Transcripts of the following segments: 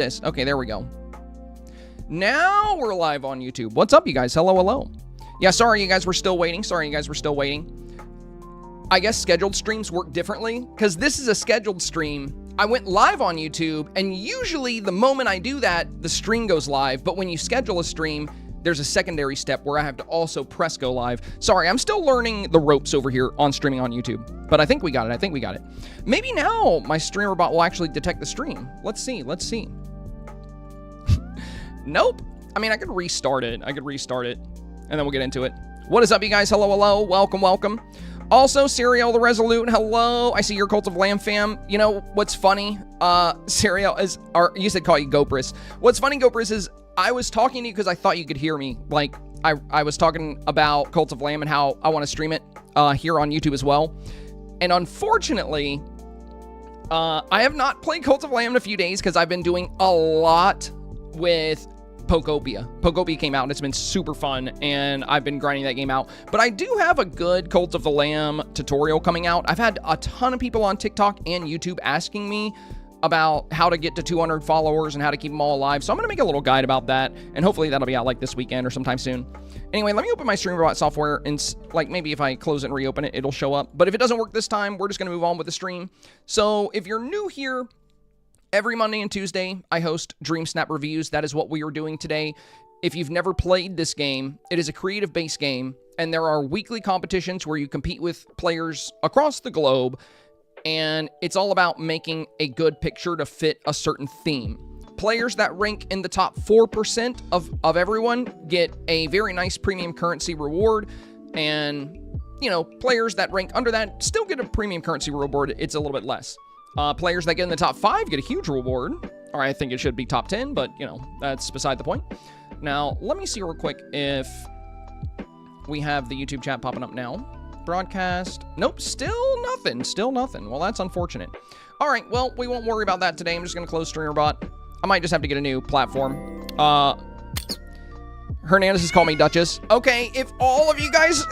this. Okay, there we go. Now we're live on YouTube. What's up, you guys? Hello, hello. Yeah, sorry you guys were still waiting. I guess scheduled streams work differently because this is a scheduled stream. I went live on YouTube, and usually the moment I do that, the stream goes live. But when you schedule a stream, there's a secondary step where I have to also press go live. Sorry, I'm still learning the ropes over here on streaming on YouTube. But I think we got it. Maybe now my streamer bot will actually detect the stream. Let's see. Nope. I mean, I could restart it. And then we'll get into it. What is up, you guys? Hello, hello. Welcome. Also, Serial the Resolute, hello. I see your Cult of Lamb fam. You know, what's funny? Serial is, or you said call you Gopris. What's funny, Gopris, is I was talking to you because I thought you could hear me. Like, I was talking about Cult of Lamb and how I want to stream it here on YouTube as well. And unfortunately, I have not played Cult of Lamb in a few days because I've been doing a lot with Pokopia. Pokopia came out and it's been super fun, and I've been grinding that game out. But I do have a good Cult of the Lamb tutorial coming out. I've had a ton of people on TikTok and YouTube asking me about how to get to 200 followers and how to keep them all alive. So I'm going to make a little guide about that, and hopefully that'll be out like this weekend or sometime soon. Anyway, let me open my StreamBot software, and like maybe if I close it and reopen it, it'll show up. But if it doesn't work this time, we're just going to move on with the stream. So if you're new here, every Monday and Tuesday, I host Dreamsnap Reviews. That is what we are doing today. If you've never played this game, it is a creative-based game, and there are weekly competitions where you compete with players across the globe, and it's all about making a good picture to fit a certain theme. Players that rank in the top 4% of everyone get a very nice premium currency reward, and, you know, players that rank under that still get a premium currency reward. It's a little bit less. Players that get in the top 5 get a huge reward. Or I think it should be top 10, but, you know, that's beside the point. Now, let me see real quick if we have the YouTube chat popping up now. Broadcast. Nope, still nothing. Well, that's unfortunate. All right, well, we won't worry about that today. I'm just going to close StreamerBot. I might just have to get a new platform. Hernandez has called me Duchess. Okay, if all of you guys...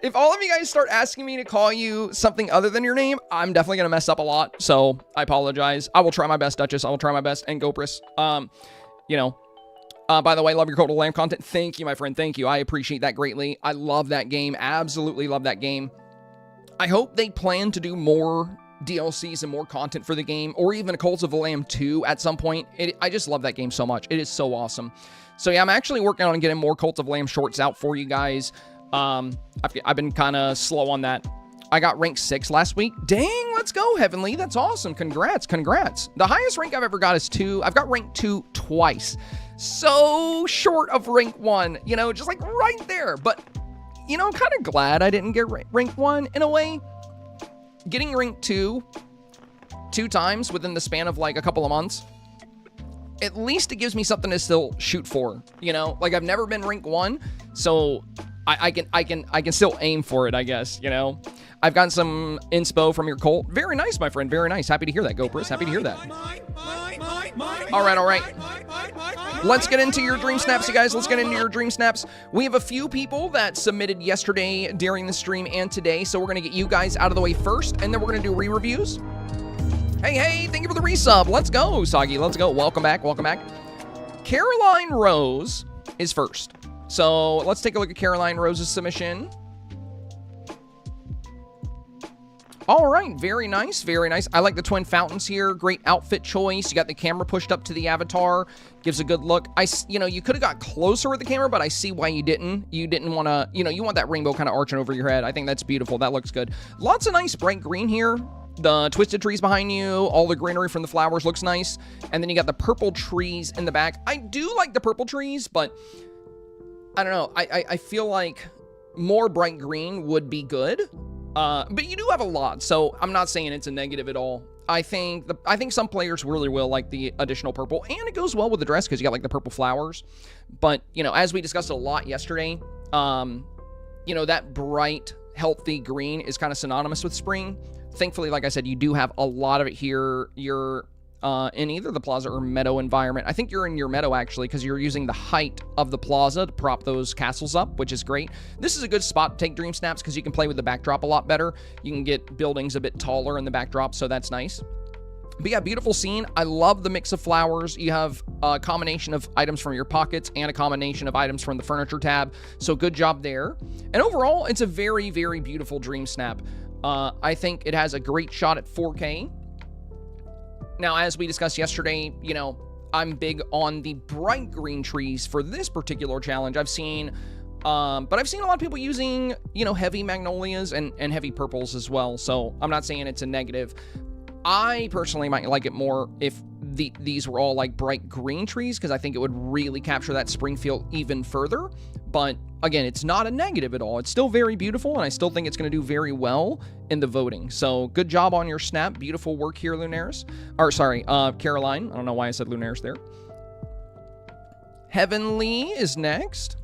If all of you guys start asking me to call you something other than your name, I'm definitely going to mess up a lot. So I apologize. I will try my best, Duchess. I will try my best. And Gopris. You know, by the way, love your Cult of Lamb content. Thank you, my friend. Thank you. I appreciate that greatly. I love that game. Absolutely love that game. I hope they plan to do more DLCs and more content for the game, or even a Cult of the Lamb 2 at some point. I just love that game so much. It is so awesome. So yeah, I'm actually working on getting more Cult of Lamb shorts out for you guys. I've been kind of slow on that. I got rank 6 last week. Dang, let's go, Heavenly. That's awesome. Congrats. The highest rank I've ever got is 2. I've got rank 2 twice. So short of rank 1, you know, just like right there. But, you know, I'm kind of glad I didn't get rank 1 in a way. Getting rank 2 times within the span of like a couple of months, at least it gives me something to still shoot for, you know? Like, I've never been rank 1, so I can still aim for it, I guess, you know? I've gotten some inspo from your cult. Very nice, my friend. Very nice. Happy to hear that, Gopris. Happy to hear that. All right. Let's get into your dream snaps, you guys. Let's get into your dream snaps. We have a few people that submitted yesterday during the stream and today, so we're going to get you guys out of the way first, and then we're going to do re-reviews. Hey, thank you for the resub. Let's go, Soggy. Let's go. Welcome back. Caroline Rose is first. So let's take a look at Caroline Rose's submission. All right, very nice. I like the twin fountains here. Great outfit choice. You got the camera pushed up to the avatar. Gives a good look. You know, you could have got closer with the camera, but I see why you didn't. You didn't want to, you know, you want that rainbow kind of arching over your head. I think that's beautiful. That looks good. Lots of nice bright green here. The twisted trees behind you, all the greenery from the flowers looks nice. And then you got the purple trees in the back. I do like the purple trees, but I don't know. I feel like more bright green would be good. But you do have a lot, so I'm not saying it's a negative at all. I think some players really will like the additional purple, and it goes well with the dress because you got like the purple flowers. But, you know, as we discussed a lot yesterday, you know, that bright, healthy green is kind of synonymous with spring. Thankfully, like I said, you do have a lot of it here. You're in either the plaza or meadow environment. I think you're in your meadow, actually, because you're using the height of the plaza to prop those castles up, which is great. This is a good spot to take dream snaps because you can play with the backdrop a lot better. You can get buildings a bit taller in the backdrop, so that's nice. But yeah, beautiful scene. I love the mix of flowers. You have a combination of items from your pockets and a combination of items from the furniture tab. So good job there. And overall, it's a very, very beautiful Dream Snap. I think it has a great shot at 4K. Now, as we discussed yesterday, you know, I'm big on the bright green trees for this particular challenge. I've seen a lot of people using, you know, heavy magnolias and heavy purples as well. So I'm not saying it's a negative. I personally might like it more if these were all like bright green trees, because I think it would really capture that spring feel even further. But again, it's not a negative at all. It's still very beautiful, and I still think it's going to do very well in the voting. So good job on your snap. Beautiful work here, Lunaris. Or sorry, Caroline. I don't know why I said Lunaris there. Heavenly is next.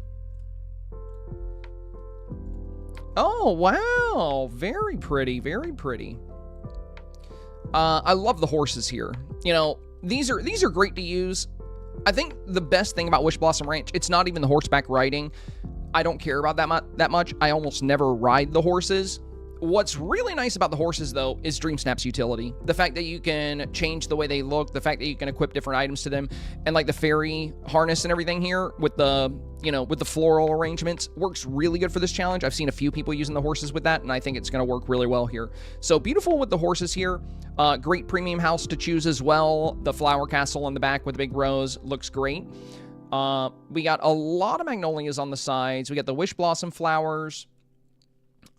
Oh, wow. Very pretty, very pretty. I love the horses here. You know, these are great to use. I think the best thing about Wish Blossom Ranch, it's not even the horseback riding. I don't care about that much. I almost never ride the horses. What's really nice about the horses, though, is Dreamsnap's utility. The fact that you can change the way they look, the fact that you can equip different items to them, and like the fairy harness and everything here with the, you know, with the floral arrangements works really good for this challenge. I've seen a few people using the horses with that, and I think it's going to work really well here. So beautiful with the horses here. Great premium house to choose as well. The flower castle in the back with the big rose looks great. We got a lot of magnolias on the sides. We got the Wish Blossom flowers.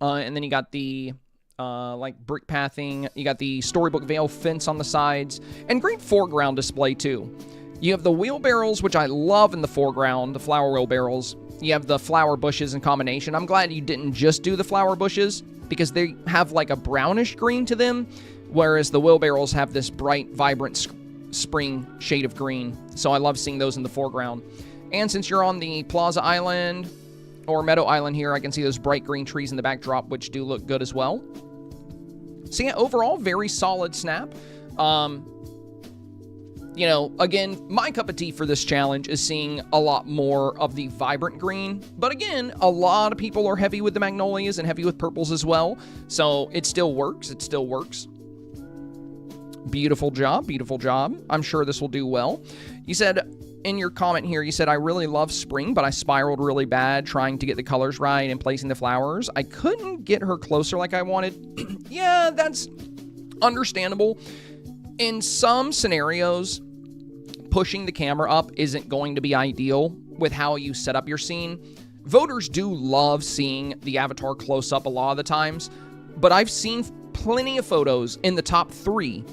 And then you got the, like, brick pathing. You got the Storybook Veil fence on the sides. And great foreground display, too. You have the wheelbarrows, which I love in the foreground, the flower wheelbarrows. You have the flower bushes in combination. I'm glad you didn't just do the flower bushes, because they have, like, a brownish green to them, whereas the wheelbarrows have this bright, vibrant spring shade of green. So I love seeing those in the foreground. And since you're on the Plaza Island or Meadow Island here, I can see those bright green trees in the backdrop, which do look good as well. So yeah, overall, very solid snap. You know, again, my cup of tea for this challenge is seeing a lot more of the vibrant green. But again, a lot of people are heavy with the magnolias and heavy with purples as well. So it still works. It still works. Beautiful job. Beautiful job. I'm sure this will do well. You said in your comment here, you said, I really love spring, but I spiraled really bad trying to get the colors right and placing the flowers. I couldn't get her closer like I wanted. Yeah, that's understandable. In some scenarios, pushing the camera up isn't going to be ideal with how you set up your scene. Voters do love seeing the avatar close up a lot of the times, but I've seen plenty of photos in the top 3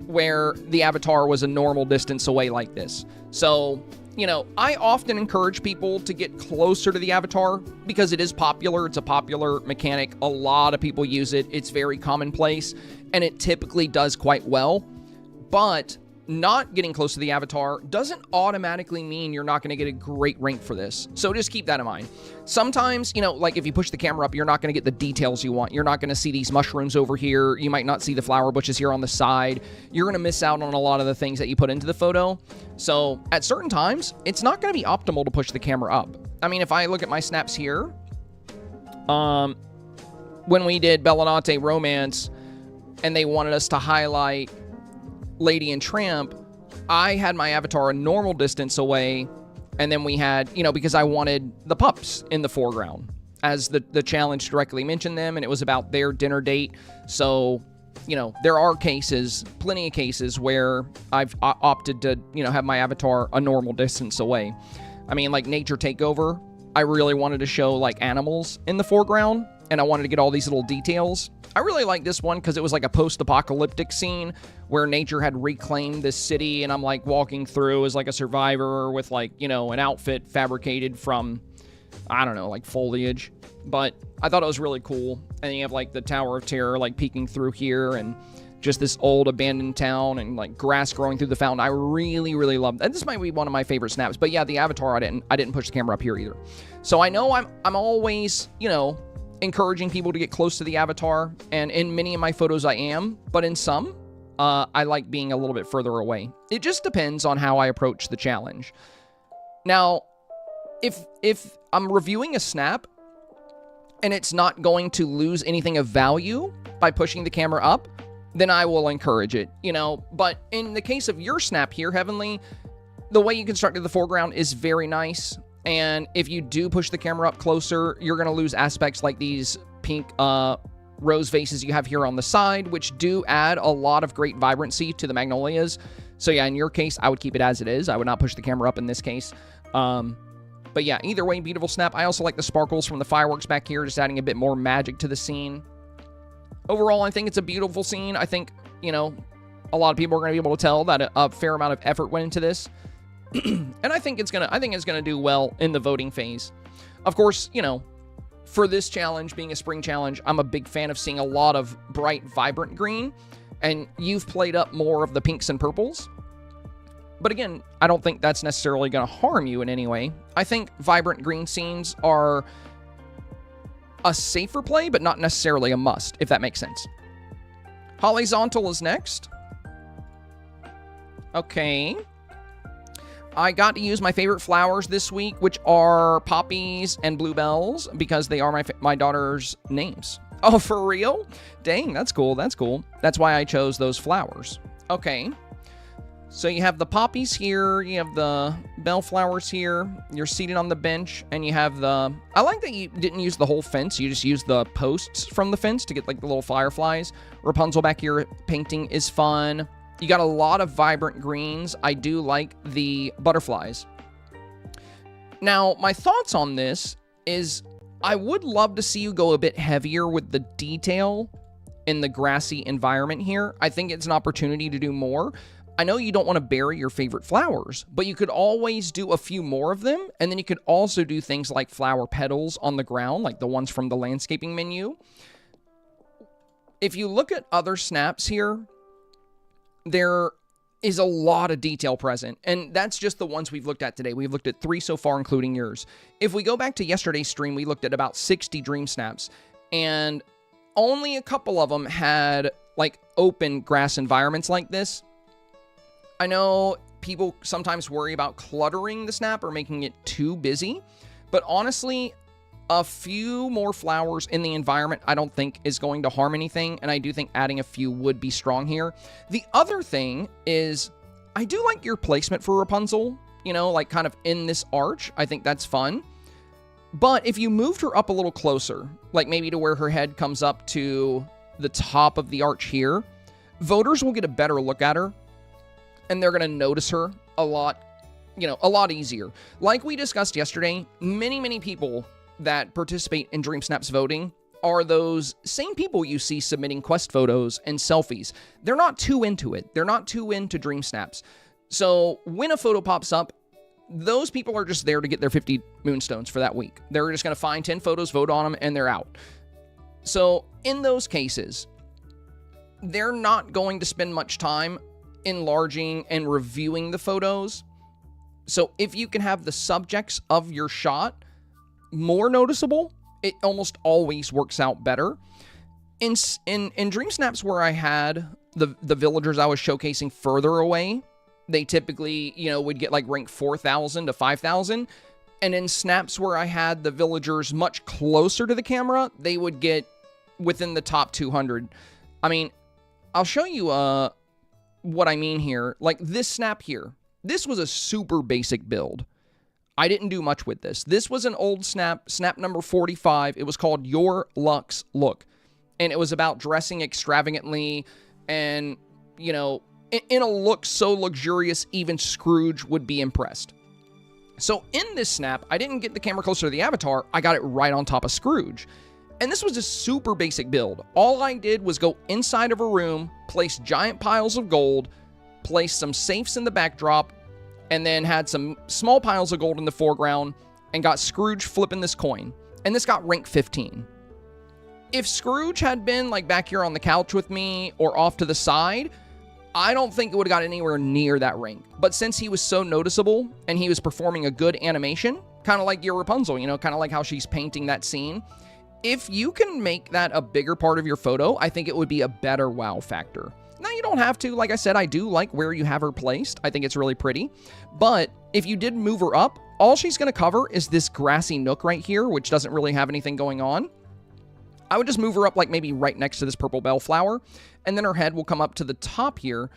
where the avatar was a normal distance away like this. So, you know, I often encourage people to get closer to the avatar because it is popular. It's a popular mechanic. A lot of people use it. It's very commonplace, and it typically does quite well. But not getting close to the avatar doesn't automatically mean you're not going to get a great rank for this. So just keep that in mind. Sometimes, you know, like if you push the camera up, you're not going to get the details you want. You're not going to see these mushrooms over here. You might not see the flower bushes here on the side. You're going to miss out on a lot of the things that you put into the photo. So at certain times, it's not going to be optimal to push the camera up. I mean, if I look at my snaps here, when we did Bellinate Romance and they wanted us to highlight Lady and Tramp, I had my avatar a normal distance away, and then we had, you know, because I wanted the pups in the foreground, as the challenge directly mentioned them, and it was about their dinner date. So, you know, there are cases, plenty of cases, where I've opted to, you know, have my avatar a normal distance away. I mean, like Nature Takeover, I really wanted to show, like, animals in the foreground, and I wanted to get all these little details. I really like this one because it was like a post-apocalyptic scene where nature had reclaimed this city, and I'm like walking through as like a survivor with like, you know, an outfit fabricated from, I don't know, like foliage. But I thought it was really cool. And you have like the Tower of Terror like peeking through here, and just this old abandoned town, and like grass growing through the fountain. I really, really love that. This might be one of my favorite snaps. But yeah, the avatar, I didn't push the camera up here either. So I know I'm always, you know, encouraging people to get close to the avatar, and in many of my photos I am, but in some, I like being a little bit further away. It just depends on how I approach the challenge. Now, if I'm reviewing a snap, and it's not going to lose anything of value by pushing the camera up, then I will encourage it, you know. But in the case of your snap here, Heavenly, the way you constructed the foreground is very nice. And if you do push the camera up closer, you're going to lose aspects like these pink rose vases you have here on the side, which do add a lot of great vibrancy to the magnolias. So yeah, in your case, I would keep it as it is. I would not push the camera up in this case. But yeah, either way, beautiful snap. I also like the sparkles from the fireworks back here, just adding a bit more magic to the scene. Overall, I think it's a beautiful scene. I think, you know, a lot of people are going to be able to tell that a fair amount of effort went into this. And I think it's gonna do well in the voting phase. Of course, you know, for this challenge being a spring challenge, I'm a big fan of seeing a lot of bright, vibrant green, and you've played up more of the pinks and purples. But again, I don't think that's necessarily going to harm you in any way. I think vibrant green scenes are a safer play, but not necessarily a must, if that makes sense. Horizontal is next. Okay. I got to use my favorite flowers this week, which are poppies and bluebells, because they are my daughter's names. Oh, for real? Dang, that's cool. That's cool. That's why I chose those flowers. Okay. So you have the poppies here, you have the bellflowers here, you're seated on the bench, and you have the... I like that you didn't use the whole fence, you just used the posts from the fence to get like the little fireflies. Rapunzel back here painting is fun. You got a lot of vibrant greens. I do like the butterflies. Now, my thoughts on this is I would love to see you go a bit heavier with the detail in the grassy environment here. I think it's an opportunity to do more. I know you don't want to bury your favorite flowers, but you could always do a few more of them, and then you could also do things like flower petals on the ground, like the ones from the landscaping menu. If you look at other snaps here, there is a lot of detail present, and that's just the ones we've looked at today. We've looked at 3 so far, including yours. If we go back to yesterday's stream, we looked at about 60 dream snaps, and only a couple of them had like open grass environments like this. I know people sometimes worry about cluttering the snap or making it too busy, but honestly, a few more flowers in the environment I don't think is going to harm anything, and I do think adding a few would be strong here. The other thing is, I do like your placement for Rapunzel, you know, like kind of in this arch. I think that's fun. But if you moved her up a little closer, like maybe to where her head comes up to the top of the arch here, voters will get a better look at her, and they're going to notice her a lot, you know, a lot easier. Like we discussed yesterday, many people that participate in Dreamsnaps voting are those same people you see submitting quest photos and selfies. They're not too into it. They're not too into Dreamsnaps. So when a photo pops up, those people are just there to get their 50 moonstones for that week. They're just going to find 10 photos, vote on them, and they're out. So in those cases, they're not going to spend much time enlarging and reviewing the photos. So if you can have the subjects of your shot more noticeable, it almost always works out better. In Dreamsnaps where I had the villagers I was showcasing further away, they typically, you know, would get like rank 4,000 to 5,000. And in snaps where I had the villagers much closer to the camera, they would get within the top 200. I mean, I'll show you what I mean here. Like this snap here, this was a super basic build. I didn't do much with this. This was an old snap number 45. It was called Your Luxe Look. And it was about dressing extravagantly and, you know, in a look so luxurious, even Scrooge would be impressed. So in this snap, I didn't get the camera closer to the avatar. I got it right on top of Scrooge. And this was a super basic build. All I did was go inside of a room, place giant piles of gold, place some safes in the backdrop, and then had some small piles of gold in the foreground, and got Scrooge flipping this coin. And this got rank 15. If Scrooge had been like back here on the couch with me or off to the side, I don't think it would have got anywhere near that rank. But since he was so noticeable and he was performing a good animation, kind of like your Rapunzel, you know, kind of like how she's painting that scene, if you can make that a bigger part of your photo, I think it would be a better wow factor. Now, you don't have to. Like I said, I do like where you have her placed. I think it's really pretty. But if you did move her up, all she's going to cover is this grassy nook right here, which doesn't really have anything going on. I would just move her up like maybe right next to this purple bellflower, and then her head will come up to the top here.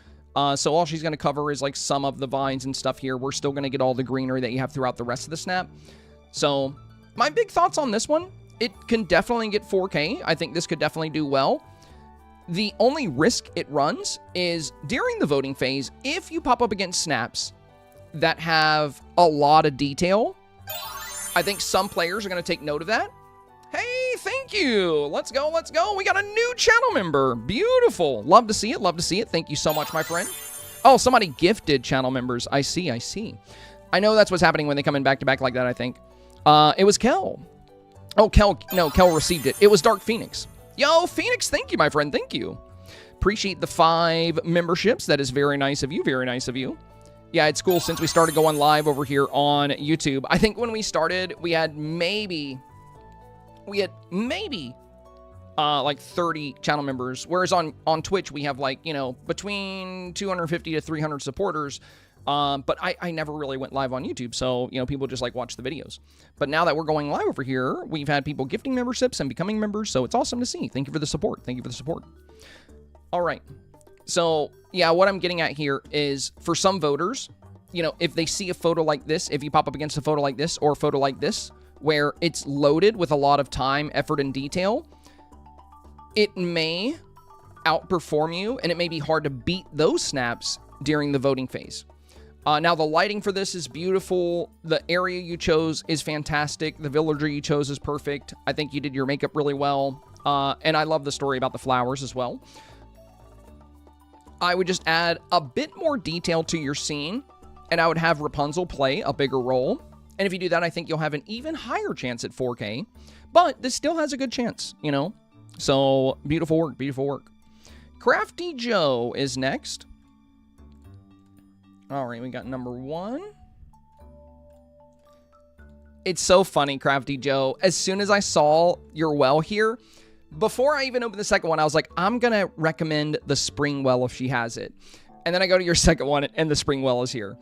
So all she's going to cover is like some of the vines and stuff here. We're still going to get all the greenery that you have throughout the rest of the snap. So my big thoughts on this one, it can definitely get 4K. I think this could definitely do well. The only risk it runs is during the voting phase, if you pop up against snaps that have a lot of detail, I think some players are going to take note of that. Hey, thank you. Let's go, let's go. We got a new channel member. Beautiful. Love to see it, love to see it. Thank you so much, my friend. Oh, somebody gifted channel members. I see, I see. I know that's what's happening when they come in back-to-back like that, I think. It was Kel. Oh, Kel received it. It was Dark Phoenix. Yo, Phoenix, thank you, my friend. Thank you. Appreciate the 5 memberships. That is very nice of you. Very nice of you. Yeah, it's cool since we started going live over here on YouTube. I think when we started, we had maybe like 30 channel members. Whereas on Twitch, we have like, you know, between 250 to 300 supporters. But I never really went live on YouTube, so, you know, people just, like, watch the videos. But now that we're going live over here, we've had people gifting memberships and becoming members, so it's awesome to see. Thank you for the support. Thank you for the support. All right. So, yeah, what I'm getting at here is, for some voters, you know, if they see a photo like this, if you pop up against a photo like this or a photo like this, where it's loaded with a lot of time, effort, and detail, it may outperform you, and it may be hard to beat those snaps during the voting phase. Now, the lighting for this is beautiful. The area you chose is fantastic. The villager you chose is perfect. I think you did your makeup really well. And I love the story about the flowers as well. I would just add a bit more detail to your scene, and I would have Rapunzel play a bigger role. And if you do that, I think you'll have an even higher chance at 4K. But this still has a good chance, you know? So, beautiful work, beautiful work. Crafty Joe is next. All right, we got number 1. It's so funny, Crafty Joe. As soon as I saw your well here, before I even opened the second one, I was like, I'm going to recommend the spring well if she has it. And then I go to your second one, and the spring well is here.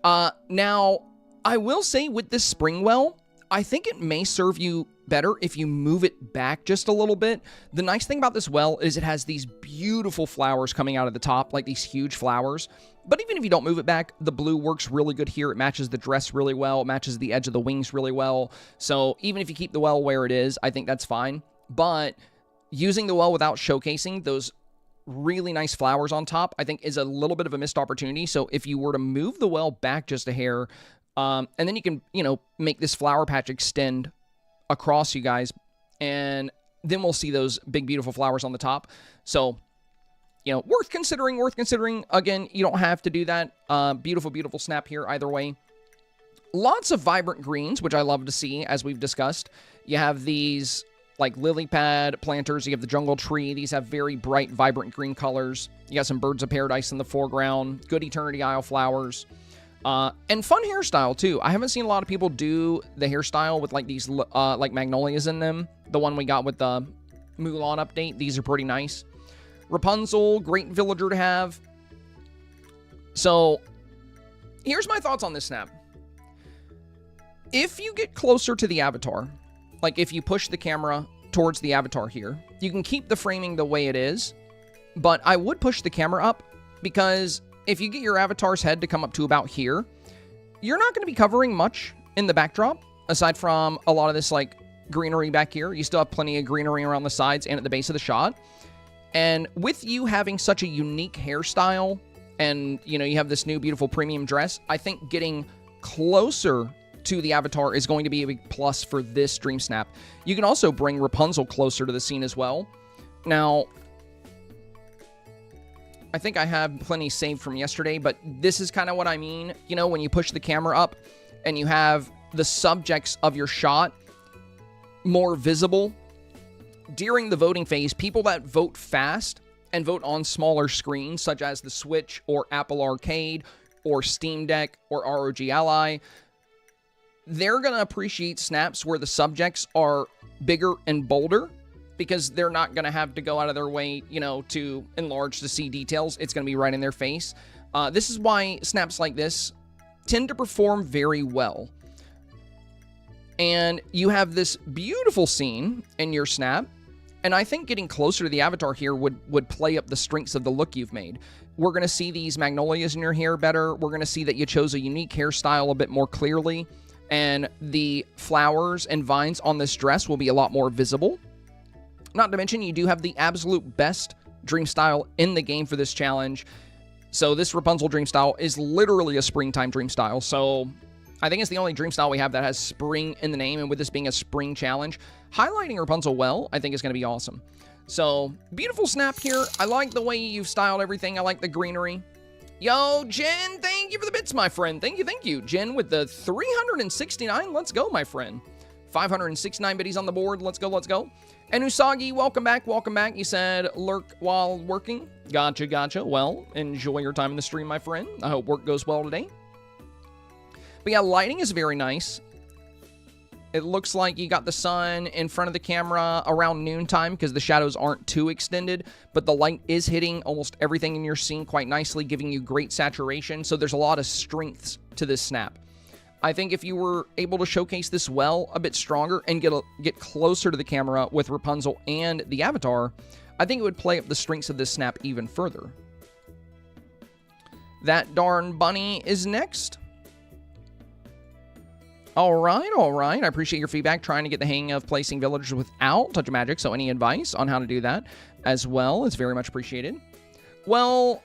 Now, I will say with this spring well, I think it may serve you better if you move it back just a little bit. The nice thing about this well is it has these beautiful flowers coming out of the top, like these huge flowers. But even if you don't move it back, the blue works really good here. It matches the dress really well. It matches the edge of the wings really well. So even if you keep the well where it is, I think that's fine. But using the well without showcasing those really nice flowers on top, I think is a little bit of a missed opportunity. So if you were to move the well back just a hair, and then you can, you know, make this flower patch extend across you guys, and then we'll see those big, beautiful flowers on the top. So, you know, worth considering, worth considering. Again, you don't have to do that. Beautiful, beautiful snap here either way. Lots of vibrant greens, which I love to see, as we've discussed. You have these, like, lily pad planters. You have the jungle tree. These have very bright, vibrant green colors. You got some birds of paradise in the foreground. Good Eternity Isle flowers. And fun hairstyle, too. I haven't seen a lot of people do the hairstyle with, like, these, like, magnolias in them. The one we got with the Mulan update. These are pretty nice. Rapunzel, great villager to have. So, here's my thoughts on this snap. If you get closer to the avatar, like if you push the camera towards the avatar here, you can keep the framing the way it is, but I would push the camera up, because if you get your avatar's head to come up to about here, you're not going to be covering much in the backdrop, aside from a lot of this, like, greenery back here. You still have plenty of greenery around the sides and at the base of the shot. And with you having such a unique hairstyle, and, you know, you have this new beautiful premium dress, I think getting closer to the avatar is going to be a big plus for this Dream Snap. You can also bring Rapunzel closer to the scene as well. Now, I think I have plenty saved from yesterday, but this is kind of what I mean. You know, when you push the camera up and you have the subjects of your shot more visible. During the voting phase, people that vote fast and vote on smaller screens, such as the Switch or Apple Arcade or Steam Deck or ROG Ally, they're going to appreciate snaps where the subjects are bigger and bolder, because they're not going to have to go out of their way, you know, to enlarge to see details. It's going to be right in their face. This is why snaps like this tend to perform very well. And you have this beautiful scene in your snap, And I think getting closer to the avatar here would play up the strengths of the look you've made. We're going to see these magnolias in your hair better. We're going to see that you chose a unique hairstyle a bit more clearly. And the flowers and vines on this dress will be a lot more visible. Not to mention, you do have the absolute best dream style in the game for this challenge. So this Rapunzel dream style is literally a springtime dream style. So I think it's the only dream style we have that has spring in the name. And with this being a spring challenge, highlighting Rapunzel well, I think is going to be awesome. So beautiful snap here. I like the way you've styled everything. I like the greenery. Yo, Jen, thank you for the bits, my friend. Thank you. Jen with the 369. Let's go, my friend. 569 biddies on the board. Let's go. And Usagi, welcome back. You said lurk while working. Gotcha. Well, enjoy your time in the stream, my friend. I hope work goes well today. But yeah, lighting is very nice. It looks like you got the sun in front of the camera around noontime because the shadows aren't too extended, but the light is hitting almost everything in your scene quite nicely, giving you great saturation. So there's a lot of strengths to this snap. I think if you were able to showcase this well, a bit stronger, and get closer to the camera with Rapunzel and the avatar, I think it would play up the strengths of this snap even further. That darn bunny is next. All right. I appreciate your feedback, trying to get the hang of placing villagers without Touch of Magic, so any advice on how to do that as well is very much appreciated. Well,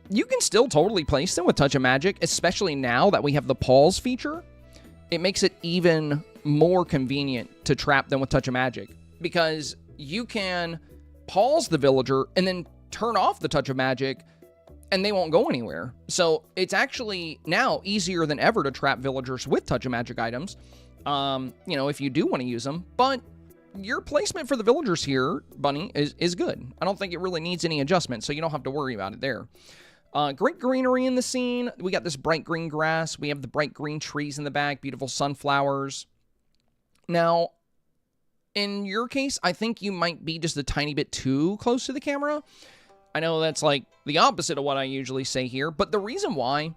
you can still totally place them with Touch of Magic, especially now that we have the pause feature. It makes it even more convenient to trap them with Touch of Magic, because you can pause the villager and then turn off the Touch of Magic, and they won't go anywhere. So it's actually now easier than ever to trap villagers with Touch of Magic items, you know, if you do want to use them. But your placement for the villagers here, Bunny, is good. I don't think it really needs any adjustment, so you don't have to worry about it there. Great greenery in the scene. We got this bright green grass. We have the bright green trees in the back, beautiful sunflowers. Now, in your case, I think you might be just a tiny bit too close to the camera. I know that's like the opposite of what I usually say here, but the reason why,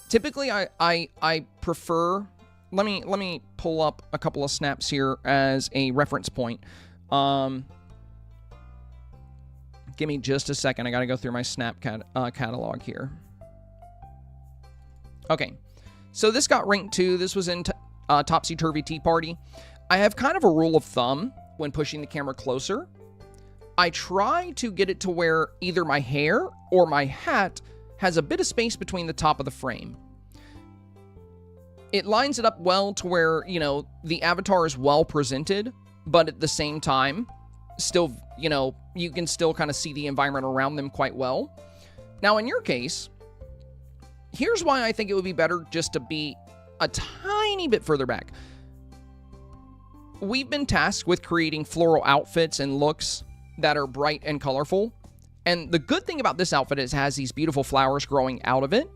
typically I prefer, let me pull up a couple of snaps here as a reference point. Give me just a second. I got to go through my snap catalog here. Okay, so this got ranked 2. This was in Topsy Turvy Tea Party. I have kind of a rule of thumb when pushing the camera closer. I try to get it to where either my hair or my hat has a bit of space between the top of the frame. It lines it up well to where, you know, the avatar is well presented, but at the same time, still, you know, you can still kind of see the environment around them quite well. Now, in your case, here's why I think it would be better just to be a tiny bit further back. We've been tasked with creating floral outfits and looks that are bright and colorful. And the good thing about this outfit is it has these beautiful flowers growing out of it.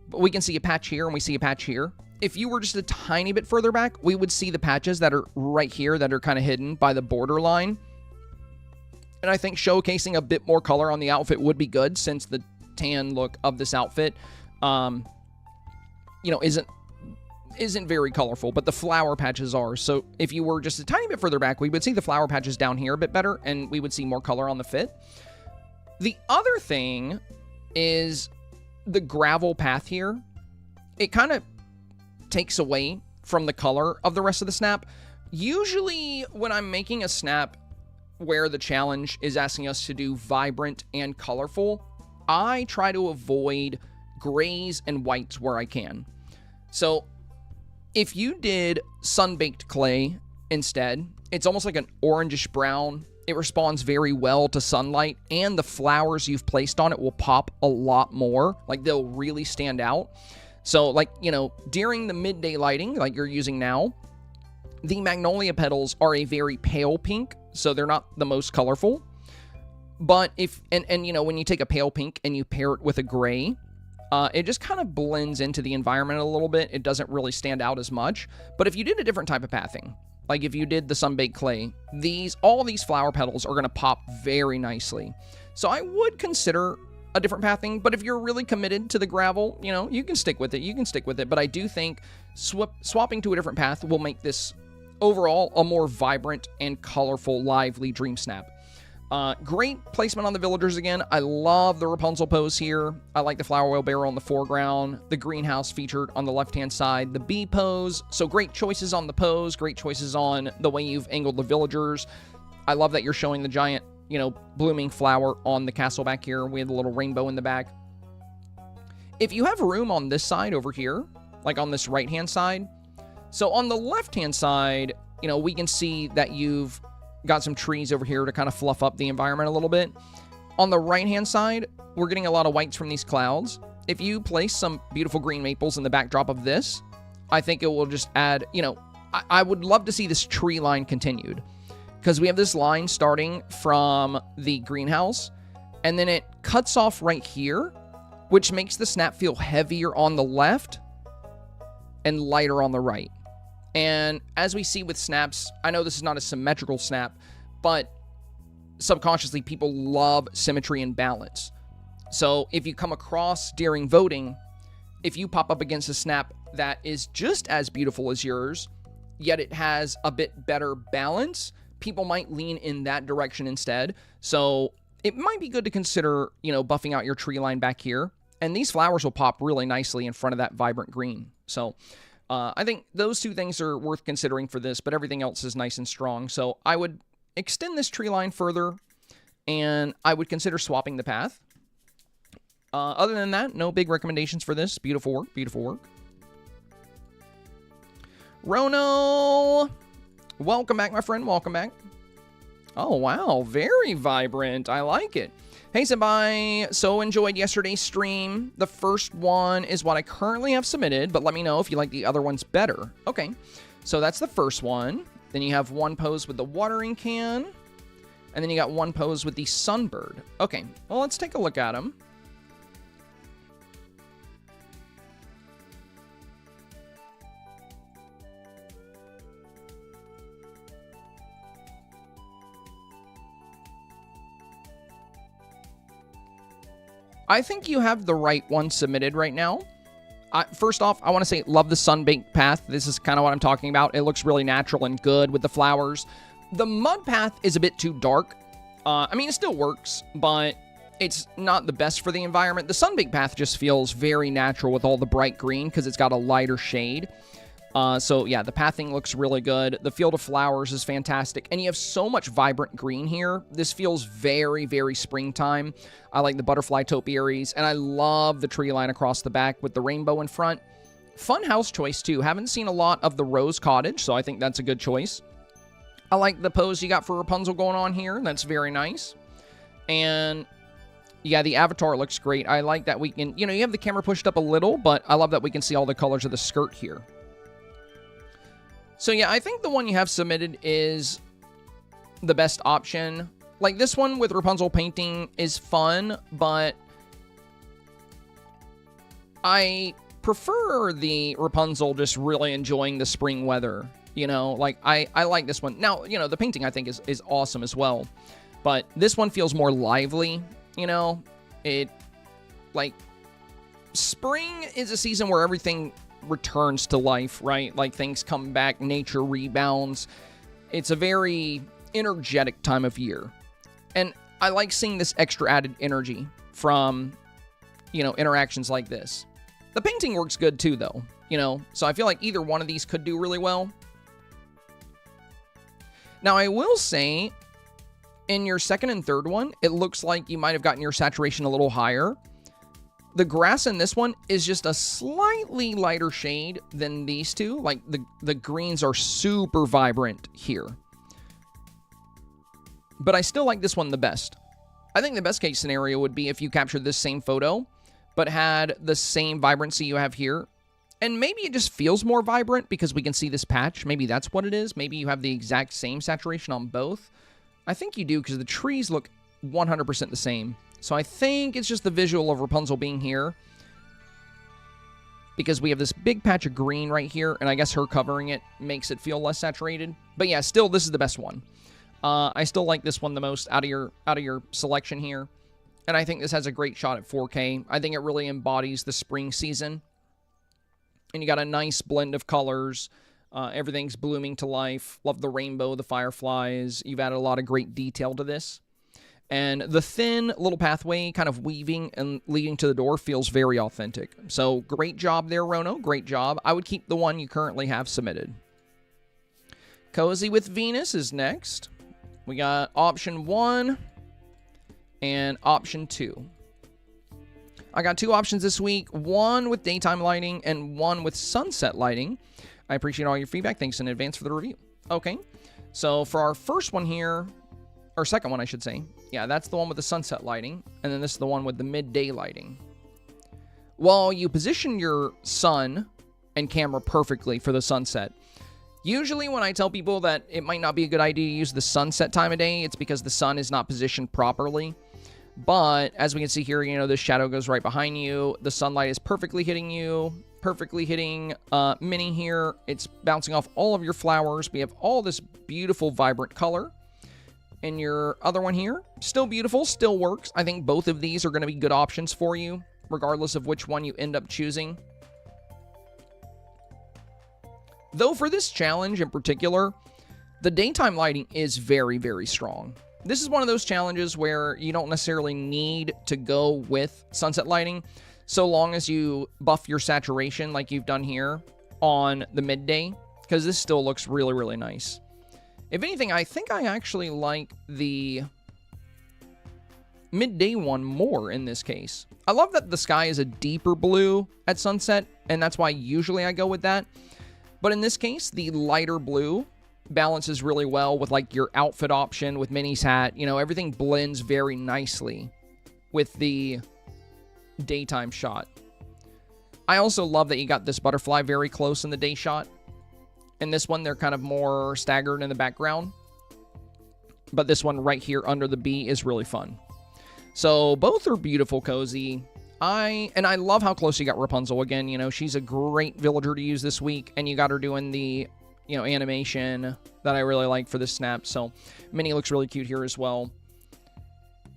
But we can see a patch here and we see a patch here. If you were just a tiny bit further back, we would see the patches that are right here that are kind of hidden by the borderline. And I think showcasing a bit more color on the outfit would be good, since the tan look of this outfit, you know, isn't very colorful, but the flower patches are. So if you were just a tiny bit further back, we would see the flower patches down here a bit better, and we would see more color on the fit. The other thing is the gravel path here. It kind of takes away from the color of the rest of the snap. Usually when I'm making a snap where the challenge is asking us to do vibrant and colorful, I try to avoid grays and whites where I can. So if you did sun-baked clay instead, it's almost like an orangish brown. It responds very well to sunlight, and the flowers you've placed on it will pop a lot more. Like, they'll really stand out. So, like, you know, during the midday lighting, like you're using now, the magnolia petals are a very pale pink, so they're not the most colorful. But if, and you know, when you take a pale pink and you pair it with a gray, it just kind of blends into the environment a little bit. It doesn't really stand out as much. But if you did a different type of pathing, like if you did the sun-baked clay, all these flower petals are going to pop very nicely. So I would consider a different pathing, but if you're really committed to the gravel, you know, you can stick with it. But I do think swapping to a different path will make this overall, a more vibrant and colorful, lively Dream Snap. Great placement on the villagers again. I love the Rapunzel pose here. I like the flower wheelbarrow on the foreground, the greenhouse featured on the left-hand side, the bee pose. So great choices on the pose, great choices on the way you've angled the villagers. I love that you're showing the giant, you know, blooming flower on the castle back here. We have the little rainbow in the back. If you have room on this side over here, like on this right-hand side, so on the left-hand side, you know, we can see that you've got some trees over here to kind of fluff up the environment a little bit. On the right-hand side, we're getting a lot of whites from these clouds. If you place some beautiful green maples in the backdrop of this, I think it will just add, you know, I would love to see this tree line continued, because we have this line starting from the greenhouse, and then it cuts off right here, which makes the snap feel heavier on the left and lighter on the right. And as we see with snaps, I know this is not a symmetrical snap, but subconsciously people love symmetry and balance. So if you come across during voting, if you pop up against a snap that is just as beautiful as yours, yet it has a bit better balance, people might lean in that direction instead. So it might be good to consider, you know, buffing out your tree line back here. And these flowers will pop really nicely in front of that vibrant green. So I think those two things are worth considering for this, but everything else is nice and strong. So I would extend this tree line further, and I would consider swapping the path. Other than that, no big recommendations for this. Beautiful work, beautiful work. Rono, welcome back, my friend. Welcome back. Oh, wow. Very vibrant. I like it. Hey, Sabai. So enjoyed yesterday's stream. The first one is what I currently have submitted, but let me know if you like the other ones better. Okay. So that's the first one. Then you have one pose with the watering can. And then you got one pose with the sunbird. Okay. Well, let's take a look at them. I think you have the right one submitted right now. First off, I want to say, love the sun-baked path. This is kind of what I'm talking about. It looks really natural and good with the flowers. The mud path is a bit too dark. I mean, it still works, but it's not the best for the environment. The sun-baked path just feels very natural with all the bright green because it's got a lighter shade. So yeah, the pathing looks really good. The field of flowers is fantastic. And you have so much vibrant green here. This feels very, very springtime. I like the butterfly topiaries, and I love the tree line across the back with the rainbow in front. Fun house choice too. Haven't seen a lot of the rose cottage, so I think that's a good choice. I like the pose you got for Rapunzel going on here. That's very nice. And yeah, the avatar looks great. I like that we can, you know, you have the camera pushed up a little, but I love that we can see all the colors of the skirt here. So yeah, I think the one you have submitted is the best option. Like, this one with Rapunzel painting is fun, but I prefer the Rapunzel just really enjoying the spring weather. You know, like, I like this one. Now, you know, the painting I think is awesome as well, but this one feels more lively, you know? It, like, spring is a season where everything returns to life, right? Like, things come back, nature rebounds. It's a very energetic time of year. And I like seeing this extra added energy from, you know, interactions like this. The painting works good too, though, you know? So I feel like either one of these could do really well. Now, I will say, in your second and third one, it looks like you might have gotten your saturation a little higher. The grass in this one is just a slightly lighter shade than these two. Like, the greens are super vibrant here. But I still like this one the best. I think the best case scenario would be if you captured this same photo, but had the same vibrancy you have here. And maybe it just feels more vibrant because we can see this patch. Maybe that's what it is. Maybe you have the exact same saturation on both. I think you do, because the trees look 100% the same. So I think it's just the visual of Rapunzel being here, because we have this big patch of green right here, and I guess her covering it makes it feel less saturated. But yeah, still, this is the best one. I still like this one the most out of your selection here, and I think this has a great shot at 4K. I think it really embodies the spring season, and you got a nice blend of colors. Everything's blooming to life. Love the rainbow, the fireflies. You've added a lot of great detail to this. And the thin little pathway kind of weaving and leading to the door feels very authentic. So great job there, Rono. Great job. I would keep the one you currently have submitted. Cozy with Venus is next. We got option 1 and option 2. I got 2 options this week, one with daytime lighting and one with sunset lighting. I appreciate all your feedback. Thanks in advance for the review. Okay, so for our first one here, or second one, I should say. Yeah, that's the one with the sunset lighting, and then this is the one with the midday lighting. Well, you position your sun and camera perfectly for the sunset. Usually when I tell people that it might not be a good idea to use the sunset time of day, it's because the sun is not positioned properly. But as we can see here, you know, this shadow goes right behind you. The sunlight is perfectly hitting you, perfectly hitting Minnie here. It's bouncing off all of your flowers. We have all this beautiful, vibrant color. And your other one here, still beautiful, still works. I think both of these are going to be good options for you, regardless of which one you end up choosing. Though for this challenge in particular, the daytime lighting is very, very strong. This is one of those challenges where you don't necessarily need to go with sunset lighting, so long as you buff your saturation like you've done here on the midday, because this still looks really, really nice. If anything, I think I actually like the midday one more in this case. I love that the sky is a deeper blue at sunset, and that's why usually I go with that. But in this case, the lighter blue balances really well with like your outfit option with Minnie's hat. You know, everything blends very nicely with the daytime shot. I also love that you got this butterfly very close in the day shot. In this one, they're kind of more staggered in the background. But this one right here under the bee is really fun. So both are beautiful, Cozy. I love how close you got Rapunzel again. You know, she's a great villager to use this week. And you got her doing the, you know, animation that I really like for this snap. So Minnie looks really cute here as well.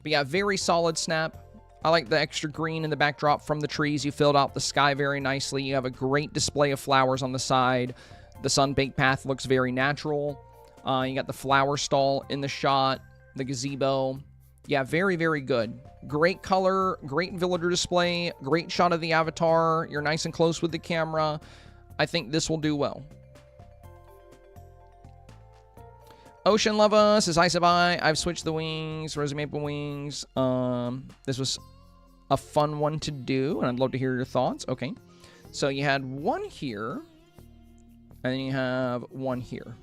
But yeah, very solid snap. I like the extra green in the backdrop from the trees. You filled out the sky very nicely. You have a great display of flowers on the side. The sun-baked path looks very natural. You got the flower stall in the shot, the gazebo. Yeah, very, very good. Great color, great villager display, great shot of the avatar. You're nice and close with the camera. I think this will do well. Ocean Lava says, hi, Sabai. I've switched the wings, Rosy Maple wings. This was a fun one to do, and I'd love to hear your thoughts. Okay. So you had one here. And then you have one here.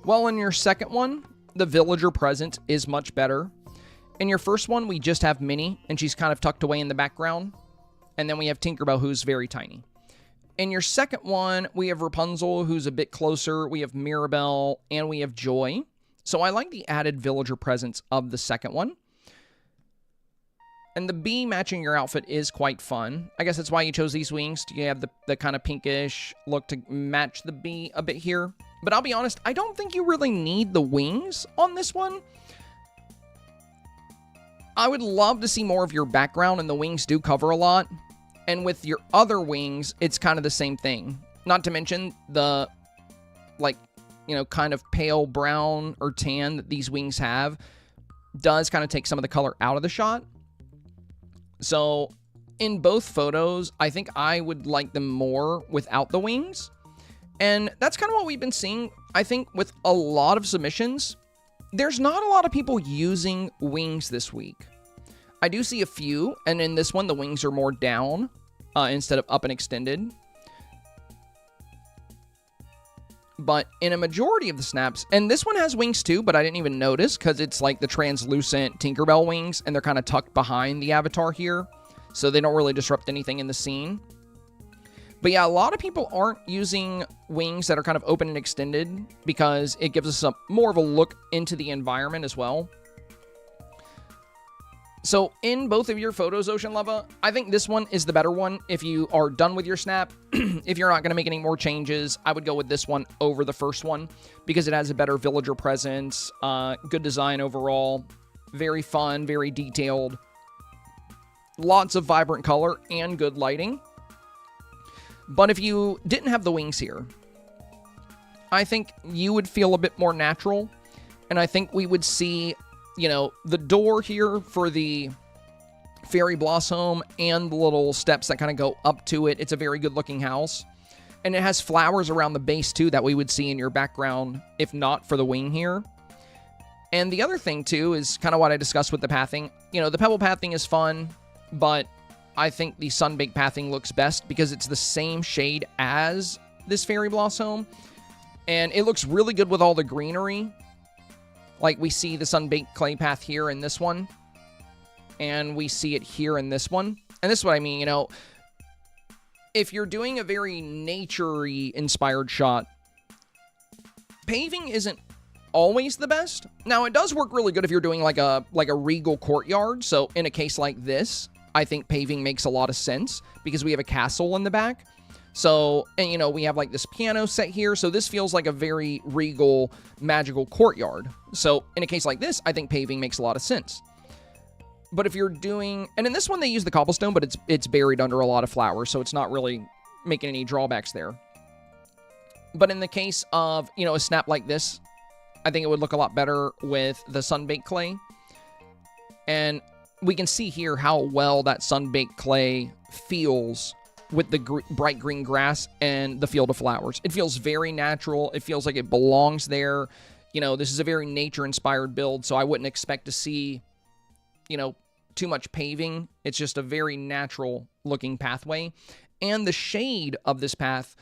Well, in your second one, the villager present is much better. In your first one, we just have Minnie, and she's kind of tucked away in the background. And then we have Tinkerbell, who's very tiny. In your second one, we have Rapunzel, who's a bit closer. We have Mirabelle, and we have Joy. So I like the added villager presence of the second one. And the bee matching your outfit is quite fun. I guess that's why you chose these wings. You have the kind of pinkish look to match the bee a bit here. But I'll be honest, I don't think you really need the wings on this one. I would love to see more of your background, and the wings do cover a lot. And with your other wings, it's kind of the same thing. Not to mention the, like, you know, kind of pale brown or tan that these wings have does kind of take some of the color out of the shot. So in both photos, I think I would like them more without the wings. And that's kind of what we've been seeing, I think, with a lot of submissions. There's not a lot of people using wings this week. I do see a few, and in this one, the wings are more down instead of up and extended. But in a majority of the snaps, and this one has wings too, but I didn't even notice because it's like the translucent Tinkerbell wings, and they're kind of tucked behind the avatar here, so they don't really disrupt anything in the scene. But yeah, a lot of people aren't using wings that are kind of open and extended because it gives us more of a look into the environment as well. So in both of your photos, Ocean Lava, I think this one is the better one. If you are done with your snap, if you're not going to make any more changes, I would go with this one over the first one because it has a better villager presence, good design overall, very fun, very detailed, lots of vibrant color, and good lighting. But if you didn't have the wings here, I think you would feel a bit more natural, and I think we would see, you know, the door here for the fairy blossom and the little steps that kind of go up to it. It's a very good looking house. And it has flowers around the base too that we would see in your background if not for the wing here. And the other thing too is kind of what I discussed with the pathing. You know, the pebble pathing is fun, but I think the sunbaked pathing looks best because it's the same shade as this fairy blossom. And it looks really good with all the greenery. Like, we see the sun-baked clay path here in this one. And we see it here in this one. And this is what I mean, you know. If you're doing a very nature-y inspired shot, paving isn't always the best. Now, it does work really good if you're doing like a regal courtyard. So, in a case like this, I think paving makes a lot of sense because we have a castle in the back. So, and you know, we have like this piano set here. So this feels like a very regal, magical courtyard. So in a case like this, I think paving makes a lot of sense. But if you're doing, and in this one they use the cobblestone, but it's buried under a lot of flowers. So it's not really making any drawbacks there. But in the case of, you know, a snap like this, I think it would look a lot better with the sun-baked clay. And we can see here how well that sun-baked clay feels with the bright green grass and the field of flowers. It feels very natural. It feels like it belongs there. You know, this is a very nature-inspired build, so I wouldn't expect to see, you know, too much paving. It's just a very natural-looking pathway. And the shade of this path,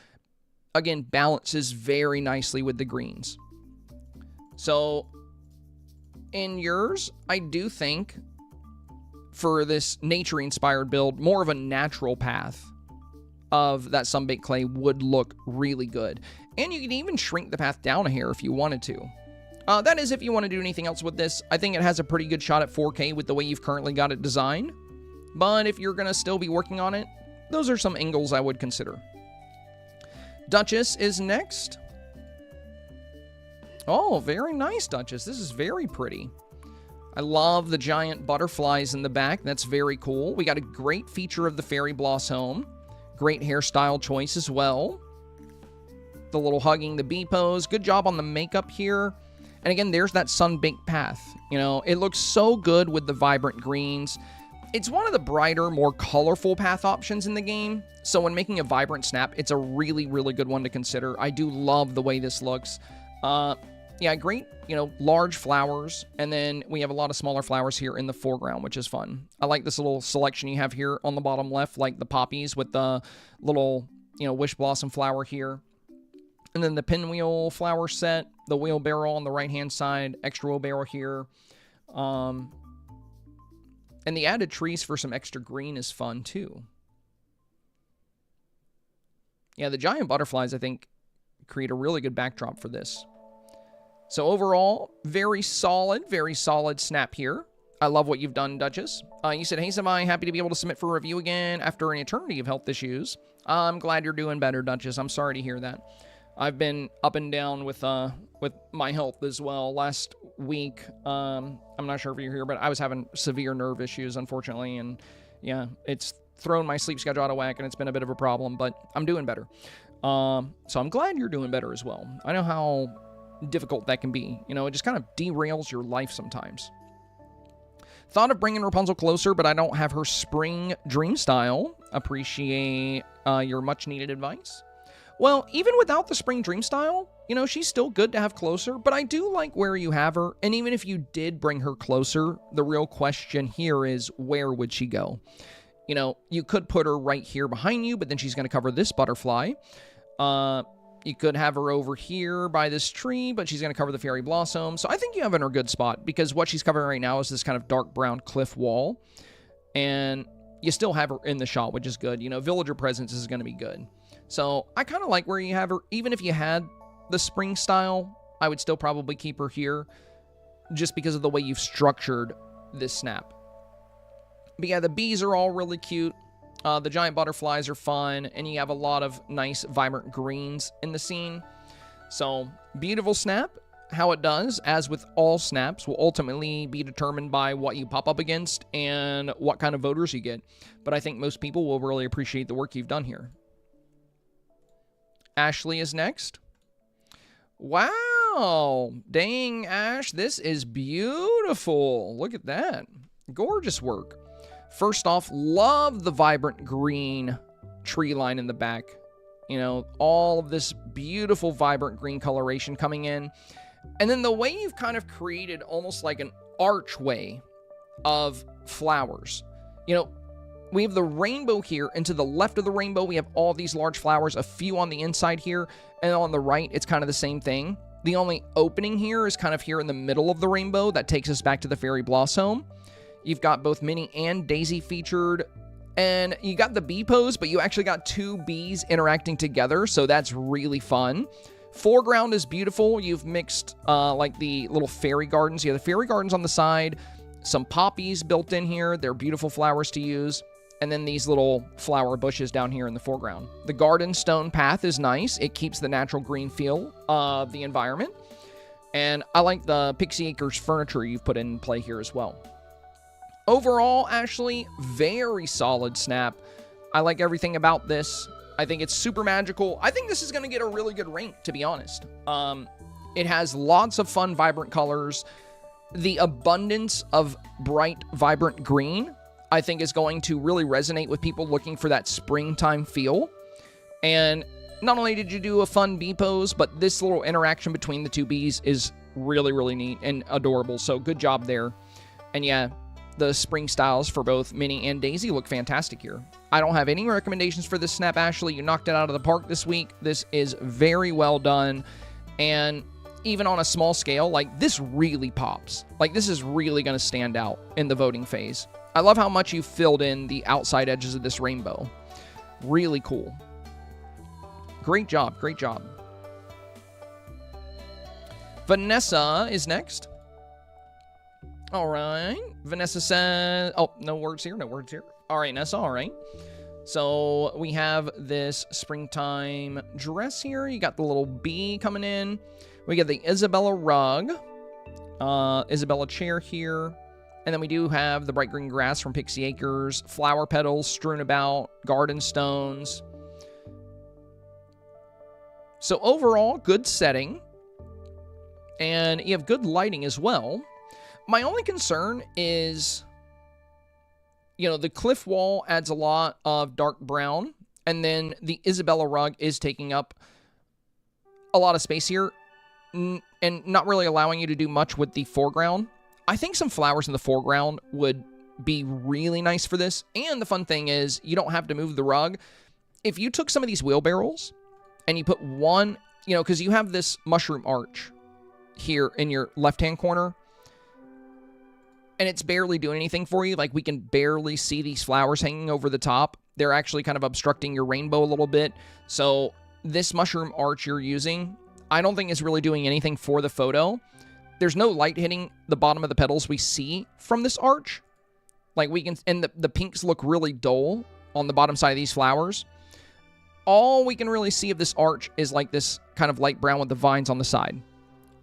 again, balances very nicely with the greens. So, in yours, I do think, for this nature-inspired build, more of a natural path of that sun-baked clay would look really good. And you can even shrink the path down a hair if you wanted to. That is if you want to do anything else with this. I think it has a pretty good shot at 4K with the way you've currently got it designed. But if you're going to still be working on it, those are some angles I would consider. Duchess is next. Oh, very nice, Duchess. This is very pretty. I love the giant butterflies in the back. That's very cool. We got a great feature of the fairy blossom. Great hairstyle choice as well. The little hugging the bee pose. Good job on the makeup here. And again, there's that sun-baked path. You know, it looks so good with the vibrant greens. It's one of the brighter, more colorful path options in the game. So when making a vibrant snap, it's a really, really good one to consider. I do love the way this looks. Yeah, great, you know, large flowers. And then we have a lot of smaller flowers here in the foreground, which is fun. I like this little selection you have here on the bottom left, like the poppies with the little, you know, wish blossom flower here. And then the pinwheel flower set, the wheelbarrow on the right-hand side, extra wheelbarrow here. And the added trees for some extra green is fun, too. Yeah, the giant butterflies, I think, create a really good backdrop for this. So overall, very solid snap here. I love what you've done, Duchess. You said, hey, Savai, happy to be able to submit for review again after an eternity of health issues. I'm glad you're doing better, Duchess. I'm sorry to hear that. I've been up and down with my health as well. Last week, I'm not sure if you're here, but I was having severe nerve issues, unfortunately. And yeah, it's thrown my sleep schedule out of whack, and it's been a bit of a problem, but I'm doing better. So I'm glad you're doing better as well. I know how difficult that can be. You know, it just kind of derails your life sometimes. Thought of bringing Rapunzel closer, but I don't have her spring dream style. Appreciate your much needed advice. Well, even without the spring dream style, you know, she's still good to have closer, but I do like where you have her. And even if you did bring her closer, the real question here is, where would she go? You know, you could put her right here behind you, but then she's going to cover this butterfly. You could have her over here by this tree, but she's going to cover the fairy blossom. So I think you have her in a good spot because what she's covering right now is this kind of dark brown cliff wall. And you still have her in the shot, which is good. You know, villager presence is going to be good. So I kind of like where you have her. Even if you had the spring style, I would still probably keep her here just because of the way you've structured this snap. But yeah, the bees are all really cute. The giant butterflies are fun, and you have a lot of nice, vibrant greens in the scene. So, beautiful snap. How it does, as with all snaps, will ultimately be determined by what you pop up against and what kind of voters you get. But I think most people will really appreciate the work you've done here. Ashley is next. Wow. Dang, Ash, this is beautiful. Look at that. Gorgeous work. First off, love the vibrant green tree line in the back. You know, all of this beautiful, vibrant green coloration coming in. And then the way you've kind of created almost like an archway of flowers. You know, we have the rainbow here, and to the left of the rainbow, we have all these large flowers, a few on the inside here, and on the right, it's kind of the same thing. The only opening here is kind of here in the middle of the rainbow. That takes us back to the Fairy Blossom. You've got both Minnie and Daisy featured, and you got the bee pose, but you actually got two bees interacting together, so that's really fun. Foreground is beautiful. You've mixed like the little fairy gardens. You have the fairy gardens on the side, some poppies built in here. They're beautiful flowers to use. And then these little flower bushes down here in the foreground. The garden stone path is nice. It keeps the natural green feel of the environment. And I like the Pixie Acres furniture you've put in play here as well. Overall, Ashley, very solid snap. I like everything about this. I think it's super magical. I think this is going to get a really good rank, to be honest. It has lots of fun, vibrant colors. The abundance of bright, vibrant green, I think, is going to really resonate with people looking for that springtime feel. And not only did you do a fun bee pose, but this little interaction between the two bees is really, really neat and adorable. So good job there. And yeah, the spring styles for both Minnie and Daisy look fantastic here. I don't have any recommendations for this snap, Ashley. You knocked it out of the park this week. This is very well done. And even on a small scale, like, this really pops. Like, this is really going to stand out in the voting phase. I love how much you filled in the outside edges of this rainbow. Really cool. Great job. Great job. Vanessa is next. All right. Vanessa says... Oh, no words here. No words here. All right, Nessa. All right. So we have this springtime dress here. You got the little bee coming in. We got the Isabella rug. Isabella chair here. And then we do have the bright green grass from Pixie Acres. Flower petals strewn about. Garden stones. So overall, good setting. And you have good lighting as well. My only concern is, you know, the cliff wall adds a lot of dark brown, and then the Isabella rug is taking up a lot of space here, and not really allowing you to do much with the foreground. I think some flowers in the foreground would be really nice for this, and the fun thing is, you don't have to move the rug. If you took some of these wheelbarrows, and you put one, you know, because you have this mushroom arch here in your left-hand corner, and it's barely doing anything for you. Like, we can barely see these flowers hanging over the top. They're actually kind of obstructing your rainbow a little bit. So this mushroom arch you're using, I don't think is really doing anything for the photo. There's no light hitting the bottom of the petals we see from this arch. Like, we can, and the pinks look really dull on the bottom side of these flowers. All we can really see of this arch is like this kind of light brown with the vines on the side.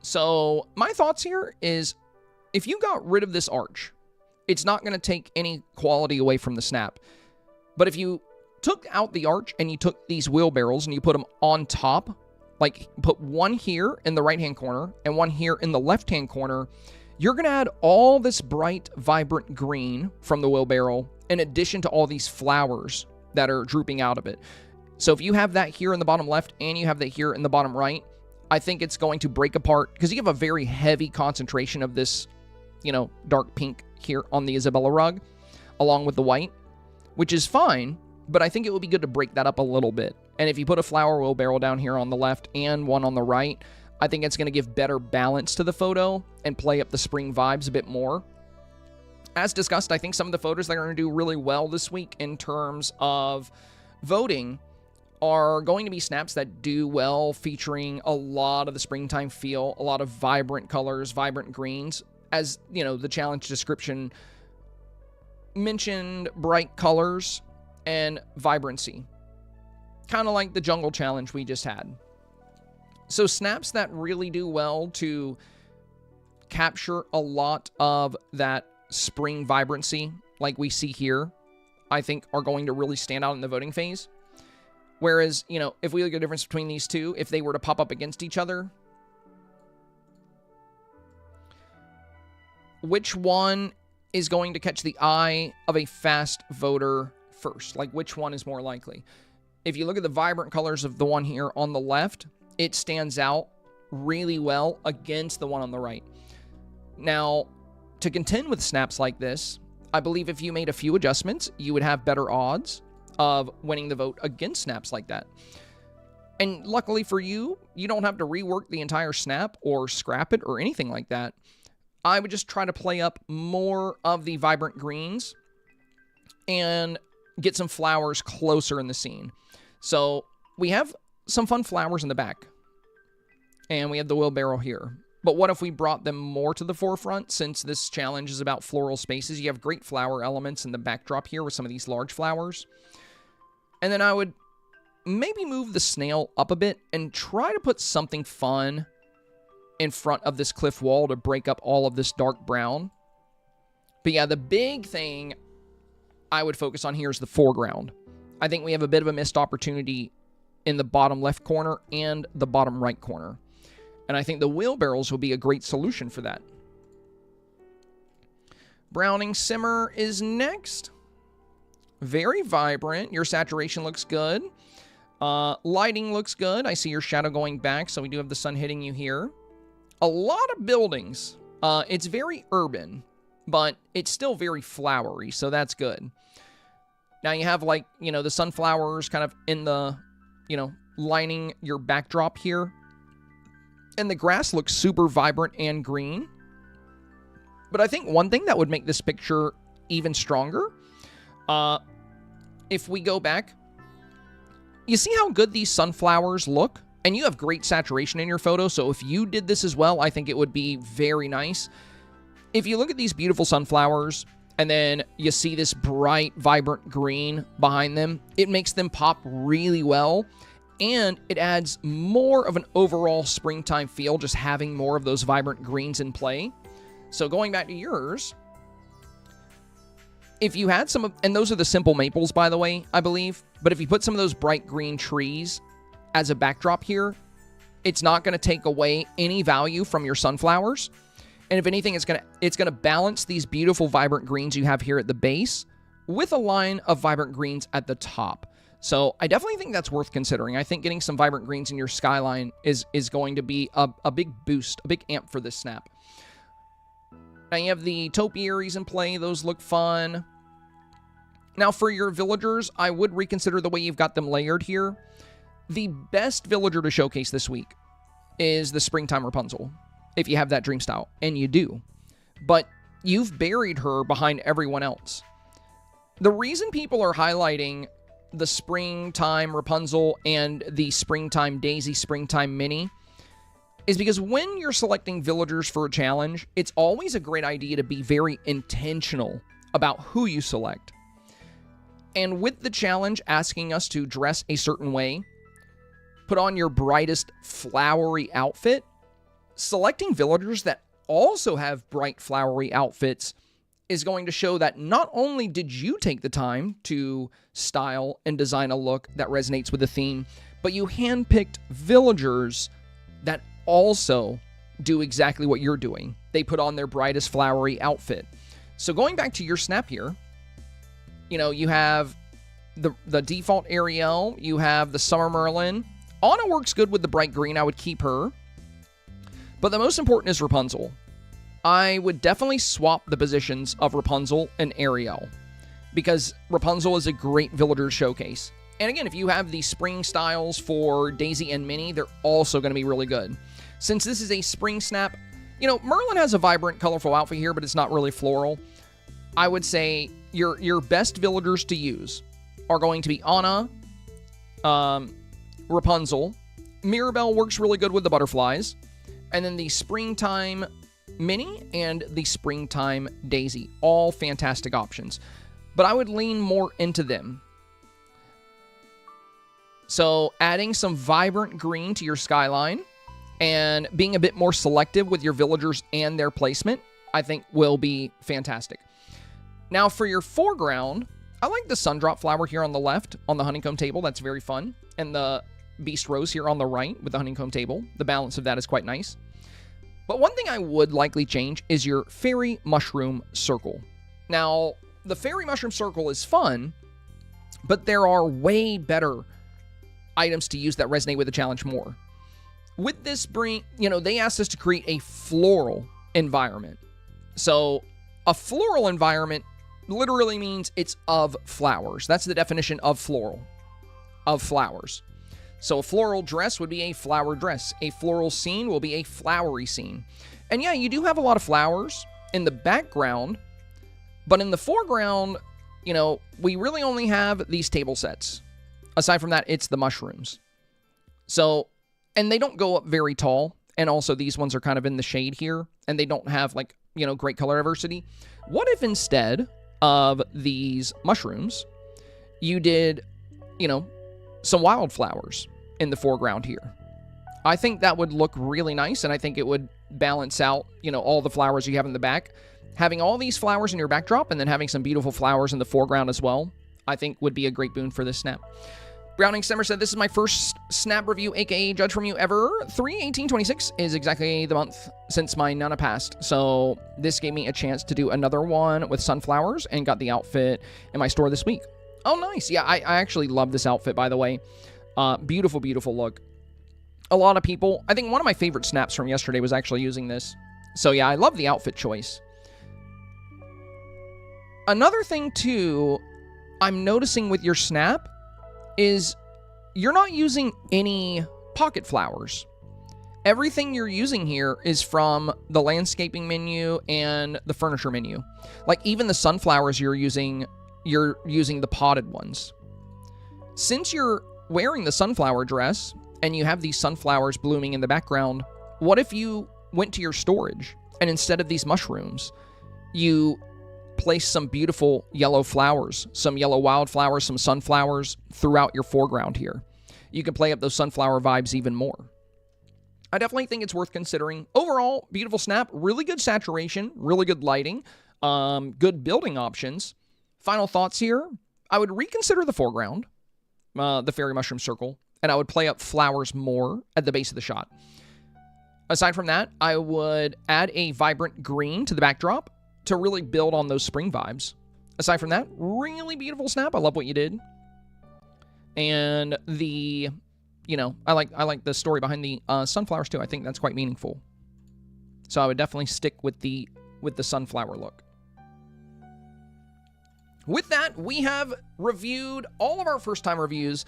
So my thoughts here is, if you got rid of this arch, it's not going to take any quality away from the snap. But if you took out the arch and you took these wheelbarrows and you put them on top, like put one here in the right-hand corner and one here in the left-hand corner, you're going to add all this bright, vibrant green from the wheelbarrow in addition to all these flowers that are drooping out of it. So if you have that here in the bottom left and you have that here in the bottom right, I think it's going to break apart because you have a very heavy concentration of this, you know, dark pink here on the Isabella rug, along with the white, which is fine, but I think it would be good to break that up a little bit. And if you put a flower wheelbarrow down here on the left and one on the right, I think it's going to give better balance to the photo and play up the spring vibes a bit more. As discussed, I think some of the photos that are going to do really well this week in terms of voting are going to be snaps that do well, featuring a lot of the springtime feel, a lot of vibrant colors, vibrant greens. As, you know, the challenge description mentioned bright colors and vibrancy, kind of like the jungle challenge we just had. So snaps that really do well to capture a lot of that spring vibrancy, like we see here, I think are going to really stand out in the voting phase. Whereas, you know, if we look at the difference between these two, if they were to pop up against each other, which one is going to catch the eye of a fast voter first? Like, which one is more likely? If you look at the vibrant colors of the one here on the left, it stands out really well against the one on the right. Now, to contend with snaps like this, I believe if you made a few adjustments, you would have better odds of winning the vote against snaps like that. And luckily for you, you don't have to rework the entire snap or scrap it or anything like that. I would just try to play up more of the vibrant greens and get some flowers closer in the scene. So we have some fun flowers in the back, and we have the wheelbarrow here. But what if we brought them more to the forefront? Since this challenge is about floral spaces, you have great flower elements in the backdrop here with some of these large flowers. And then I would maybe move the snail up a bit and try to put something fun in front of this cliff wall to break up all of this dark brown. But yeah, the big thing I would focus on here is the foreground. I think we have a bit of a missed opportunity in the bottom left corner and the bottom right corner. And I think the wheelbarrows will be a great solution for that. Browning Simmer is next. Very vibrant. Your saturation looks good. Lighting looks good. I see your shadow going back, so we do have the sun hitting you here. A lot of buildings. It's very urban, but it's still very flowery, so that's good. Now you have, like, you know, the sunflowers kind of in the, you know, lining your backdrop here. And the grass looks super vibrant and green. But I think one thing that would make this picture even stronger, if we go back, you see how good these sunflowers look? And you have great saturation in your photo, so if you did this as well, I think it would be very nice. If you look at these beautiful sunflowers, and then you see this bright, vibrant green behind them, it makes them pop really well. And it adds more of an overall springtime feel, just having more of those vibrant greens in play. So going back to yours, if you had some of, and those are the simple maples, by the way, I believe. But if you put some of those bright green trees as a backdrop here, it's not going to take away any value from your sunflowers. And if anything, it's going to balance these beautiful vibrant greens you have here at the base with a line of vibrant greens at the top. So I definitely think that's worth considering. I think getting some vibrant greens in your skyline is going to be a big boost, a big amp for this snap. Now you have the topiaries in play. Those look fun. Now for your villagers, I would reconsider the way you've got them layered here. The best villager to showcase this week is the Springtime Rapunzel, if you have that dream style, and you do. But you've buried her behind everyone else. The reason people are highlighting the Springtime Rapunzel and the Springtime Daisy Springtime Mini is because when you're selecting villagers for a challenge, it's always a great idea to be very intentional about who you select. And with the challenge asking us to dress a certain way, put on your brightest flowery outfit, selecting villagers that also have bright flowery outfits is going to show that not only did you take the time to style and design a look that resonates with the theme, but you handpicked villagers that also do exactly what you're doing. They put on their brightest flowery outfit. So going back to your snap here, you know, you have the default Ariel, you have the Summer Merlin. Anna works good with the bright green. I would keep her. But the most important is Rapunzel. I would definitely swap the positions of Rapunzel and Ariel, because Rapunzel is a great villager showcase. And again, if you have the spring styles for Daisy and Minnie, they're also going to be really good. Since this is a spring snap, you know, Merlin has a vibrant, colorful outfit here, but it's not really floral. I would say your best villagers to use are going to be Anna, Rapunzel. Mirabelle works really good with the butterflies. And then the Springtime Minnie and the Springtime Daisy. All fantastic options. but I would lean more into them. So adding some vibrant green to your skyline and being a bit more selective with your villagers and their placement, I think will be fantastic. Now for your foreground, I like the Sundrop flower here on the left on the honeycomb table. That's very fun. And the Beast Rose here on the right with the honeycomb table. The balance of that is quite nice. But one thing I would likely change is your Fairy Mushroom Circle. Now, the Fairy Mushroom Circle is fun, but there are way better items to use that resonate with the challenge more. With this they asked us to create a floral environment. So a floral environment literally means it's of flowers. That's the definition of floral, of flowers. So a floral dress would be a flower dress. A floral scene will be a flowery scene. And yeah, you do have a lot of flowers in the background, but in the foreground, we really only have these table sets. Aside from that, it's the mushrooms. So, and they don't go up very tall. And also these ones are kind of in the shade here. And they don't have great color diversity. What if instead of these mushrooms, you did, some wildflowers in the foreground here? I think that would look really nice. And I think it would balance out, all the flowers you have in the back. Having all these flowers in your backdrop and then having some beautiful flowers in the foreground as well, I think would be a great boon for this snap. Browning Simmer said, this is my first snap review, aka judge from you ever. 3/18/26 is exactly the month since my Nana passed. So this gave me a chance to do another one with sunflowers and got the outfit in my store this week. Oh, nice. Yeah, I actually love this outfit, by the way. Beautiful, beautiful look. A lot of people, I think one of my favorite snaps from yesterday was actually using this. So yeah, I love the outfit choice. Another thing too, I'm noticing with your snap is you're not using any pocket flowers. Everything you're using here is from the landscaping menu and the furniture menu. Like even the sunflowers you're using the potted ones. Since you're wearing the sunflower dress and you have these sunflowers blooming in the background, what if you went to your storage and instead of these mushrooms, you place some beautiful yellow flowers, some yellow wildflowers, some sunflowers throughout your foreground here? You can play up those sunflower vibes even more. I definitely think it's worth considering. Overall, beautiful snap, really good saturation, really good lighting, good building options. Final thoughts here. I would reconsider the foreground, the Fairy Mushroom Circle, and I would play up flowers more at the base of the shot. Aside from that, I would add a vibrant green to the backdrop to really build on those spring vibes. Aside from that, really beautiful snap. I love what you did. And the, I like the story behind the sunflowers too. I think that's quite meaningful. So I would definitely stick with the sunflower look. With that, we have reviewed all of our first time reviews.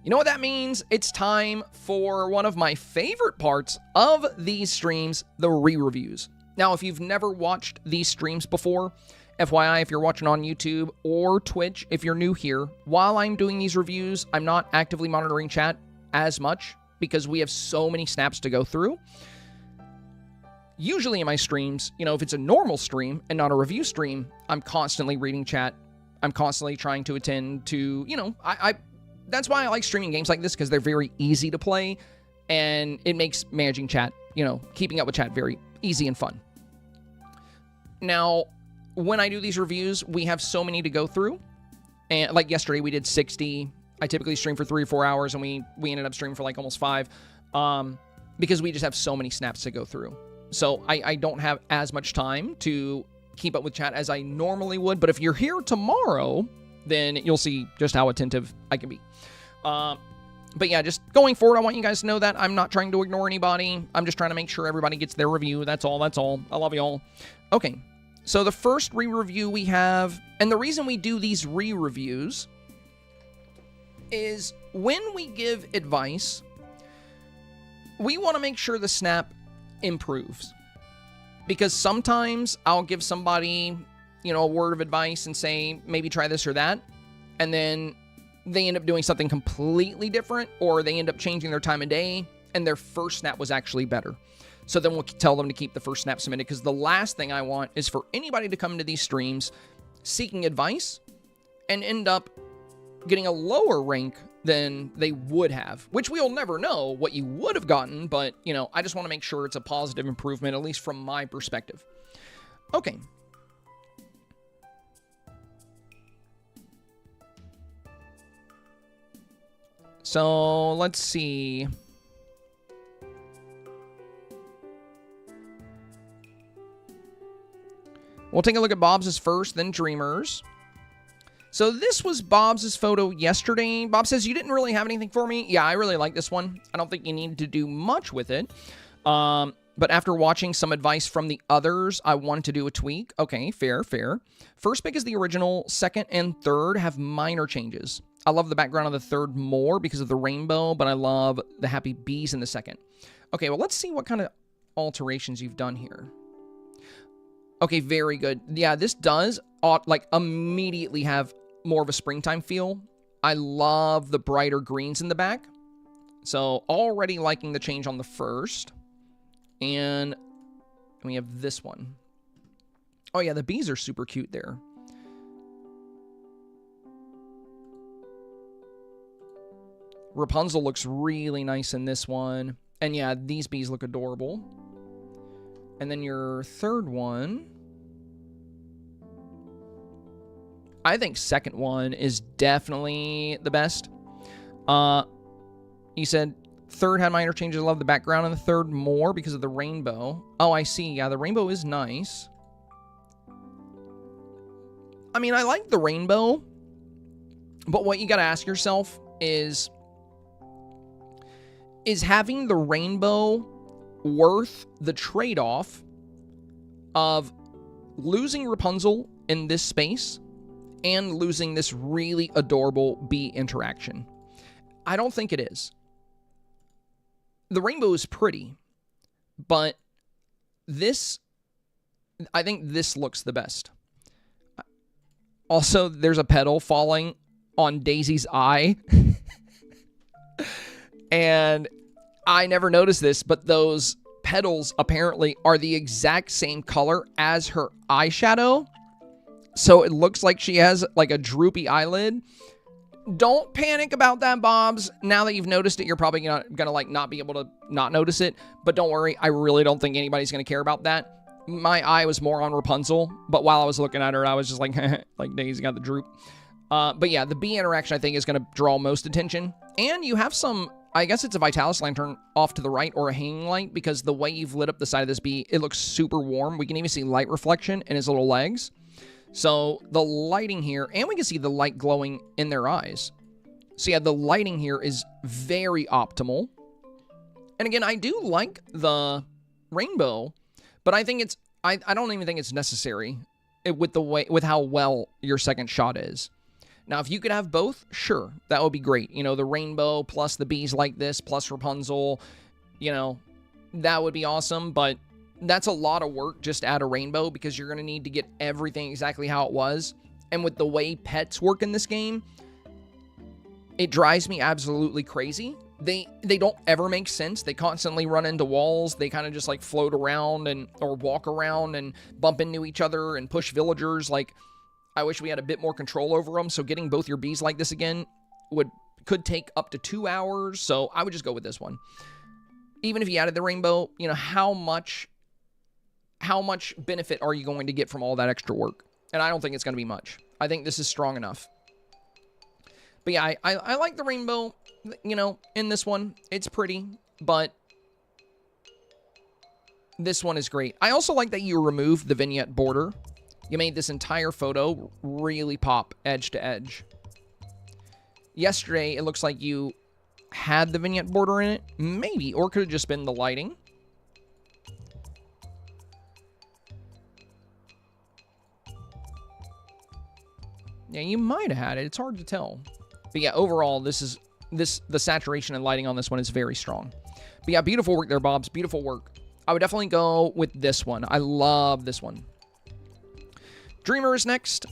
You know what that means? It's time for one of my favorite parts of these streams, the re-reviews. Now, if you've never watched these streams before, FYI, if you're watching on YouTube or Twitch, if you're new here, while I'm doing these reviews, I'm not actively monitoring chat as much because we have so many snaps to go through. Usually in my streams, if it's a normal stream and not a review stream, I'm constantly reading chat. I'm constantly trying to attend to, that's why I like streaming games like this, because they're very easy to play and it makes managing chat, keeping up with chat very easy and fun. Now, when I do these reviews, we have so many to go through. And like yesterday, we did 60. I typically stream for 3 or 4 hours, and we ended up streaming for like almost 5 because we just have so many snaps to go through. So I don't have as much time to keep up with chat as I normally would. But if you're here tomorrow, then you'll see just how attentive I can be. But yeah, just going forward, I want you guys to know that I'm not trying to ignore anybody. I'm just trying to make sure everybody gets their review. That's all. I love y'all. Okay, so the first re-review we have, and the reason we do these re-reviews is when we give advice, we want to make sure the snap improves. Because sometimes I'll give somebody, a word of advice and say, maybe try this or that, and then they end up doing something completely different, or they end up changing their time of day, and their first snap was actually better. So then we'll tell them to keep the first snap submitted, because the last thing I want is for anybody to come into these streams seeking advice and end up getting a lower rank than they would have, which we'll never know what you would have gotten, but, you know, I just want to make sure it's a positive improvement, at least from my perspective. Okay. So, let's see. We'll take a look at Bob's first, then Dreamer's. So this was Bob's photo yesterday. Bob says, you didn't really have anything for me. Yeah, I really like this one. I don't think you need to do much with it. But after watching some advice from the others, I wanted to do a tweak. Okay, fair, fair. First pick is the original. Second and third have minor changes. I love the background of the third more because of the rainbow, but I love the happy bees in the second. Okay, well, let's see what kind of alterations you've done here. Okay, very good. Yeah, this does, like, immediately have more of a springtime feel. I love the brighter greens in the back. So, already liking the change on the first. And we have this one. Oh, yeah, the bees are super cute there. Rapunzel looks really nice in this one. And, yeah, these bees look adorable. And then your third one, I think second one is definitely the best. You said third had minor changes. I love the background in the third more because of the rainbow. Oh, I see. Yeah, the rainbow is nice. I mean, I like the rainbow, but what you got to ask yourself is having the rainbow worth the trade-off of losing Rapunzel in this space and losing this really adorable bee interaction? I don't think it is. The rainbow is pretty, but this, I think this looks the best. Also, there's a petal falling on Daisy's eye. And I never noticed this, but those petals apparently are the exact same color as her eyeshadow. So it looks like she has like a droopy eyelid. Don't panic about that, Bobs. Now that you've noticed it, you're probably gonna like not be able to not notice it. But don't worry, I really don't think anybody's gonna care about that. My eye was more on Rapunzel, but while I was looking at her, I was just like, like Daisy got the droop. But yeah, the bee interaction I think is gonna draw most attention. And you have some, I guess it's a Vitalis lantern off to the right or a hanging light, because the way you've lit up the side of this bee, it looks super warm. We can even see light reflection in his little legs. So the lighting here, and we can see the light glowing in their eyes. So yeah, the lighting here is very optimal. And again, I do like the rainbow, but I think it's, I don't even think it's necessary with how well your second shot is. Now, if you could have both, sure, that would be great. You know, the rainbow plus the bees like this plus Rapunzel, you know, that would be awesome. But that's a lot of work just to add a rainbow, because you're going to need to get everything exactly how it was. And with the way pets work in this game, it drives me absolutely crazy. They don't ever make sense. They constantly run into walls. They kind of just like float around or walk around and bump into each other and push villagers. Like, I wish we had a bit more control over them. So getting both your bees like this again could take up to 2 hours. So I would just go with this one. Even if you added the rainbow, you know, how much benefit are you going to get from all that extra work? And I don't think it's going to be much. I think this is strong enough. But yeah, I like the rainbow, you know, in this one. It's pretty, but this one is great. I also like that you removed the vignette border. You made this entire photo really pop edge to edge. Yesterday, it looks like you had the vignette border in it. Maybe, or could have just been the lighting. Yeah, you might have had it. It's hard to tell. But yeah, overall, the saturation and lighting on this one is very strong. But yeah, beautiful work there, Bobs. Beautiful work. I would definitely go with this one. I love this one. Dreamer is next.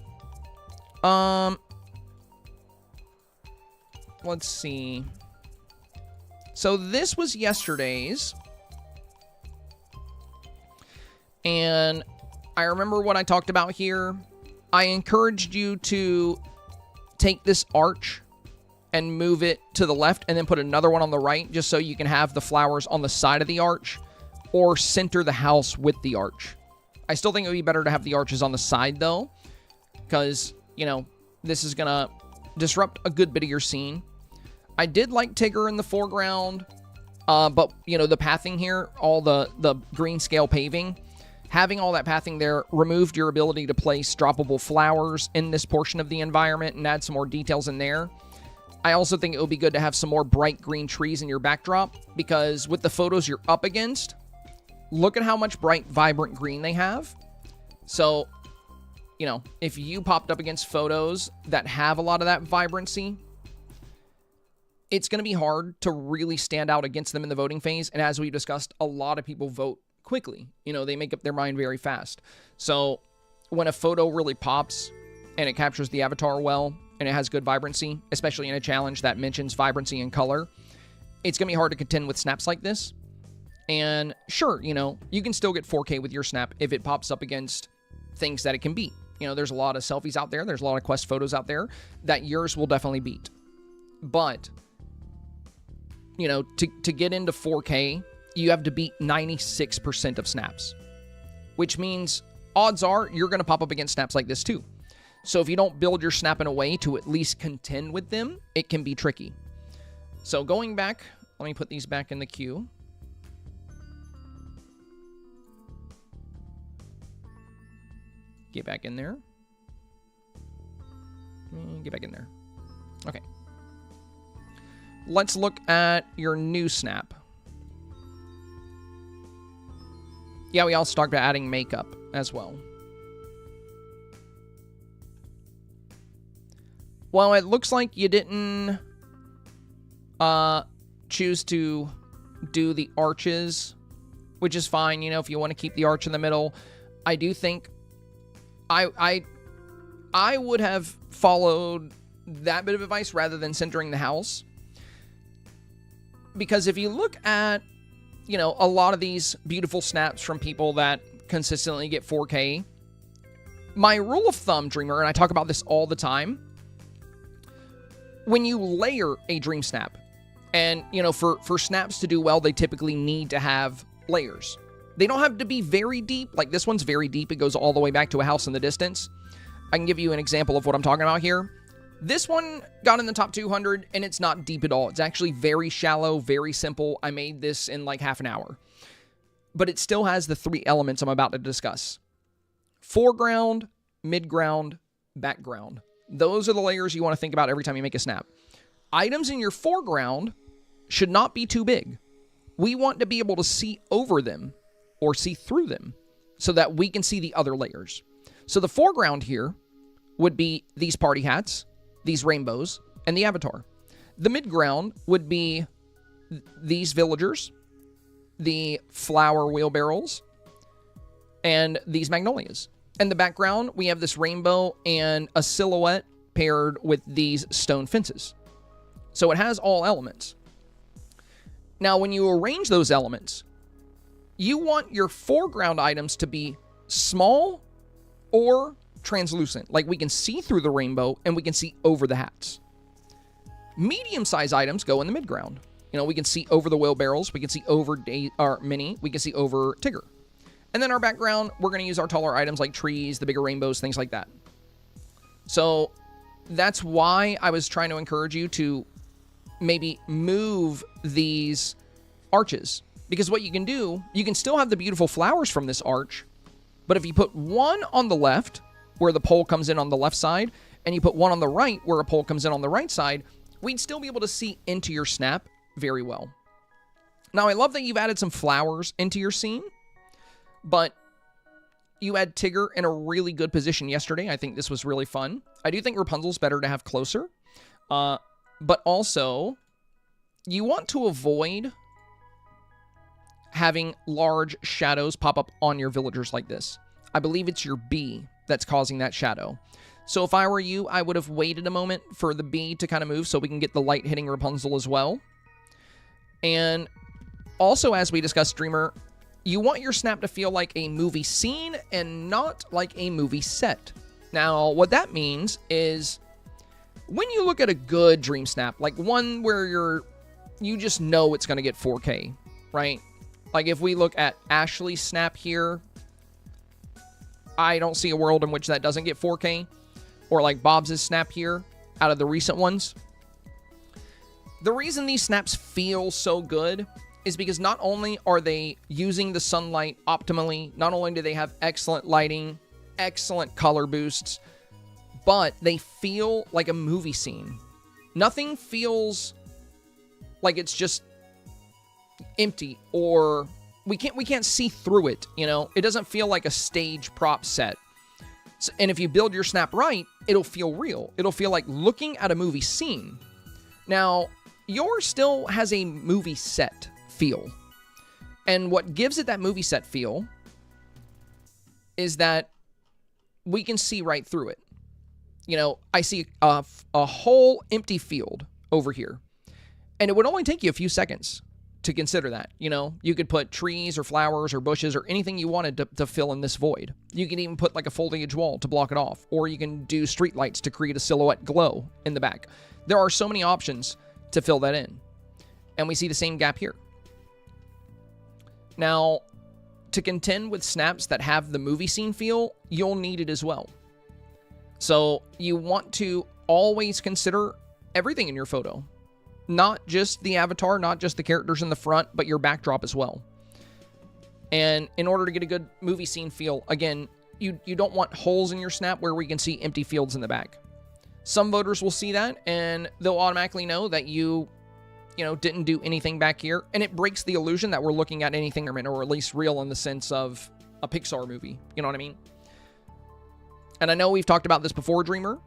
Let's see. So this was yesterday's. And I remember what I talked about here. I encouraged you to take this arch and move it to the left and then put another one on the right just so you can have the flowers on the side of the arch, or center the house with the arch. I still think it would be better to have the arches on the side though, because, you know, this is going to disrupt a good bit of your scene. I did like Tigger in the foreground, but, you know, the pathing here, all the green scale paving, having all that pathing there removed your ability to place droppable flowers in this portion of the environment and add some more details in there. I also think it would be good to have some more bright green trees in your backdrop, because with the photos you're up against, look at how much bright, vibrant green they have. So, you know, if you popped up against photos that have a lot of that vibrancy, it's going to be hard to really stand out against them in the voting phase. And as we discussed, a lot of people vote quickly. You know, they make up their mind very fast. So when a photo really pops and it captures the avatar well, and it has good vibrancy, especially in a challenge that mentions vibrancy and color, it's going to be hard to contend with snaps like this. And sure, you know, you can still get 4K with your snap if it pops up against things that it can beat. You know, there's a lot of selfies out there. There's a lot of quest photos out there that yours will definitely beat. But, you know, to get into 4K, you have to beat 96% of snaps, which means odds are you're going to pop up against snaps like this too. So if you don't build your snap in a way to at least contend with them, it can be tricky. So going back, let me put these back in the queue. Get back in there. Get back in there. Okay. Let's look at your new snap. Yeah, we also talked about adding makeup as well. Well, it looks like you didn't choose to do the arches, which is fine, you know, if you want to keep the arch in the middle. I do think I would have followed that bit of advice rather than centering the house. Because if you look at, you know, a lot of these beautiful snaps from people that consistently get 4K, my rule of thumb, Dreamer, and I talk about this all the time, when you layer a dream snap, and, you know, for snaps to do well, they typically need to have layers. They don't have to be very deep. Like this one's very deep. It goes all the way back to a house in the distance. I can give you an example of what I'm talking about here. This one got in the top 200, and it's not deep at all. It's actually very shallow, very simple. I made this in like half an hour. But it still has the 3 elements I'm about to discuss. Foreground, midground, background. Those are the layers you want to think about every time you make a snap. Items in your foreground should not be too big. We want to be able to see over them or see through them so that we can see the other layers. So the foreground here would be these party hats, these rainbows, and the avatar. The midground would be these villagers, the flower wheelbarrows, and these magnolias. In the background, we have this rainbow and a silhouette paired with these stone fences. So it has all elements. Now, when you arrange those elements, you want your foreground items to be small or translucent. Like we can see through the rainbow and we can see over the hats. Medium-sized items go in the midground. You know, we can see over the wheelbarrows. We can see over Minnie. We can see over Tigger. And then our background, we're going to use our taller items like trees, the bigger rainbows, things like that. So that's why I was trying to encourage you to maybe move these arches. Because what you can do, you can still have the beautiful flowers from this arch, but if you put one on the left, where the pole comes in on the left side, and you put one on the right, where a pole comes in on the right side, we'd still be able to see into your snap very well. Now, I love that you've added some flowers into your scene, but you had Tigger in a really good position yesterday. I think this was really fun. I do think Rapunzel's better to have closer, but also you want to avoid having large shadows pop up on your villagers like this. I believe it's your bee that's causing that shadow. So if I were you, I would have waited a moment for the bee to kind of move so we can get the light hitting Rapunzel as well. And also, as we discussed, Dreamer, you want your snap to feel like a movie scene and not like a movie set. Now, what that means is when you look at a good dream snap, like one where you just know it's going to get 4K, right? Like if we look at Ashley's snap here, I don't see a world in which that doesn't get 4K. Or like Bob's snap here, out of the recent ones. The reason these snaps feel so good is because not only are they using the sunlight optimally, not only do they have excellent lighting, excellent color boosts, but they feel like a movie scene. Nothing feels like it's just empty, or we can't see through it, you know? It doesn't feel like a stage prop set. So, and if you build your snap right, it'll feel real. It'll feel like looking at a movie scene. Now, yours still has a movie set feel. And what gives it that movie set feel is that we can see right through it. You know, I see a whole empty field over here. And it would only take you a few seconds to consider that. You know, you could put trees or flowers or bushes or anything you wanted to fill in this void. You can even put like a foliage wall to block it off, or you can do street lights to create a silhouette glow in the back. There are so many options to fill that in. And we see the same gap here. Now, to contend with snaps that have the movie scene feel, you'll need it as well. So you want to always consider everything in your photo. Not just the avatar, not just the characters in the front, but your backdrop as well. And in order to get a good movie scene feel, again, you don't want holes in your snap where we can see empty fields in the back. Some voters will see that, and they'll automatically know that you didn't do anything back here. And it breaks the illusion that we're looking at anything, or at least real in the sense of a Pixar movie. You know what I mean? And I know we've talked about this before, Dreamer.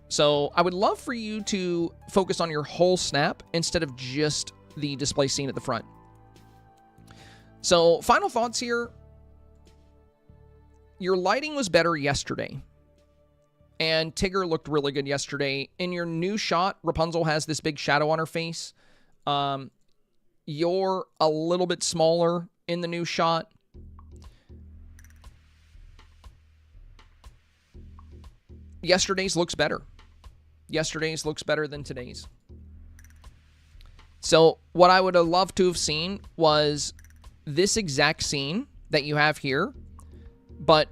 So I would love for you to focus on your whole snap instead of just the display scene at the front. So final thoughts here. Your lighting was better yesterday. And Tigger looked really good yesterday. In your new shot, Rapunzel has this big shadow on her face. You're a little bit smaller in the new shot. Yesterday's looks better. Yesterday's looks better than today's. So what I would have loved to have seen was this exact scene that you have here, but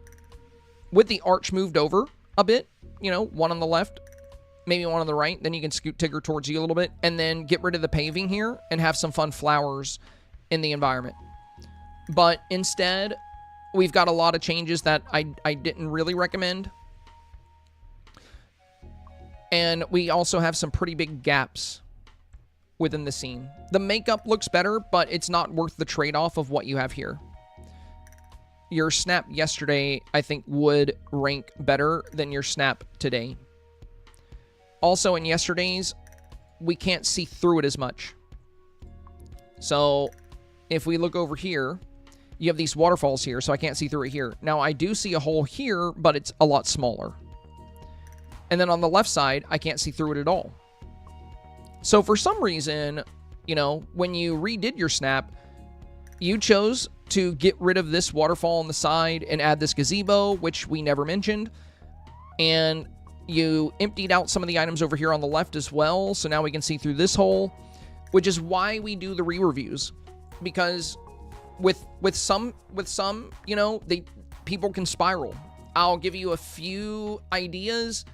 with the arch moved over a bit, one on the left, maybe one on the right, then you can scoot Tigger towards you a little bit, and then get rid of the paving here and have some fun flowers in the environment. But instead, we've got a lot of changes that I didn't really recommend. And we also have some pretty big gaps within the scene. The makeup looks better, but it's not worth the trade-off of what you have here. Your snap yesterday, I think, would rank better than your snap today. Also, in yesterday's, we can't see through it as much. So, if we look over here, you have these waterfalls here, so I can't see through it here. Now, I do see a hole here, but it's a lot smaller. And then on the left side, I can't see through it at all. So for some reason, when you redid your snap, you chose to get rid of this waterfall on the side and add this gazebo, which we never mentioned. And you emptied out some of the items over here on the left as well. So now we can see through this hole, which is why we do the re-reviews. Because with some, people can spiral. I'll give you a few ideas,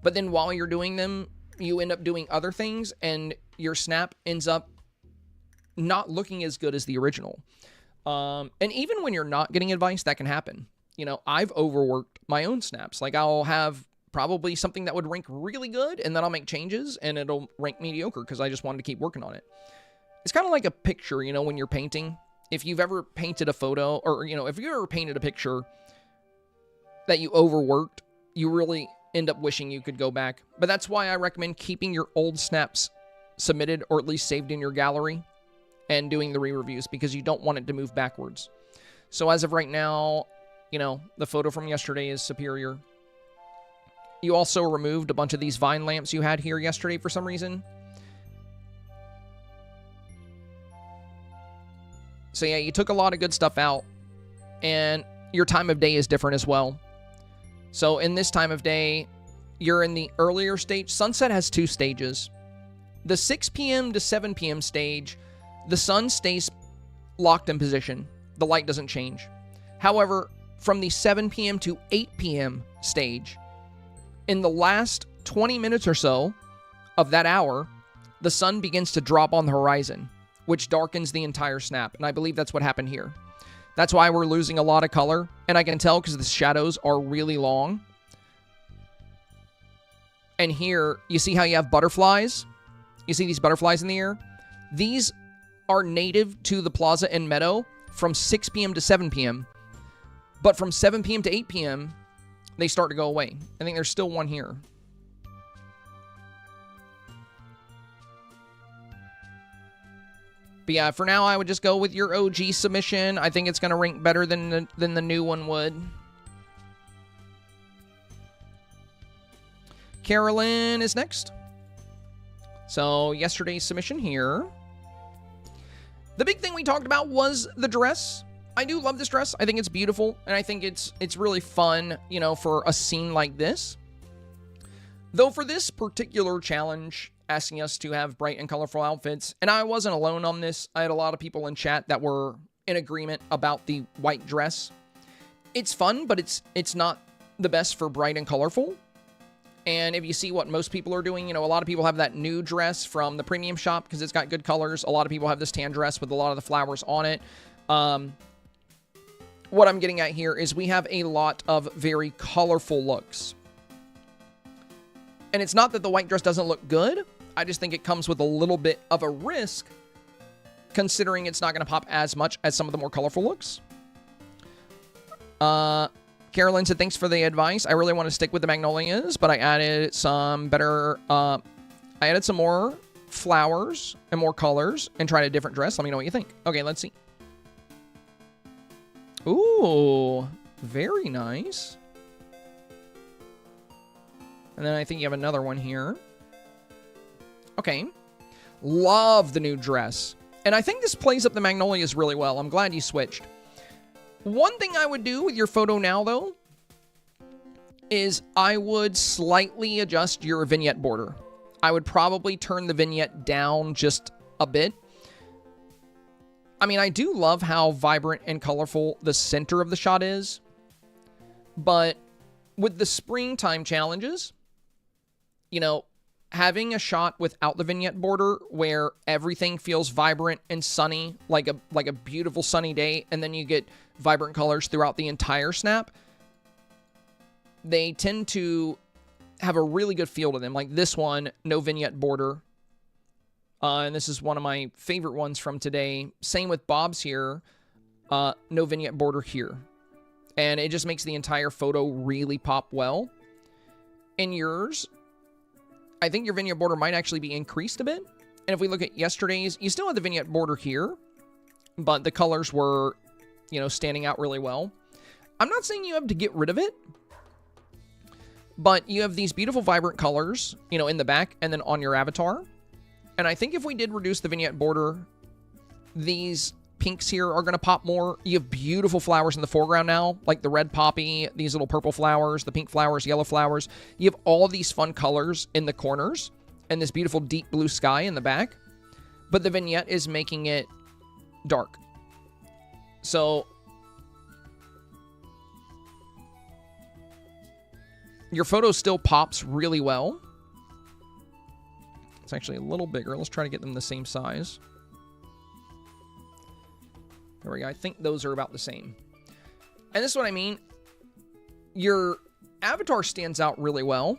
but then while you're doing them, you end up doing other things, and your snap ends up not looking as good as the original. And even when you're not getting advice, that can happen. I've overworked my own snaps. Like, I'll have probably something that would rank really good, and then I'll make changes, and it'll rank mediocre because I just wanted to keep working on it. It's kind of like a picture, when you're painting. If you've ever painted a photo, or, if you ever painted a picture that you overworked, you really end up wishing you could go back. But that's why I recommend keeping your old snaps submitted, or at least saved in your gallery, and doing the re-reviews, because you don't want it to move backwards. So as of right now, the photo from yesterday is superior. You also removed a bunch of these vine lamps you had here yesterday for some reason. So yeah, you took a lot of good stuff out, and your time of day is different as well. So in this time of day, you're in the earlier stage. Sunset has 2 stages. The 6 p.m. to 7 p.m. stage, the sun stays locked in position. The light doesn't change. However, from the 7 p.m. to 8 p.m. stage, in the last 20 minutes or so of that hour, the sun begins to drop on the horizon, which darkens the entire snap. And I believe that's what happened here. That's why we're losing a lot of color. And I can tell because the shadows are really long. And here, you see how you have butterflies? You see these butterflies in the air? These are native to the plaza and meadow from 6 p.m. to 7 p.m. But from 7 p.m. to 8 p.m., they start to go away. I think there's still one here. But yeah, for now, I would just go with your OG submission. I think it's going to rank better than the new one would. Carolyn is next. So, yesterday's submission here. The big thing we talked about was the dress. I do love this dress. I think it's beautiful, and I think it's really fun, you know, for a scene like this. Though for this particular challenge, asking us to have bright and colorful outfits, and I wasn't alone on this. I had a lot of people in chat that were in agreement about the white dress. It's fun, but it's not the best for bright and colorful. And if you see what most people are doing, you know, a lot of people have that new dress from the premium shop because it's got good colors. A lot of people have this tan dress with a lot of the flowers on it. What I'm getting at here is we have a lot of very colorful looks. And it's not that the white dress doesn't look good. I just think it comes with a little bit of a risk, considering it's not going to pop as much as some of the more colorful looks. Carolyn said, thanks for the advice. I really want to stick with the magnolias, but I added some better, I added some more flowers and more colors and tried a different dress. Let me know what you think. Okay, let's see. Ooh, very nice. And then I think you have another one here. Okay. Love the new dress. And I think this plays up the magnolias really well. I'm glad you switched. One thing I would do with your photo now, though, is I would slightly adjust your vignette border. I would probably turn the vignette down just a bit. I mean, I do love how vibrant and colorful the center of the shot is. But with the springtime challenges, you know, having a shot without the vignette border where everything feels vibrant and sunny, like a beautiful sunny day, and then you get vibrant colors throughout the entire snap, they tend to have a really good feel to them. Like this one, no vignette border. And this is one of my favorite ones from today. Same with Bob's here. No vignette border here. And it just makes the entire photo really pop well. In yours, I think your vignette border might actually be increased a bit. And if we look at yesterday's, you still have the vignette border here, but the colors were, you know, standing out really well. I'm not saying you have to get rid of it, but you have these beautiful vibrant colors, you know, in the back and then on your avatar. And I think if we did reduce the vignette border, these pinks here are going to pop more. You have beautiful flowers in the foreground now, like the red poppy, these little purple flowers, the pink flowers, yellow flowers. You have all these fun colors in the corners and this beautiful deep blue sky in the back. But the vignette is making it dark. So your photo still pops really well. It's actually a little bigger. Let's try to get them the same size. There we go. I think those are about the same. And this is what I mean. Your avatar stands out really well,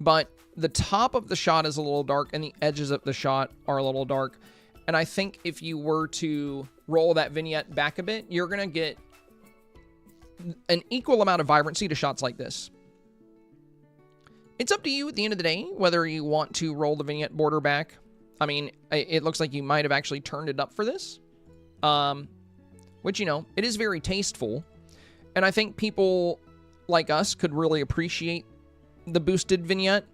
but the top of the shot is a little dark and the edges of the shot are a little dark. And I think if you were to roll that vignette back a bit, you're going to get an equal amount of vibrancy to shots like this. It's up to you at the end of the day whether you want to roll the vignette border back. I mean, it looks like you might have actually turned it up for this. Which, you know, it is very tasteful. And I think people like us could really appreciate the boosted vignette.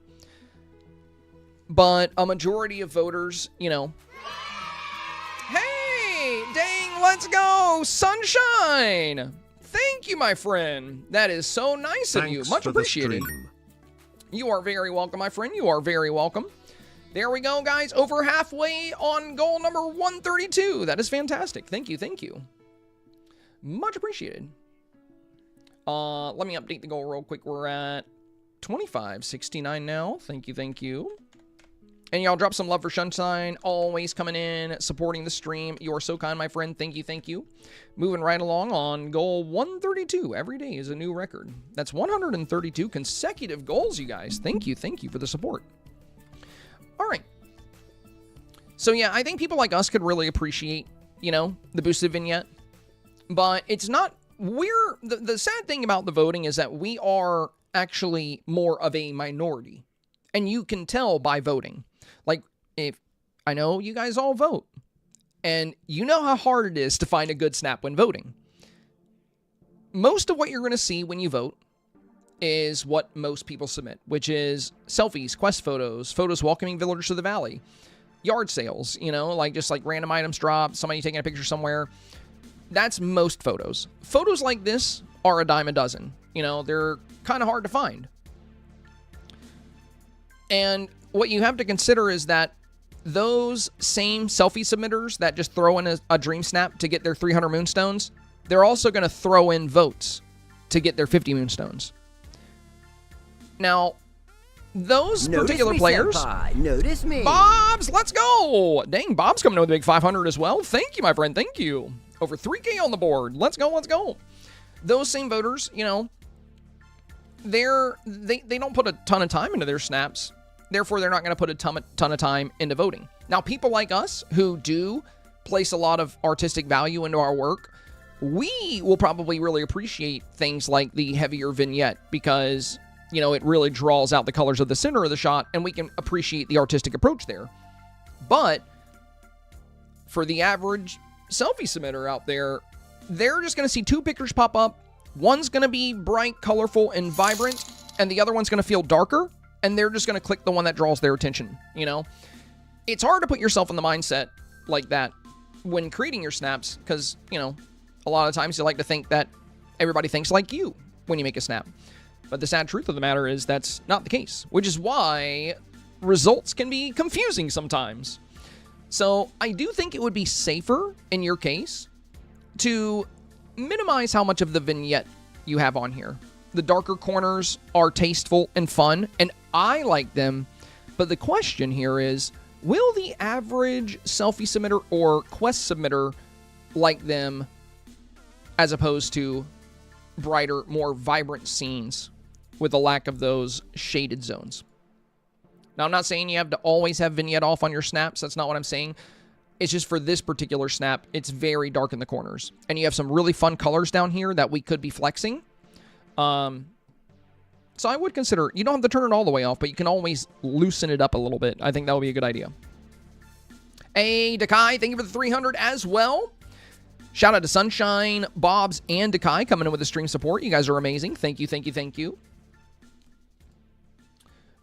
But a majority of voters, you know... Hey! Dang, let's go! Sunshine! Thank you, my friend. That is so nice of you. Much appreciated. You are very welcome, my friend. You are very welcome. There we go, guys. Over halfway on goal number 132. That is fantastic. Thank you. Thank you. Much appreciated. Let me update the goal real quick. We're at 2569 now. Thank you. Thank you. And y'all drop some love for Sunshine. Always coming in, supporting the stream. You are so kind, my friend. Thank you. Thank you. Moving right along on goal 132. Every day is a new record. That's 132 consecutive goals, you guys. Thank you. Thank you for the support. All right. So, yeah, I think people like us could really appreciate, you know, the boosted vignette. But it's not... The sad thing about the voting is that we are actually more of a minority. And you can tell by voting. Like, if I know you guys all vote. And you know how hard it is to find a good snap when voting. Most of what you're going to see when you vote is what most people submit, which is selfies, quest photos, photos welcoming villagers to the valley, yard sales, you know, like just like random items dropped, somebody taking a picture somewhere. That's most photos. Photos like this are a dime a dozen. You know, they're kind of hard to find. And what you have to consider is that those same selfie submitters that just throw in a dream snap to get their 300 moonstones, they're also going to throw in votes to get their 50 moonstones. Now, those particular players... Notice me. Bob's, let's go. Dang, Bob's coming in with a big 500 as well. Thank you, my friend. Thank you. Over 3K on the board. Let's go. Let's go. Those same voters, you know, they don't put a ton of time into their snaps. Therefore, they're not going to put a ton of time into voting. Now, people like us who do place a lot of artistic value into our work, we will probably really appreciate things like the heavier vignette because, you know, it really draws out the colors of the center of the shot and we can appreciate the artistic approach there. But for the average selfie submitter out there, they're just going to see two pictures pop up. One's going to be bright, colorful, and vibrant, and the other one's going to feel darker, and they're just going to click the one that draws their attention, you know? It's hard to put yourself in the mindset like that when creating your snaps because, you know, a lot of times you like to think that everybody thinks like you when you make a snap. But the sad truth of the matter is that's not the case, which is why results can be confusing sometimes. So I do think it would be safer in your case to minimize how much of the vignette you have on here. The darker corners are tasteful and fun, and I like them. But the question here is, will the average selfie submitter or quest submitter like them as opposed to brighter, more vibrant scenes with a lack of those shaded zones? Now, I'm not saying you have to always have vignette off on your snaps. That's not what I'm saying. It's just for this particular snap, it's very dark in the corners. And you have some really fun colors down here that we could be flexing. So I would consider, you don't have to turn it all the way off, but you can always loosen it up a little bit. I think that would be a good idea. Hey, Dakai, thank you for the 300 as well. Shout out to Sunshine, Bob's, and Dakai coming in with the stream support. You guys are amazing. Thank you, thank you, thank you.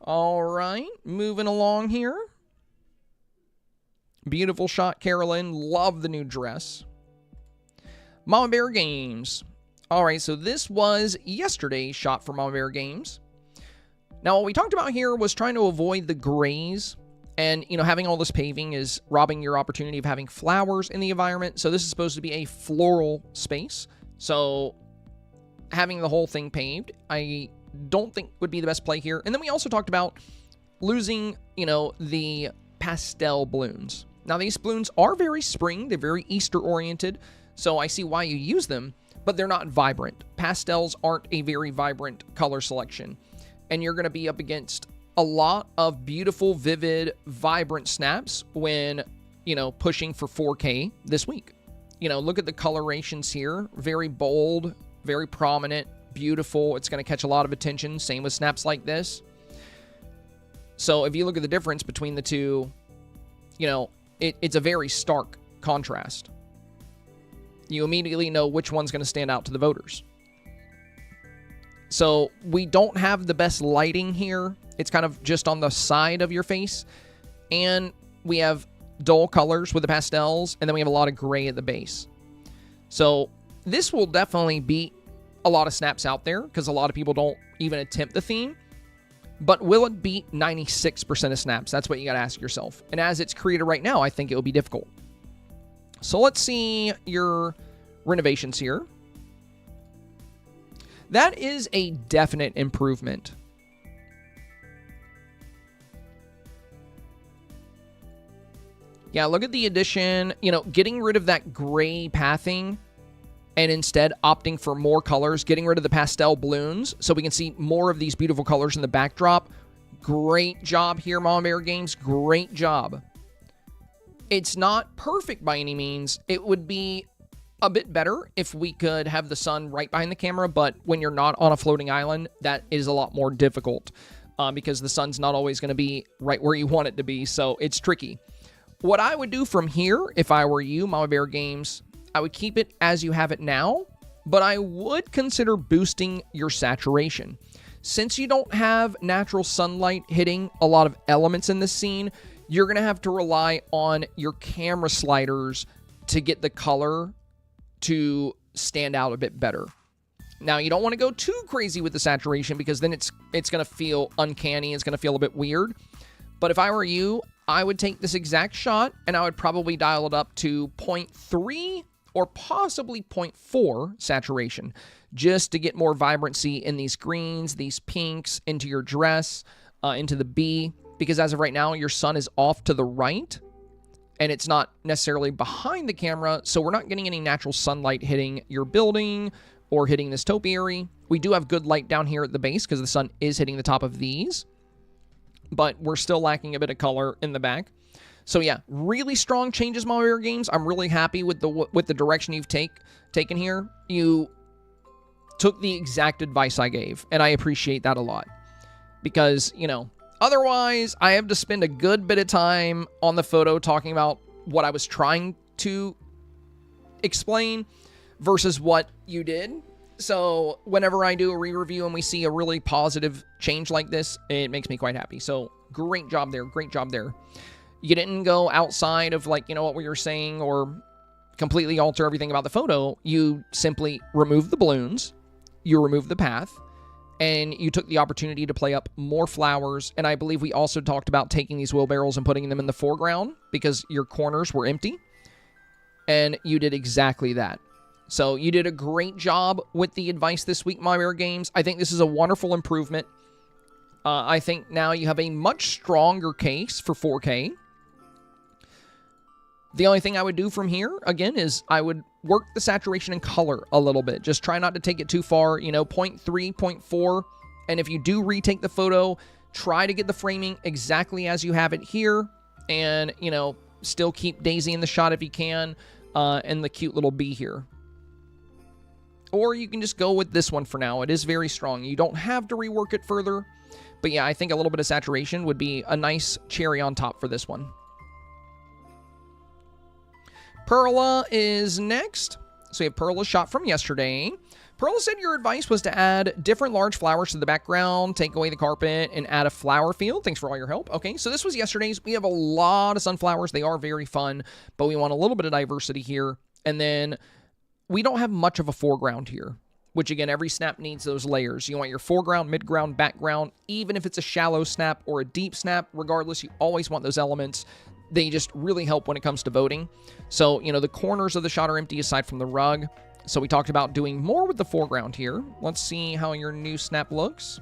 All right, moving along here. Beautiful shot, Carolyn. Love the new dress. Mama Bear Games. All right, so this was yesterday's shot for Mama Bear Games. Now, what we talked about here was trying to avoid the grays. And, you know, having all this paving is robbing your opportunity of having flowers in the environment. So this is supposed to be a floral space. So having the whole thing paved, I don't think would be the best play here. And then we also talked about losing, you know, the pastel balloons. Now, these balloons are very spring. They're very Easter-oriented. So I see why you use them, but they're not vibrant. Pastels aren't a very vibrant color selection. And you're going to be up against a lot of beautiful, vivid, vibrant snaps when, you know, pushing for 4K this week. You know, look at the colorations here. Very bold, very prominent, beautiful. It's going to catch a lot of attention. Same with snaps like this. So if you look at the difference between the two, you know, it's a very stark contrast. You immediately know which one's going to stand out to the voters. So we don't have the best lighting here. It's kind of just on the side of your face. And we have dull colors with the pastels. And then we have a lot of gray at the base. So this will definitely beat a lot of snaps out there because a lot of people don't even attempt the theme. But will it beat 96% of snaps? That's what you got to ask yourself. And as it's created right now, I think it will be difficult. So let's see your renovations here. That is a definite improvement. Yeah, look at the addition, you know, getting rid of that gray pathing and instead opting for more colors, getting rid of the pastel balloons so we can see more of these beautiful colors in the backdrop. Great job here, Mama Bear Games. Great job. It's not perfect by any means. It would be a bit better if we could have the sun right behind the camera, but when you're not on a floating island, that is a lot more difficult because the sun's not always going to be right where you want it to be, so it's tricky. What I would do from here, if I were you, Mama Bear Games, I would keep it as you have it now, but I would consider boosting your saturation. Since you don't have natural sunlight hitting a lot of elements in this scene, you're going to have to rely on your camera sliders to get the color to stand out a bit better. Now, you don't want to go too crazy with the saturation because then it's going to feel uncanny. It's going to feel a bit weird. But if I were you, I would take this exact shot and I would probably dial it up to 0.3 or possibly 0.4 saturation just to get more vibrancy in these greens, these pinks, into your dress, into the bee. Because as of right now, your sun is off to the right and it's not necessarily behind the camera, so we're not getting any natural sunlight hitting your building or hitting this topiary. We do have good light down here at the base because the sun is hitting the top of these, but we're still lacking a bit of color in the back. So yeah, really strong changes, Mama Bear Games. I'm really happy with the direction you've taken here. You took the exact advice I gave, and I appreciate that a lot. Because, you know, otherwise, I have to spend a good bit of time on the photo talking about what I was trying to explain versus what you did. So whenever I do a re-review and we see a really positive change like this, it makes me quite happy. So great job there. Great job there. You didn't go outside of, like, you know, what we were saying or completely alter everything about the photo. You simply removed the balloons. You removed the path. And you took the opportunity to play up more flowers. And I believe we also talked about taking these wheelbarrows and putting them in the foreground because your corners were empty. And you did exactly that. So you did a great job with the advice this week, My Bear Games. I think this is a wonderful improvement. I think now you have a much stronger case for 4K. The only thing I would do from here, again, is I would work the saturation and color a little bit. Just try not to take it too far, you know, 0.3, 0.4. And if you do retake the photo, try to get the framing exactly as you have it here. And, you know, still keep Daisy in the shot if you can, and the cute little bee here. Or you can just go with this one for now. It is very strong. You don't have to rework it further. But yeah, I think a little bit of saturation would be a nice cherry on top for this one. Pearla is next. So we have Pearla's shot from yesterday. Pearla said your advice was to add different large flowers to the background, take away the carpet, and add a flower field. Thanks for all your help. Okay, so this was yesterday's. We have a lot of sunflowers. They are very fun, but we want a little bit of diversity here. And then we don't have much of a foreground here, which again, every snap needs those layers. You want your foreground, midground, background, even if it's a shallow snap or a deep snap, regardless, you always want those elements. They just really help when it comes to voting. So, you know, the corners of the shot are empty aside from the rug. So we talked about doing more with the foreground here. Let's see how your new snap looks.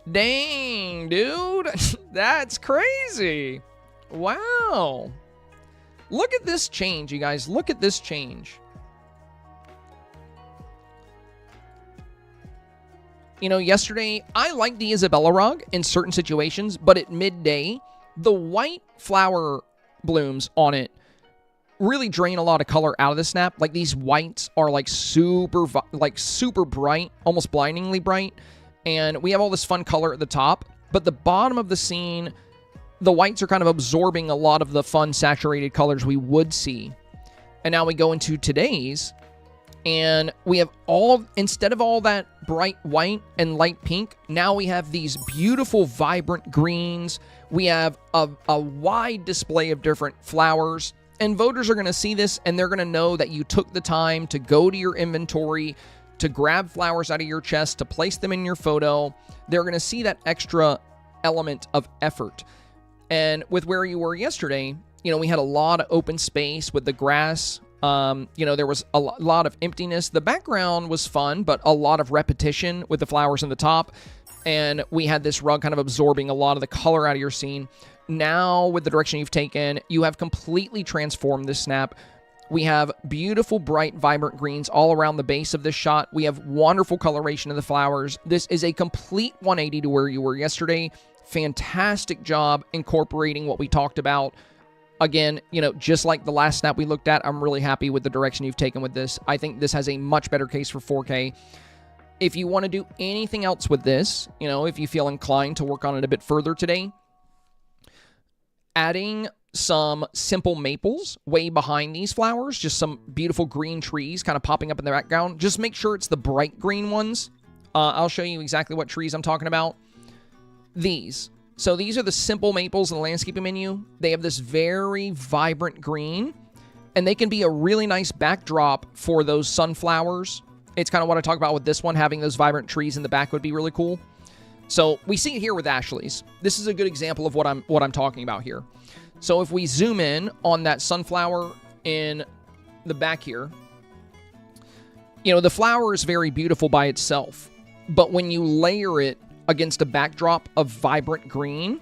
Dang, dude. That's crazy. Wow. Look at this change, you guys. Look at this change. You know, yesterday, I liked the Isabella rug in certain situations, but at midday, the white flower blooms on it really drain a lot of color out of the snap. Like, these whites are like super bright, almost blindingly bright. And we have all this fun color at the top, but the bottom of the scene, the whites are kind of absorbing a lot of the fun saturated colors we would see. And now we go into today's, and we have all, instead of all that bright white and light pink, now we have these beautiful, vibrant greens. We have a wide display of different flowers. And voters are going to see this, and they're going to know that you took the time to go to your inventory, to grab flowers out of your chest, to place them in your photo. They're going to see that extra element of effort. And with where you were yesterday, you know, we had a lot of open space with the grass. You know, there was a lot of emptiness. The background was fun, but a lot of repetition with the flowers in the top. And we had this rug kind of absorbing a lot of the color out of your scene. Now, with the direction you've taken, you have completely transformed this snap. We have beautiful, bright, vibrant greens all around the base of this shot. We have wonderful coloration of the flowers. This is a complete 180 to where you were yesterday. Fantastic job incorporating what we talked about. Again, you know, just like the last snap we looked at, I'm really happy with the direction you've taken with this. I think this has a much better case for 4K. If you want to do anything else with this, you know, if you feel inclined to work on it a bit further today, adding some simple maples way behind these flowers, just some beautiful green trees kind of popping up in the background. Just make sure it's the bright green ones. I'll show you exactly what trees I'm talking about. These. So these are the simple maples in the landscaping menu. They have this very vibrant green, and they can be a really nice backdrop for those sunflowers. It's kind of what I talk about with this one. Having those vibrant trees in the back would be really cool. So we see it here with Ashley's. This is a good example of what I'm talking about here. So if we zoom in on that sunflower in the back here, you know, the flower is very beautiful by itself. But when you layer it against a backdrop of vibrant green,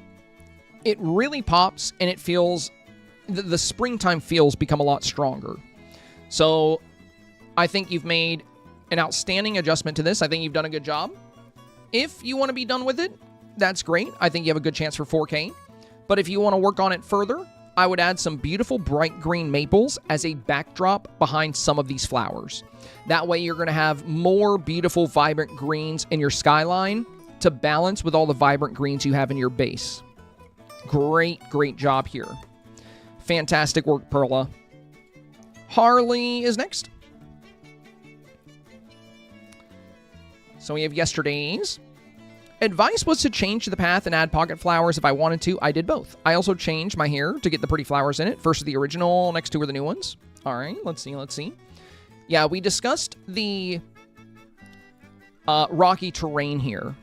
it really pops, and it feels, the springtime feels become a lot stronger. So I think you've made an outstanding adjustment to this. I think you've done a good job. If you want to be done with it, that's great. I think you have a good chance for 4K. But if you want to work on it further, I would add some beautiful bright green maples as a backdrop behind some of these flowers. That way you're going to have more beautiful, vibrant greens in your skyline to balance with all the vibrant greens you have in your base. Great, great job here. Fantastic work, Pearla. Harley is next. So we have yesterday's. Advice was to change the path and add pocket flowers if I wanted to. I did both. I also changed my hair to get the pretty flowers in it. First the original, next two are the new ones. All right, let's see. Yeah, we discussed the rocky terrain here,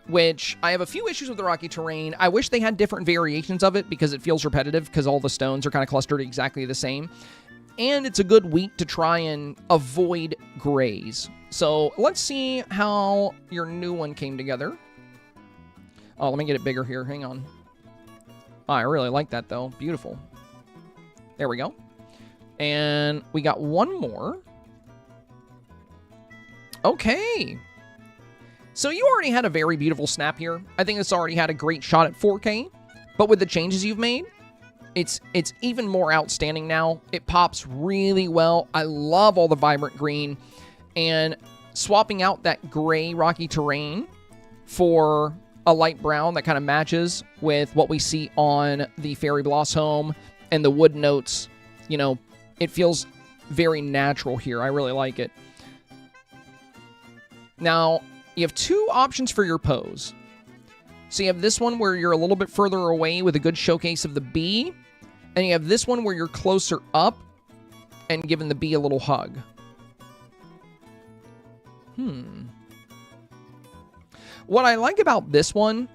which I have a few issues with the rocky terrain. I wish they had different variations of it because it feels repetitive because all the stones are kind of clustered exactly the same. And it's a good week to try and avoid grays. So let's see how your new one came together. Oh, let me get it bigger here. Hang on. Oh, I really like that, though. Beautiful. There we go. And we got one more. Okay. So you already had a very beautiful snap here. I think it's already had a great shot at 4K. But with the changes you've made, it's even more outstanding now. It pops really well. I love all the vibrant green. And swapping out that gray rocky terrain for a light brown that kind of matches with what we see on the Fairy Blossom and the wood notes, you know, it feels very natural here. I really like it. Now, you have two options for your pose. So you have this one where you're a little bit further away with a good showcase of the bee, and you have this one where you're closer up and giving the bee a little hug. What I like about this one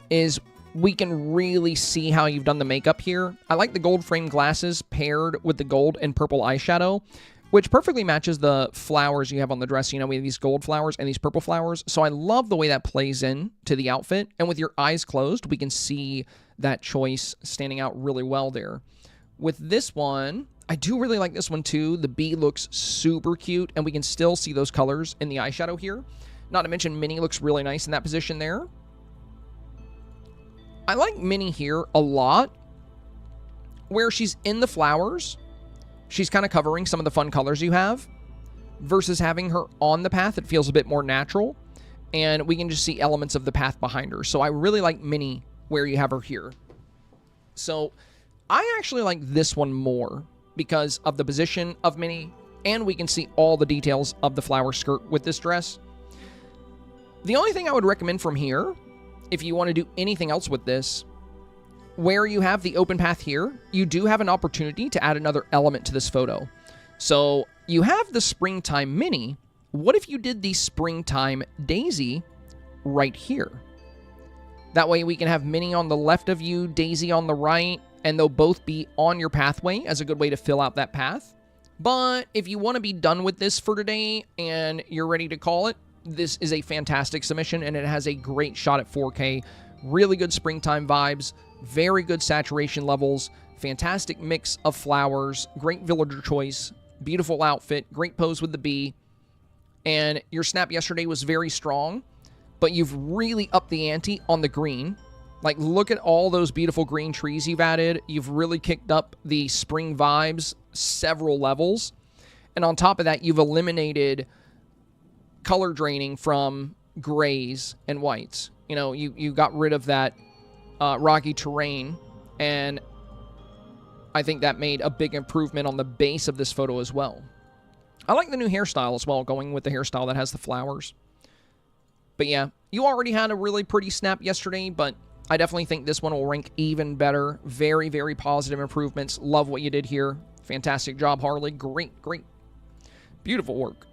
is we can really see how you've done the makeup here. I like the gold frame glasses paired with the gold and purple eyeshadow, which perfectly matches the flowers you have on the dress. You know, we have these gold flowers and these purple flowers. So I love the way that plays in to the outfit. And with your eyes closed, we can see that choice standing out really well there. With this one, I do really like this one too. The bee looks super cute, and we can still see those colors in the eyeshadow here. Not to mention, Minnie looks really nice in that position there. I like Minnie here a lot, where she's in the flowers. She's kind of covering some of the fun colors you have, versus having her on the path. It feels a bit more natural, and we can just see elements of the path behind her. So I really like Minnie where you have her here. So I actually like this one more because of the position of Minnie, and we can see all the details of the flower skirt with this dress. The only thing I would recommend from here, if you want to do anything else with this, where you have the open path here, you do have an opportunity to add another element to this photo. So you have the springtime Minnie what if you did the springtime daisy right here? That way we can have Minnie on the left of you, Daisy on the right, and they'll both be on your pathway as a good way to fill out that path. But if you want to be done with this for today and you're ready to call it, this is a fantastic submission, and it has a great shot at 4K. Really good springtime vibes, very good saturation levels, fantastic mix of flowers, great villager choice, beautiful outfit, great pose with the bee. And your snap yesterday was very strong, but you've really upped the ante on the green. Like, look at all those beautiful green trees you've added. You've really kicked up the spring vibes several levels. And on top of that, you've eliminated color draining from grays and whites. You know, you got rid of that rocky terrain, and I think that made a big improvement on the base of this photo as well. I like the new hairstyle as well, going with the hairstyle that has the flowers. But yeah, you already had a really pretty snap yesterday, but I definitely think this one will rank even better. Very, very positive improvements. Love what you did here. Fantastic job, Harley. Great, great. Beautiful work.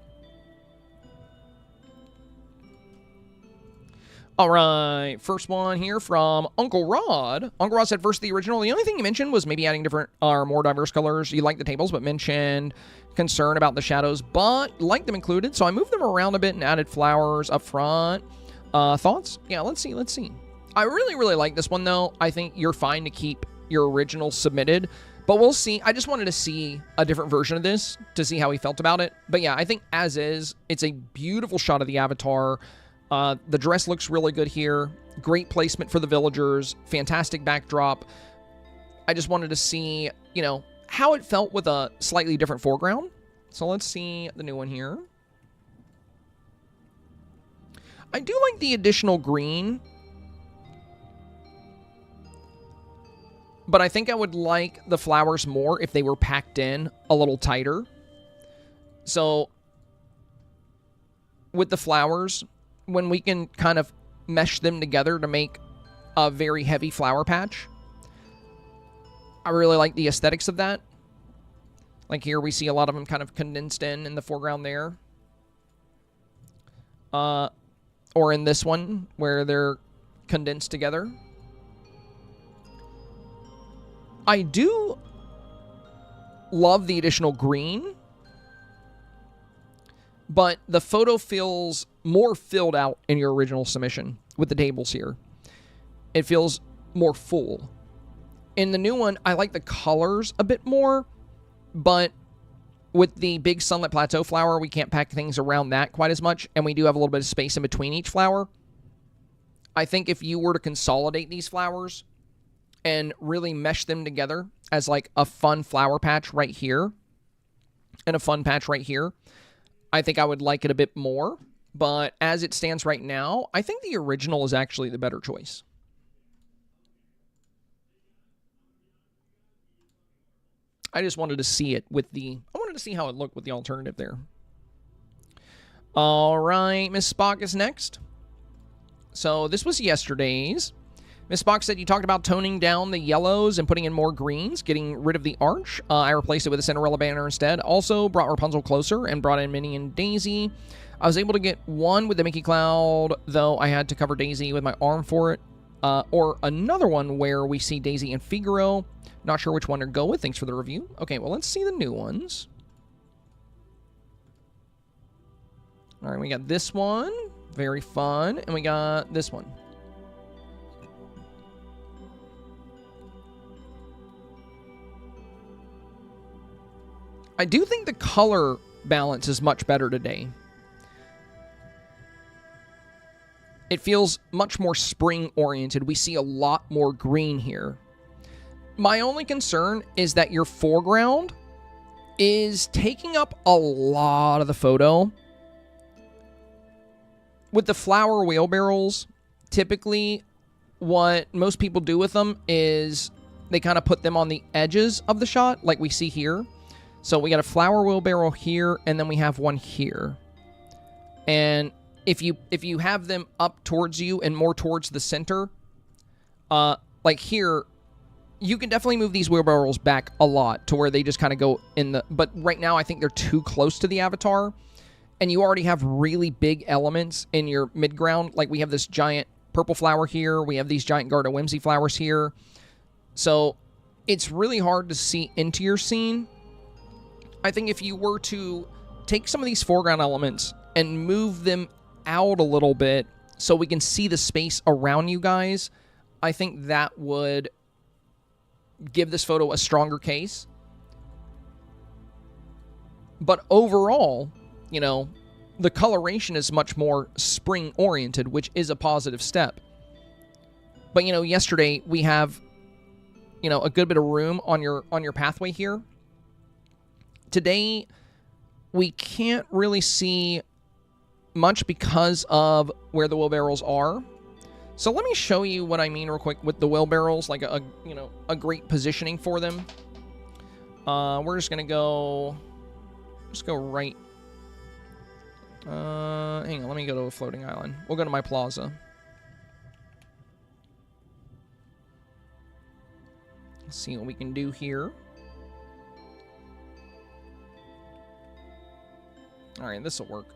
All right, first one here from Uncle Rod. Uncle Rod said, first the original. The only thing you mentioned was maybe adding different or more diverse colors. You like the tables, but mentioned concern about the shadows, but like them included. So I moved them around a bit and added flowers up front. Thoughts? Yeah, let's see. I really, really like this one, though. I think you're fine to keep your original submitted, but we'll see. I just wanted to see a different version of this to see how he felt about it. But yeah, I think as is, it's a beautiful shot of the avatar. The dress looks really good here. Great placement for the villagers. Fantastic backdrop. I just wanted to see, you know, how it felt with a slightly different foreground. So let's see the new one here. I do like the additional green, but I think I would like the flowers more if they were packed in a little tighter. So with the flowers, when we can kind of mesh them together to make a very heavy flower patch, I really like the aesthetics of that. Like here, we see a lot of them kind of condensed in the foreground there. Or in this one, where they're condensed together. I do love the additional green, but the photo feels more filled out in your original submission with the tables here. It feels more full. In the new one, I like the colors a bit more, but with the big Sunlit Plateau flower, we can't pack things around that quite as much, and we do have a little bit of space in between each flower. I think if you were to consolidate these flowers and really mesh them together as like a fun flower patch right here and a fun patch right here, I think I would like it a bit more. But as it stands right now, I think the original is actually the better choice. I just wanted to see it with the... I wanted to see how it looked with the alternative there. All right, Miss Spock is next. So this was yesterday's. Miss Spock said you talked about toning down the yellows and putting in more greens, getting rid of the arch. I replaced it with a Cinderella banner instead. Also brought Rapunzel closer and brought in Minnie and Daisy. I was able to get one with the Mickey Cloud, though I had to cover Daisy with my arm for it. Or another one where we see Daisy and Figaro. Not sure which one to go with. Thanks for the review. Okay, well, let's see the new ones. All right, we got this one. Very fun. And we got this one. I do think the color balance is much better today. It feels much more spring-oriented. We see a lot more green here. My only concern is that your foreground is taking up a lot of the photo. With the flower wheelbarrows, typically what most people do with them is they kind of put them on the edges of the shot, like we see here. So we got a flower wheelbarrow here, and then we have one here. And if you have them up towards you and more towards the center, like here, you can definitely move these wheelbarrows back a lot to where they just kind of go in the... But right now, I think they're too close to the avatar. and you already have really big elements in your midground, like we have this giant purple flower here, we have these giant Garden Whimsy flowers here, so it's really hard to see into your scene. I think if you were to take some of these foreground elements and move them out a little bit so we can see the space around you guys, I think that would give this photo a stronger case. But overall, you know, the coloration is much more spring-oriented, which is a positive step. But, you know, yesterday we have, you know, a good bit of room on your pathway here. Today, we can't really see much because of where the wheelbarrows are. So let me show you what I mean real quick with the wheelbarrows, like a great positioning for them. We're just gonna go, right. Hang on, let me go to a floating island. We'll go to my plaza. Let's see what we can do here. All right, this will work.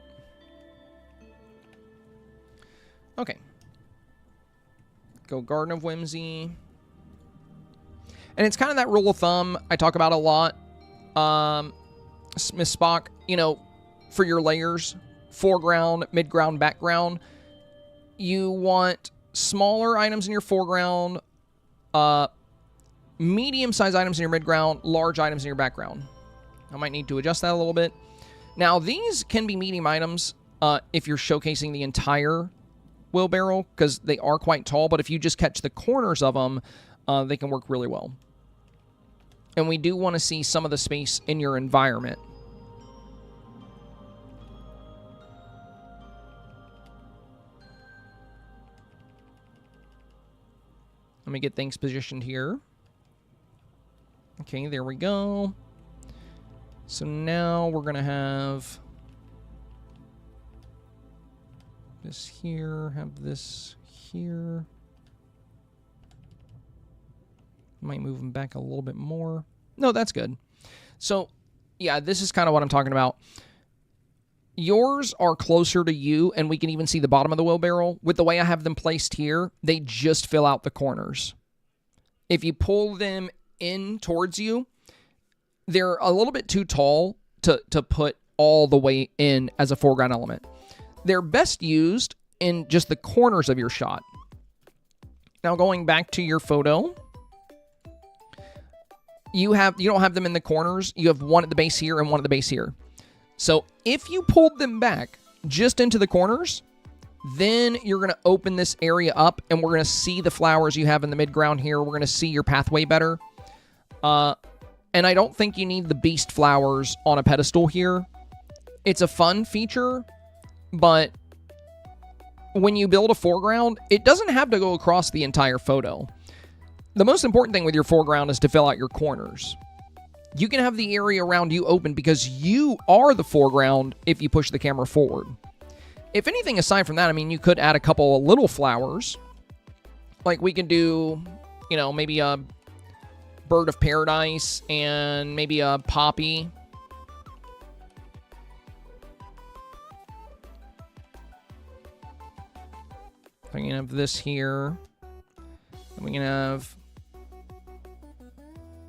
Okay. Go Garden of Whimsy. And it's kind of that rule of thumb I talk about a lot. Miss Spock, you know, for your layers, foreground, midground, background, you want smaller items in your foreground, medium-sized items in your midground, large items in your background. I might need to adjust that a little bit. Now, these can be medium items if you're showcasing the entire wheelbarrow, because they are quite tall, but if you just catch the corners of them, they can work really well. And we do want to see some of the space in your environment. Let me get things positioned here. Okay, there we go. So now we're going to have this here, have this here. Might move them back a little bit more. No, that's good. So, yeah, this is kind of what I'm talking about. Yours are closer to you, and we can even see the bottom of the wheelbarrow. With the way I have them placed here, they just fill out the corners. If you pull them in towards you, they're a little bit too tall to put all the way in as a foreground element. They're best used in just the corners of your shot. Now, going back to your photo, you don't have them in the corners. You have one at the base here and one at the base here. So if you pulled them back just into the corners, then you're going to open this area up, and we're going to see the flowers you have in the midground here. We're going to see your pathway better. And I don't think you need the beast flowers on a pedestal here. It's a fun feature, but when you build a foreground, it doesn't have to go across the entire photo. The most important thing with your foreground is to fill out your corners. You can have the area around you open because you are the foreground if you push the camera forward. If anything aside from that, I mean, you could add a couple of little flowers. Like we can do, you know, maybe a bird of paradise and maybe a poppy. We can have this here. And we can have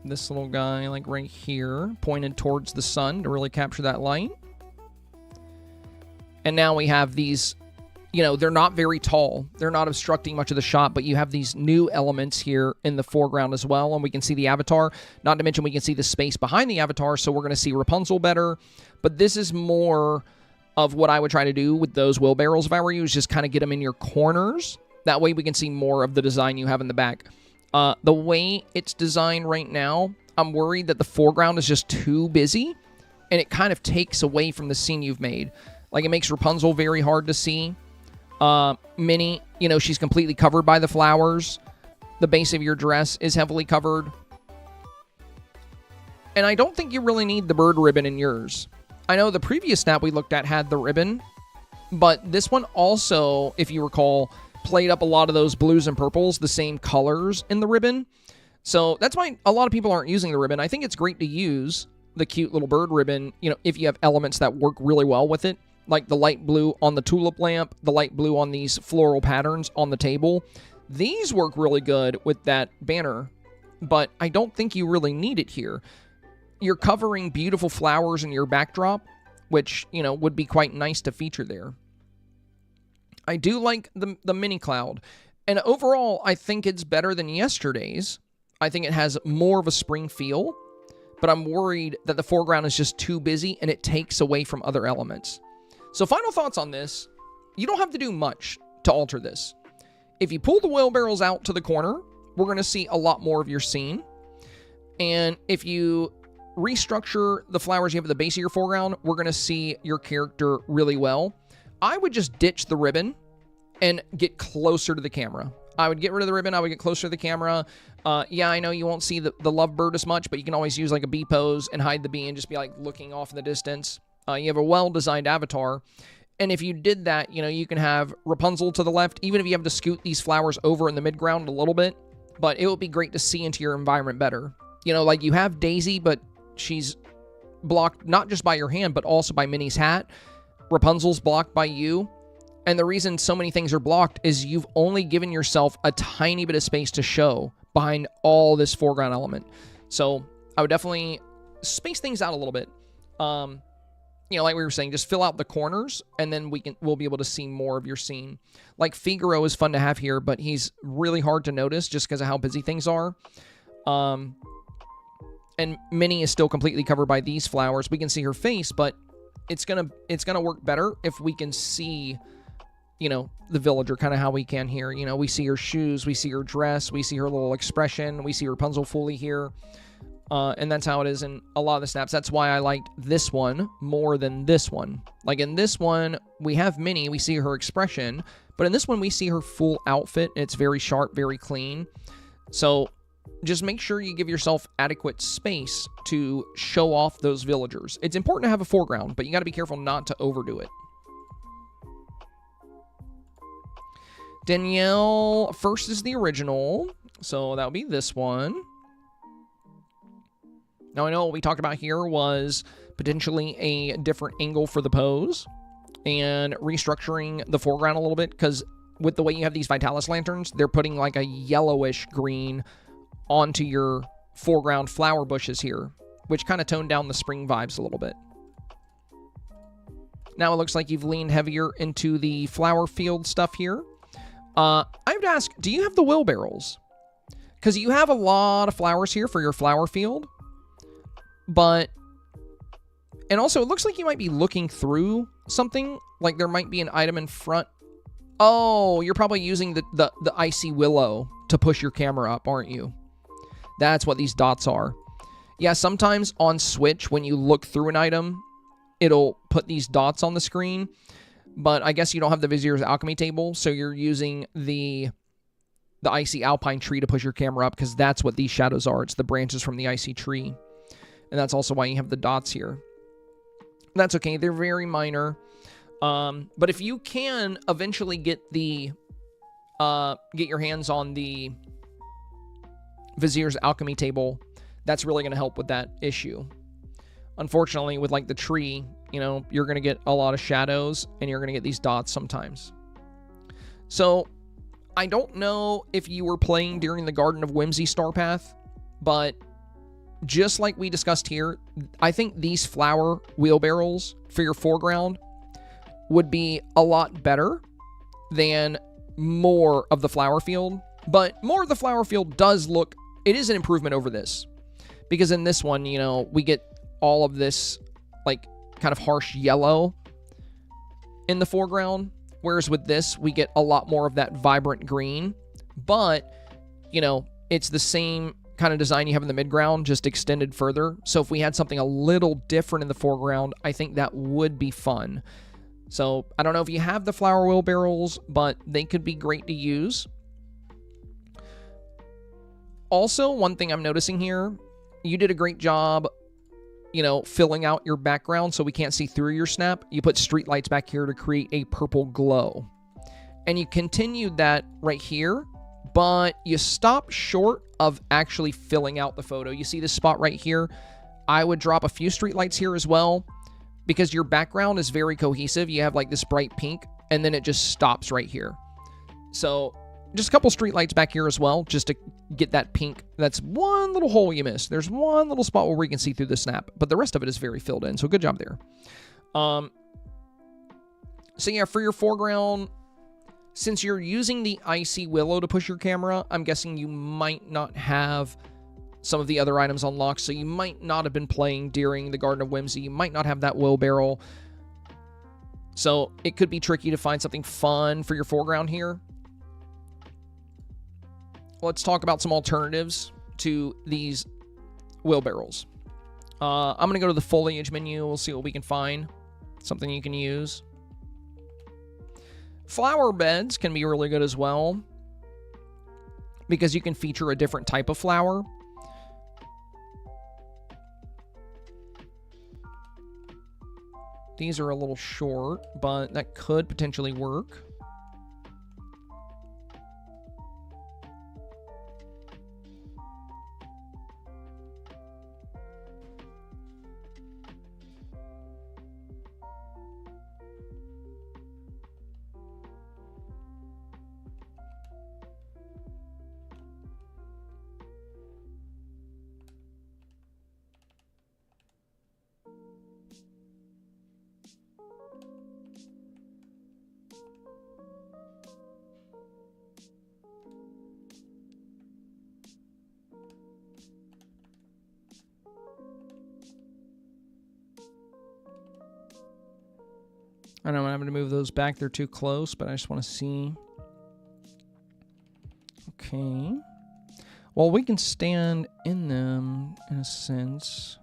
this little guy like right here, pointed towards the sun to really capture that light. And now we have these, you know, they're not very tall. They're not obstructing much of the shot, but you have these new elements here in the foreground as well, and we can see the avatar. Not to mention we can see the space behind the avatar, so we're going to see Rapunzel better. But this is more of what I would try to do with those wheelbarrows if I were you, is just kind of get them in your corners. That way we can see more of the design you have in the back. The way it's designed right now, I'm worried that the foreground is just too busy, and it kind of takes away from the scene you've made. Like, it makes Rapunzel very hard to see. Minnie, you know, she's completely covered by the flowers. The base of your dress is heavily covered. And I don't think you really need the bird ribbon in yours. I know the previous snap we looked at had the ribbon, but this one also, if you recall, played up a lot of those blues and purples, the same colors in the ribbon. So that's why a lot of people aren't using the ribbon. I think it's great to use the cute little bird ribbon, you know, if you have elements that work really well with it. like the light blue on the tulip lamp, the light blue on these floral patterns on the table. These work really good with that banner, but I don't think you really need it here. You're covering beautiful flowers in your backdrop, which, you know, would be quite nice to feature there. I do like the mini cloud, and overall, I think it's better than yesterday's. I think it has more of a spring feel, but I'm worried that the foreground is just too busy and it takes away from other elements. So final thoughts on this. You don't have to do much to alter this. If you pull the wheelbarrows out to the corner, we're going to see a lot more of your scene. And if you restructure the flowers you have at the base of your foreground, we're going to see your character really well. I would just ditch the ribbon and get closer to the camera. I would get rid of the ribbon. I would get closer to the camera. Yeah, I know you won't see the lovebird as much, but you can always use like a bee pose and hide the bee and just be like looking off in the distance. You have a well-designed avatar. And if you did that, you know, you can have Rapunzel to the left, even if you have to scoot these flowers over in the midground a little bit. But it would be great to see into your environment better. You know, like you have Daisy, but she's blocked not just by your hand, but also by Minnie's hat. Rapunzel's blocked by you. And the reason so many things are blocked is you've only given yourself a tiny bit of space to show behind all this foreground element. So I would definitely space things out a little bit. You know, like we were saying, just fill out the corners, and then we'll be able to see more of your scene. Like Figaro is fun to have here, but he's really hard to notice just because of how busy things are. And Minnie is still completely covered by these flowers. We can see her face, but it's gonna work better if we can see, you know, the villager kind of how we can here. You know, we see her shoes, we see her dress, we see her little expression, we see Rapunzel fully here. And that's how it is in a lot of the snaps. That's why I liked this one more than this one. Like in this one, we have Minnie, we see her expression, but in this one, we see her full outfit, and it's very sharp, very clean. So just make sure you give yourself adequate space to show off those villagers. It's important to have a foreground, but you got to be careful not to overdo it. Danielle first is the original, so that'll be this one. Now, I know what we talked about here was potentially a different angle for the pose and restructuring the foreground a little bit, because with the way you have these Vitalis lanterns, they're putting like a yellowish green onto your foreground flower bushes here, which kind of toned down the spring vibes a little bit. Now it looks like you've leaned heavier into the flower field stuff here. I have to ask, do you have the wheelbarrows? Because you have a lot of flowers here for your flower field. But, and also it looks like you might be looking through something, like there might be an item in front. Oh, you're probably using the icy willow to push your camera up, aren't you? That's what these dots are. Yeah, sometimes on Switch, when you look through an item, it'll put these dots on the screen. But I guess you don't have the Vizier's Alchemy table, so you're using the icy alpine tree to push your camera up, because that's what these shadows are. It's the branches from the icy tree. And that's also why you have the dots here. That's okay. They're very minor. But if you can eventually get your hands on the Vizier's Alchemy table, that's really going to help with that issue. Unfortunately, with like the tree, you know, you're going to get a lot of shadows and you're going to get these dots sometimes. So I don't know if you were playing during the Garden of Whimsy StarPath, but just like we discussed here, I think these flower wheelbarrows for your foreground would be a lot better than more of the flower field. But more of the flower field does look, it is an improvement over this. Because in this one, you know, we get all of this, like, kind of harsh yellow in the foreground. Whereas with this, we get a lot more of that vibrant green. But, you know, it's the same kind of design you have in the midground, just extended further. So if we had something a little different in the foreground, I think that would be fun. So I don't know if you have the flower wheelbarrows, but they could be great to use. Also, one thing I'm noticing here, you did a great job, you know, filling out your background so we can't see through your snap. You put street lights back here to create a purple glow. And you continued that right here, but you stopped short of actually filling out the photo. You see this spot right here? I would drop a few street lights here as well, because your background is very cohesive. You have like this bright pink, and then it just stops right here. So just a couple street lights back here as well, just to get that pink. That's one little hole you missed. There's one little spot where we can see through the snap, but the rest of it is very filled in, so good job there. So yeah, for your foreground, since you're using the Icy Willow to push your camera, I'm guessing you might not have some of the other items unlocked, so you might not have been playing during the Garden of Whimsy. You might not have that wheelbarrow. So it could be tricky to find something fun for your foreground here. Let's talk about some alternatives to these wheelbarrows. I'm going to go to the foliage menu. We'll see what we can find. Something you can use. Flower beds can be really good as well, because you can feature a different type of flower. These are a little short, but that could potentially work. I know I'm going to move those back. They're too close, but I just want to see. Okay. Well, we can stand in them in a sense.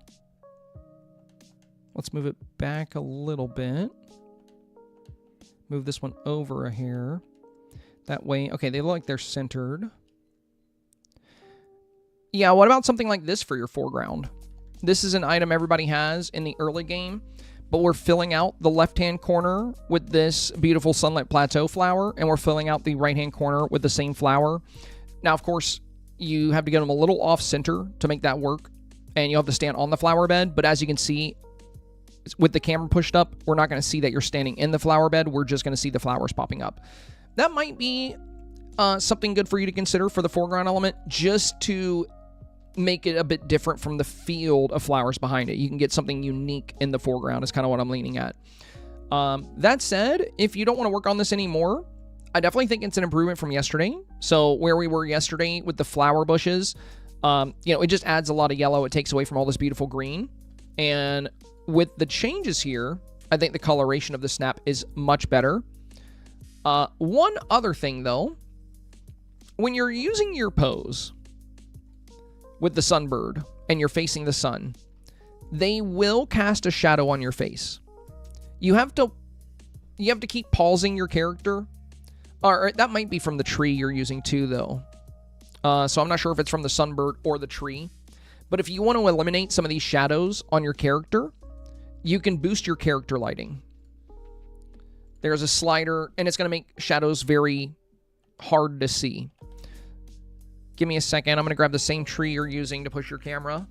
Let's move it back a little bit. Move this one over a hair. That way, okay, they look like they're centered. Yeah, what about something like this for your foreground? This is an item everybody has in the early game, but we're filling out the left-hand corner with this beautiful Sunlit Plateau flower, and we're filling out the right-hand corner with the same flower. Now, of course, you have to get them a little off-center to make that work, and you have to stand on the flower bed, but as you can see, with the camera pushed up, we're not going to see that you're standing in the flower bed. We're just going to see the flowers popping up. That might be something good for you to consider for the foreground element, just to make it a bit different from the field of flowers behind it. You can get something unique in the foreground is kind of what I'm leaning at. That said, if you don't want to work on this anymore, I definitely think it's an improvement from yesterday. So where we were yesterday with the flower bushes, it just adds a lot of yellow. It takes away from all this beautiful green. And with the changes here, I think the coloration of the snap is much better. One other thing, though, when you're using your pose with the sunbird and you're facing the sun, they will cast a shadow on your face. You have to keep pausing your character. Or that might be from the tree you're using too, though. So I'm not sure if it's from the sunbird or the tree. But if you want to eliminate some of these shadows on your character, you can boost your character lighting. There's a slider, and it's going to make shadows very hard to see. Give me a second. I'm going to grab the same tree you're using to push your camera.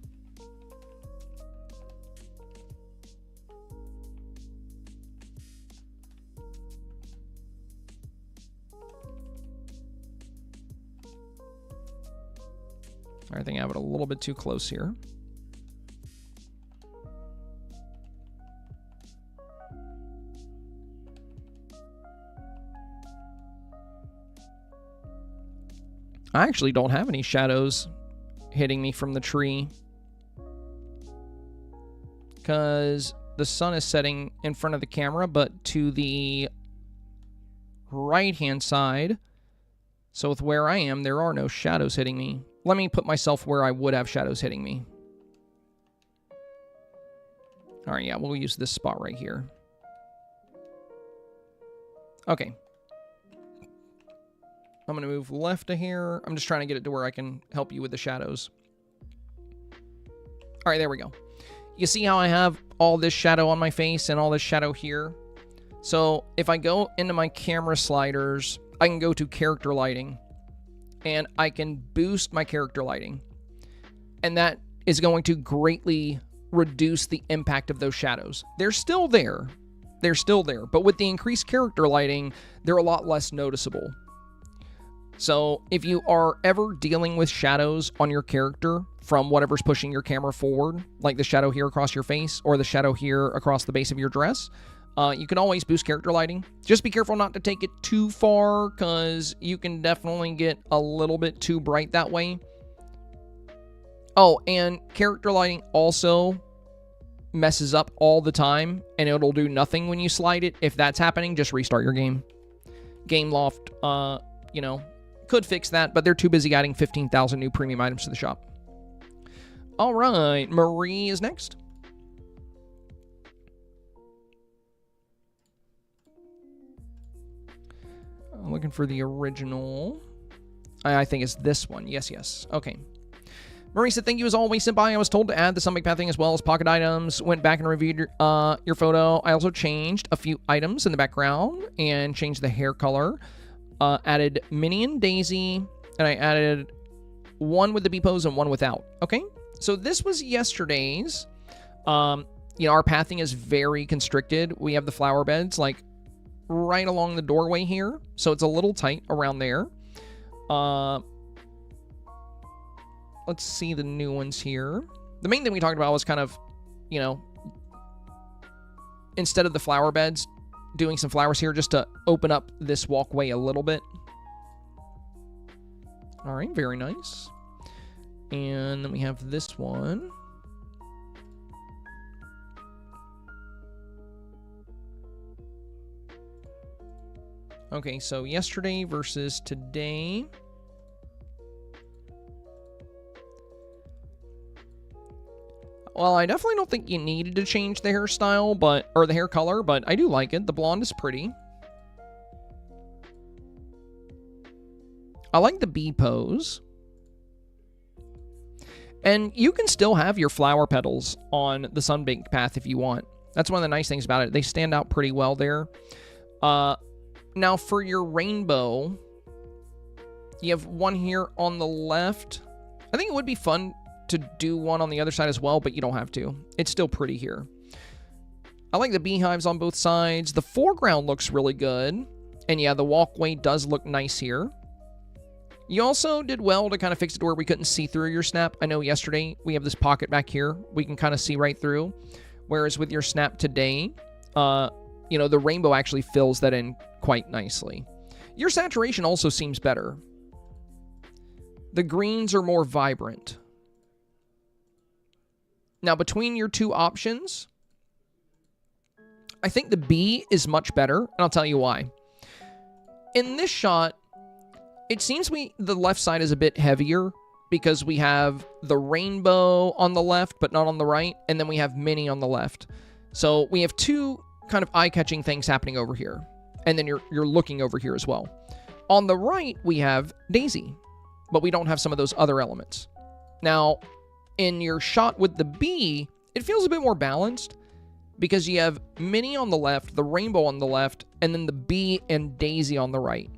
I think I have it a little bit too close here. I actually don't have any shadows hitting me from the tree, because the sun is setting in front of the camera, but to the right-hand side. So with where I am, there are no shadows hitting me. Let me put myself where I would have shadows hitting me. All right, yeah, we'll use this spot right here. Okay. I'm going to move left of here. I'm just trying to get it to where I can help you with the shadows. All right, there we go. You see how I have all this shadow on my face and all this shadow here? So if I go into my camera sliders, I can go to character lighting, and I can boost my character lighting. And that is going to greatly reduce the impact of those shadows. They're still there. They're still there. But with the increased character lighting, they're a lot less noticeable. So if you are ever dealing with shadows on your character from whatever's pushing your camera forward, like the shadow here across your face or the shadow here across the base of your dress, you can always boost character lighting. Just be careful not to take it too far, because you can definitely get a little bit too bright that way. Oh, and character lighting also messes up all the time, and it'll do nothing when you slide it. If that's happening, just restart your game. Gameloft, you know, could fix that, but they're too busy adding 15,000 new premium items to the shop. All right, Marie is next. I'm looking for the original. I think it's this one. Yes, yes. Okay. Marie said, thank you as always, Senpai. I was told to add the stomach pathing as well as pocket items. Went back and reviewed your photo. I also changed a few items in the background and changed the hair color. Added Minnie and Daisy, and I added one with the bee pose and one without. Okay, so this was yesterday's. You know, our pathing is very constricted. We have the flower beds like right along the doorway here, so it's a little tight around there. Let's see the new ones here. The main thing we talked about was kind of, you know, instead of the flower beds, doing some flowers here just to open up this walkway a little bit. All right, very nice. And then we have this one. Okay, so yesterday versus today. Well, I definitely don't think you needed to change the hairstyle, or the hair color, but I do like it. The blonde is pretty. I like the bee pose. And you can still have your flower petals on the sunbaked path if you want. That's one of the nice things about it. They stand out pretty well there. Now for your rainbow, you have one here on the left. I think it would be fun to do one on the other side as well, but you don't have to. It's still pretty here. I like the beehives on both sides. The foreground looks really good. And yeah, the walkway does look nice here. You also did well to kind of fix it to where we couldn't see through your snap. I know yesterday we have this pocket back here. We can kind of see right through. Whereas with your snap today, you know, the rainbow actually fills that in quite nicely. Your saturation also seems better. The greens are more vibrant. Now, between your two options, I think the bee is much better, and I'll tell you why. In this shot, it seems the left side is a bit heavier because we have the rainbow on the left, but not on the right, and then we have Minnie on the left. So we have two kind of eye-catching things happening over here, and then you're looking over here as well. On the right, we have Daisy, but we don't have some of those other elements. Now, in your shot with the bee, it feels a bit more balanced because you have Minnie on the left, the rainbow on the left, and then the bee and Daisy on the right.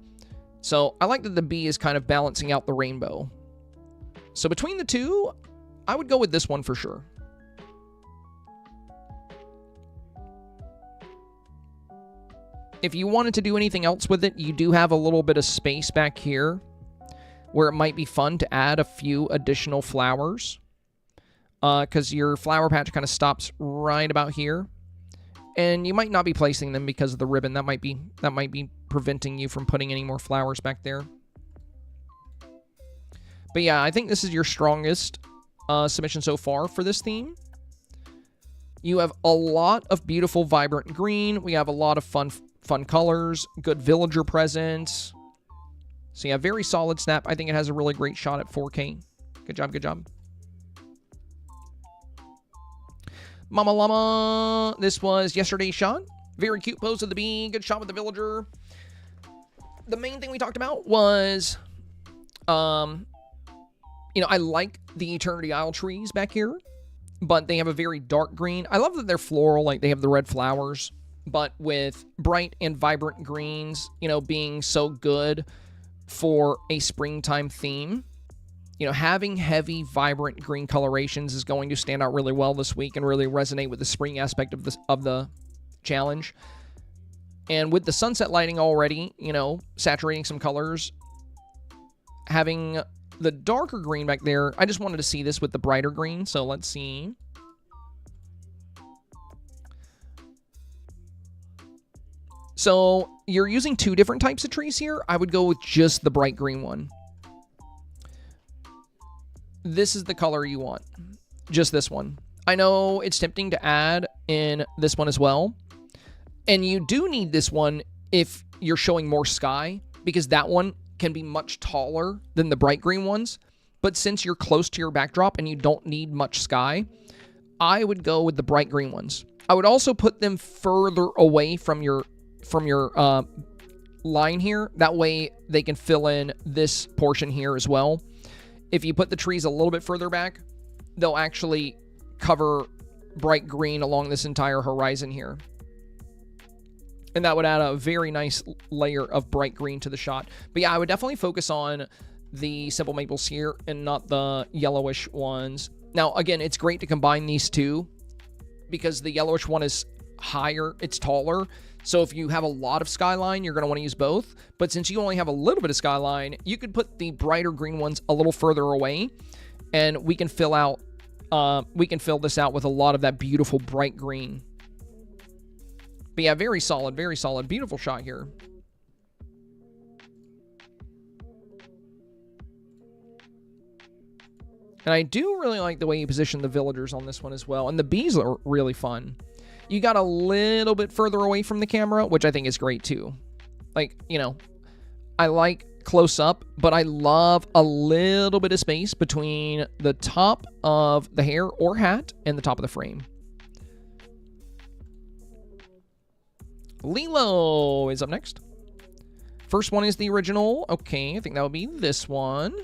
So I like that the bee is kind of balancing out the rainbow. So between the two, I would go with this one for sure. If you wanted to do anything else with it, you do have a little bit of space back here where it might be fun to add a few additional flowers. Because your flower patch kind of stops right about here. And you might not be placing them because of the ribbon. That might be preventing you from putting any more flowers back there. But yeah, I think this is your strongest submission so far for this theme. You have a lot of beautiful, vibrant green. We have a lot of fun colors, good villager presence. So yeah, very solid snap. I think it has a really great shot at 4K. Good job, good job. Mama Llama, this was yesterday's shot. Very cute pose of the bee. Good shot with the villager. The main thing we talked about was, you know, I like the Eternity Isle trees back here, but they have a very dark green. I love that they're floral, like they have the red flowers, but with bright and vibrant greens, you know, being so good for a springtime theme. You know, having heavy, vibrant green colorations is going to stand out really well this week and really resonate with the spring aspect of the challenge. And with the sunset lighting already, you know, saturating some colors, having the darker green back there, I just wanted to see this with the brighter green. So let's see. So you're using 2 different types of trees here. I would go with just the bright green one. This is the color you want. Just this one. I know it's tempting to add in this one as well. And you do need this one if you're showing more sky, because that one can be much taller than the bright green ones. But since you're close to your backdrop and you don't need much sky, I would go with the bright green ones. I would also put them further away from your line here. That way they can fill in this portion here as well. If you put the trees a little bit further back, they'll actually cover bright green along this entire horizon here. And that would add a very nice layer of bright green to the shot. But yeah, I would definitely focus on the simple maples here and not the yellowish ones. Now, again, it's great to combine these two because the yellowish one is higher, it's taller. So if you have a lot of skyline, you're going to want to use both. But since you only have a little bit of skyline, you could put the brighter green ones a little further away, and we can fill this out with a lot of that beautiful bright green. But yeah, very solid, beautiful shot here. And I do really like the way you position the villagers on this one as well. And the bees are really fun. You got a little bit further away from the camera, which I think is great too. Like, you know, I like close up, but I love a little bit of space between the top of the hair or hat and the top of the frame. Lilo is up next. First one is the original. Okay, I think that would be this one.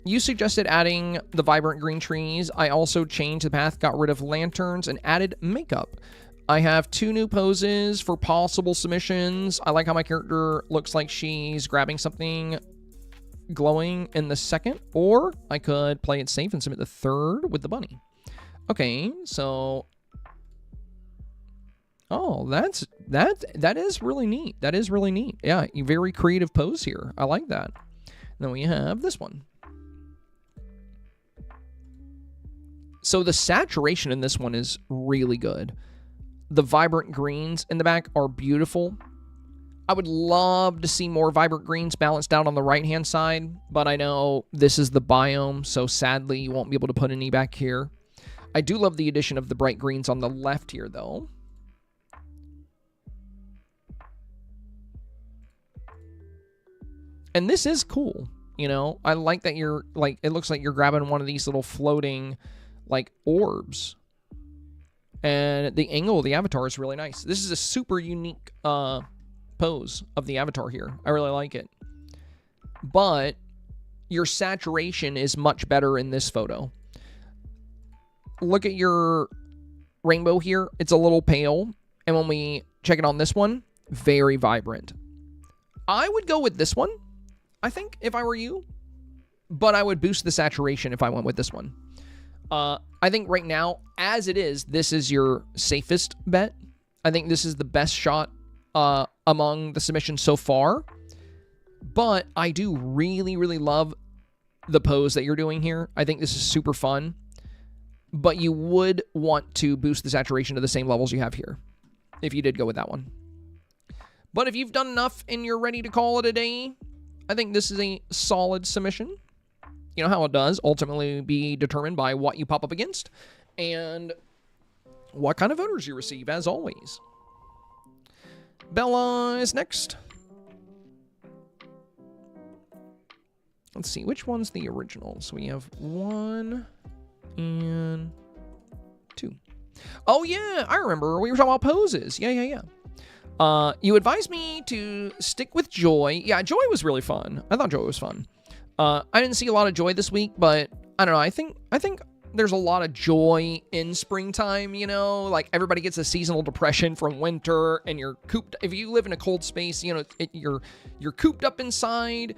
You suggested adding the vibrant green trees. I also changed the path, got rid of lanterns, and added makeup. I have 2 new poses for possible submissions. I like how my character looks like she's grabbing something glowing in the second, or I could play it safe and submit the third with the bunny. Okay, so... Oh, that is really neat. That is really neat. Yeah, very creative pose here. I like that. And then we have this one. So the saturation in this one is really good. The vibrant greens in the back are beautiful. I would love to see more vibrant greens balanced out on the right-hand side, but I know this is the biome, so sadly you won't be able to put any back here. I do love the addition of the bright greens on the left here, though. And this is cool, you know? I like that you're, like, it looks like you're grabbing one of these little floating, like, orbs. And the angle of the avatar is really nice. This is a super unique pose of the avatar here. I really like it. But your saturation is much better in this photo. Look at your rainbow here. It's a little pale. And when we check it on this one, very vibrant. I would go with this one, I think, if I were you. But I would boost the saturation if I went with this one. I think right now, as it is, this is your safest bet. I think this is the best shot among the submissions so far. But I do really, really love the pose that you're doing here. I think this is super fun. But you would want to boost the saturation to the same levels you have here, if you did go with that one. But if you've done enough and you're ready to call it a day, I think this is a solid submission. You know how it does ultimately be determined by what you pop up against and what kind of voters you receive, as always. Bella is next. Let's see, which one's the original? So we have 1 and 2. Oh, yeah, I remember. We were talking about poses. Yeah. You advised me to stick with Joy. Yeah, Joy was really fun. I thought Joy was fun. I didn't see a lot of Joy this week, but I don't know. I think there's a lot of joy in springtime, you know, like everybody gets a seasonal depression from winter and you're cooped. If you live in a cold space, you know, you're cooped up inside.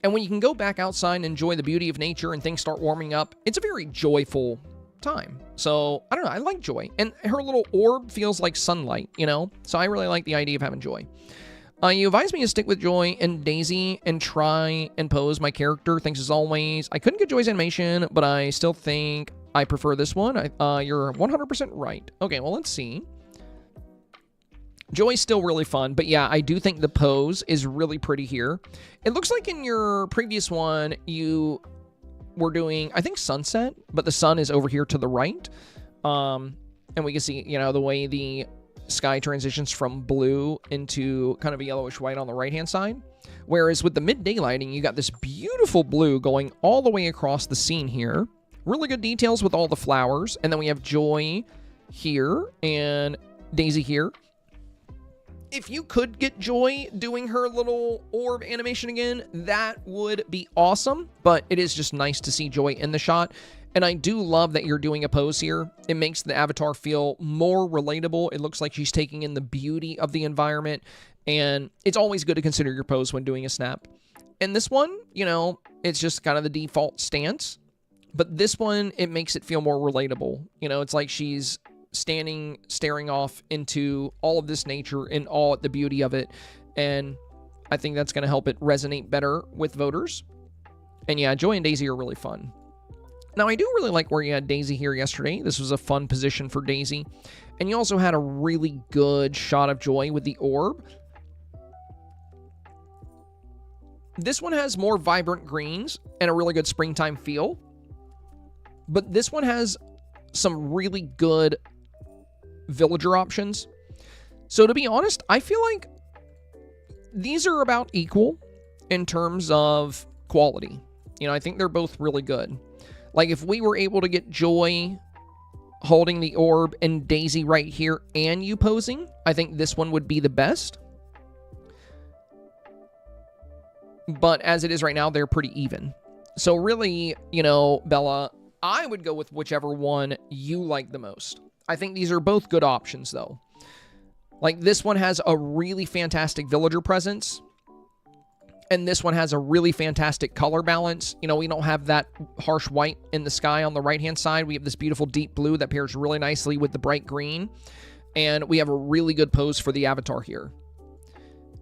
And when you can go back outside and enjoy the beauty of nature and things start warming up, it's a very joyful time. So I don't know. I like Joy, and her little orb feels like sunlight, you know, so I really like the idea of having Joy. You advised me to stick with Joy and Daisy and try and pose my character. Thanks as always. I couldn't get Joy's animation, but I still think I prefer this one. You're 100% right. Okay, well, let's see. Joy's still really fun, but yeah, I do think the pose is really pretty here. It looks like in your previous one, you were doing, I think, sunset, but the sun is over here to the right. And we can see, you know, the way the sky transitions from blue into kind of a yellowish white on the right-hand side. Whereas with the midday lighting, you got this beautiful blue going all the way across the scene here. Really good details with all the flowers. And then we have Joy here and Daisy here. If you could get Joy doing her little orb animation again, that would be awesome. But it is just nice to see Joy in the shot. And I do love that you're doing a pose here. It makes the avatar feel more relatable. It looks like she's taking in the beauty of the environment. And it's always good to consider your pose when doing a snap. And this one, you know, it's just kind of the default stance. But this one, it makes it feel more relatable. You know, it's like she's standing, staring off into all of this nature and all at the beauty of it. And I think that's going to help it resonate better with voters. And yeah, Joy and Daisy are really fun. Now, I do really like where you had Daisy here yesterday. This was a fun position for Daisy. And you also had a really good shot of Joy with the orb. This one has more vibrant greens and a really good springtime feel. But this one has some really good villager options. So to be honest, I feel like these are about equal in terms of quality. You know, I think they're both really good. Like if we were able to get Joy holding the orb and Daisy right here and you posing, I think this one would be the best. But as it is right now, they're pretty even. So really, you know, Bella, I would go with whichever one you like the most. I think these are both good options, though. Like, this one has a really fantastic villager presence. And this one has a really fantastic color balance. You know, we don't have that harsh white in the sky on the right-hand side. We have this beautiful deep blue that pairs really nicely with the bright green. And we have a really good pose for the avatar here.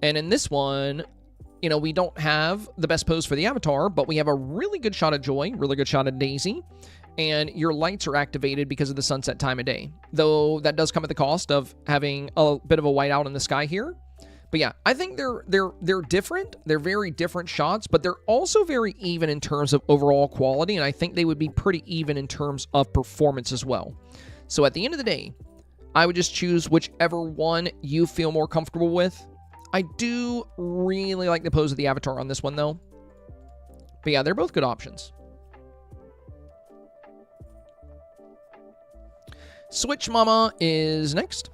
And in this one, you know, we don't have the best pose for the avatar, but we have a really good shot of Joy, really good shot of Daisy. And your lights are activated because of the sunset time of day. Though that does come at the cost of having a bit of a whiteout in the sky here. But yeah, I think they're different. They're very different shots, but they're also very even in terms of overall quality. And I think they would be pretty even in terms of performance as well. So at the end of the day, I would just choose whichever one you feel more comfortable with. I do really like the pose of the avatar on this one, though. But yeah, they're both good options. Switch Mama is next.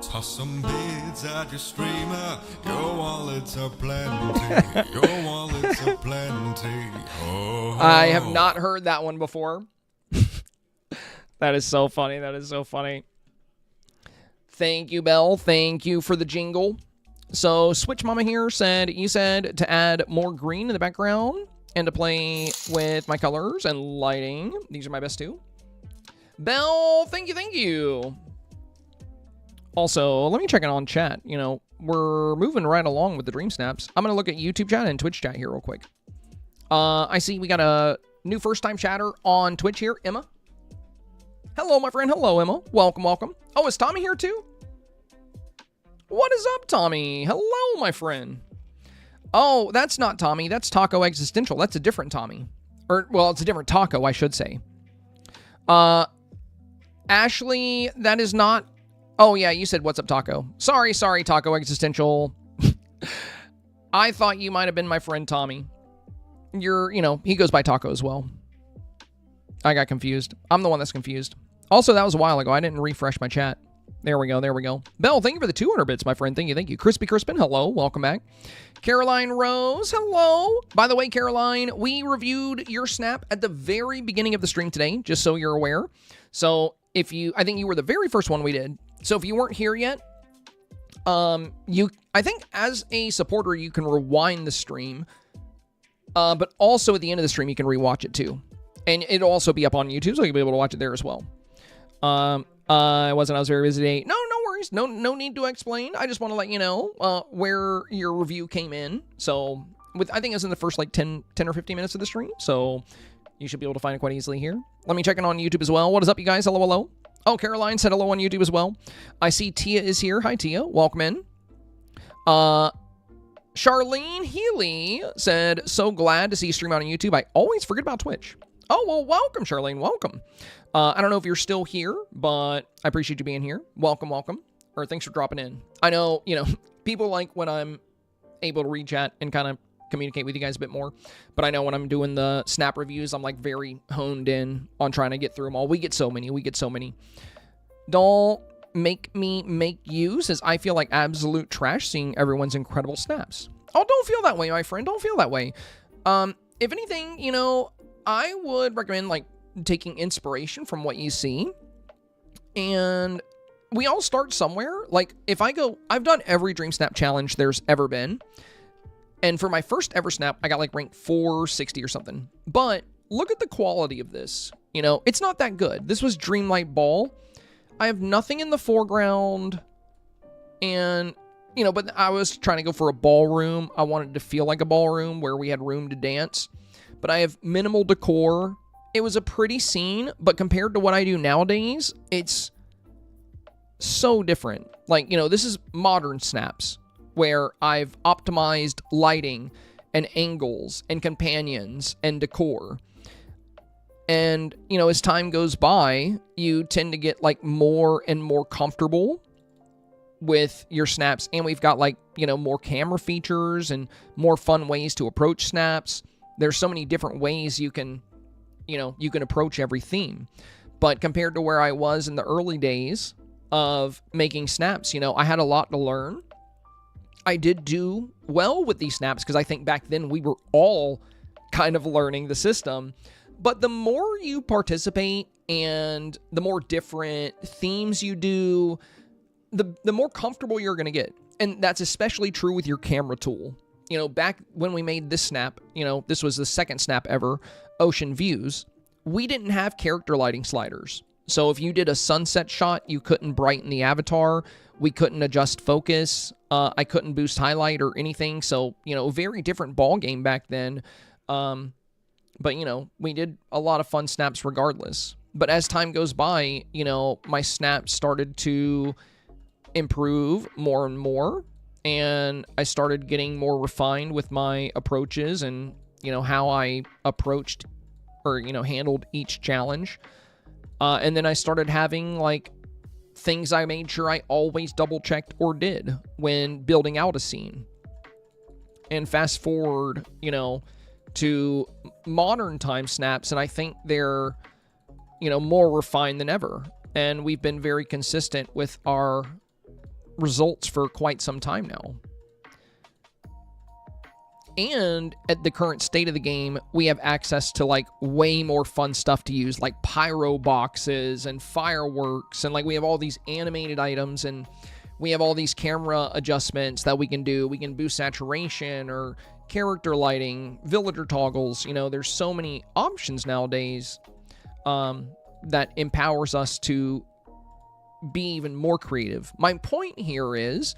Toss some bids at your streamer. Your wallets are plenty. Your wallets are plenty. Oh. I have not heard that one before. That is so funny. That is so funny. Thank you, Belle. Thank you for the jingle. So, Switch Mama here said, you said to add more green in the background and to play with my colors and lighting. These are my best two. Belle, thank you, thank you. Also, let me check it on chat. You know, we're moving right along with the Dream Snaps. I'm going to look at YouTube chat and Twitch chat here real quick. I see we got a new first-time chatter on Twitch here. Emma. Hello, my friend. Hello, Emma. Welcome, welcome. Oh, is Tommy here too? What is up, Tommy? Hello, my friend. Oh, that's not Tommy. That's Taco Existential. That's a different Tommy. Or, well, it's a different Taco, I should say. Ashley, that is not... Oh, yeah, you said, what's up, Taco? Sorry, Taco Existential. I thought you might have been my friend Tommy. You know, he goes by Taco as well. I got confused. I'm the one that's confused. Also, that was a while ago. I didn't refresh my chat. There we go, there we go. Belle, thank you for the 200 bits, my friend. Thank you, thank you. Crispy Crispin, hello, welcome back. Caroline Rose, hello. By the way, Caroline, we reviewed your snap at the very beginning of the stream today, just so you're aware. So I think you were the very first one we did. So if you weren't here yet, I think as a supporter, you can rewind the stream, but also at the end of the stream, you can rewatch it too. And it'll also be up on YouTube, so you'll be able to watch it there as well. I was very busy today. No worries. No need to explain. I just want to let you know where your review came in. So I think it was in the first like 10 or 15 minutes of the stream. So you should be able to find it quite easily here. Let me check in on YouTube as well. What is up, you guys? Hello. Oh, Caroline said hello on YouTube as well. I see Tia is here. Hi, Tia. Welcome in. Charlene Healy said, so glad to see you stream out on YouTube. I always forget about Twitch. Oh, well, welcome, Charlene. Welcome. I don't know if you're still here, but I appreciate you being here. Welcome. Or thanks for dropping in. I know, people like when I'm able to read chat and kind of communicate with you guys a bit more. But I know when I'm doing the snap reviews, I'm like very honed in on trying to get through them all. We get so many. Don't make me make you, says I feel like absolute trash seeing everyone's incredible snaps. Oh, don't feel that way, my friend. Don't feel that way. If anything, I would recommend like taking inspiration from what you see. And we all start somewhere. Like if I've done every Dreamsnap challenge there's ever been. And for my first ever snap, I got like rank 460 or something. But look at the quality of this. It's not that good. This was Dreamlight Ball. I have nothing in the foreground. And, but I was trying to go for a ballroom. I wanted to feel like a ballroom where we had room to dance. But I have minimal decor. It was a pretty scene, but compared to what I do nowadays, it's so different. Like, this is modern snaps, where I've optimized lighting and angles and companions and decor. And, as time goes by, you tend to get like more and more comfortable with your snaps. And we've got like, more camera features and more fun ways to approach snaps. There's so many different ways you can approach every theme. But compared to where I was in the early days of making snaps, I had a lot to learn. I did do well with these snaps because I think back then we were all kind of learning the system. But the more you participate and the more different themes you do, the more comfortable you're going to get. And that's especially true with your camera tool. Back when we made this snap, this was the second snap ever, Ocean Views, we didn't have character lighting sliders. So if you did a sunset shot, you couldn't brighten the avatar. We couldn't adjust focus. I couldn't boost highlight or anything. So, very different ball game back then. But, we did a lot of fun snaps regardless. But as time goes by, my snaps started to improve more and more. And I started getting more refined with my approaches and, how I approached or, handled each challenge. And then I started having like things I made sure I always double checked or did when building out a scene. And fast forward, to modern time snaps, and I think they're, more refined than ever. And we've been very consistent with our results for quite some time now. And at the current state of the game, we have access to like way more fun stuff to use, like pyro boxes and fireworks. And like we have all these animated items and we have all these camera adjustments that we can do. We can boost saturation or character lighting, villager toggles. There's so many options nowadays that empowers us to be even more creative. My point here is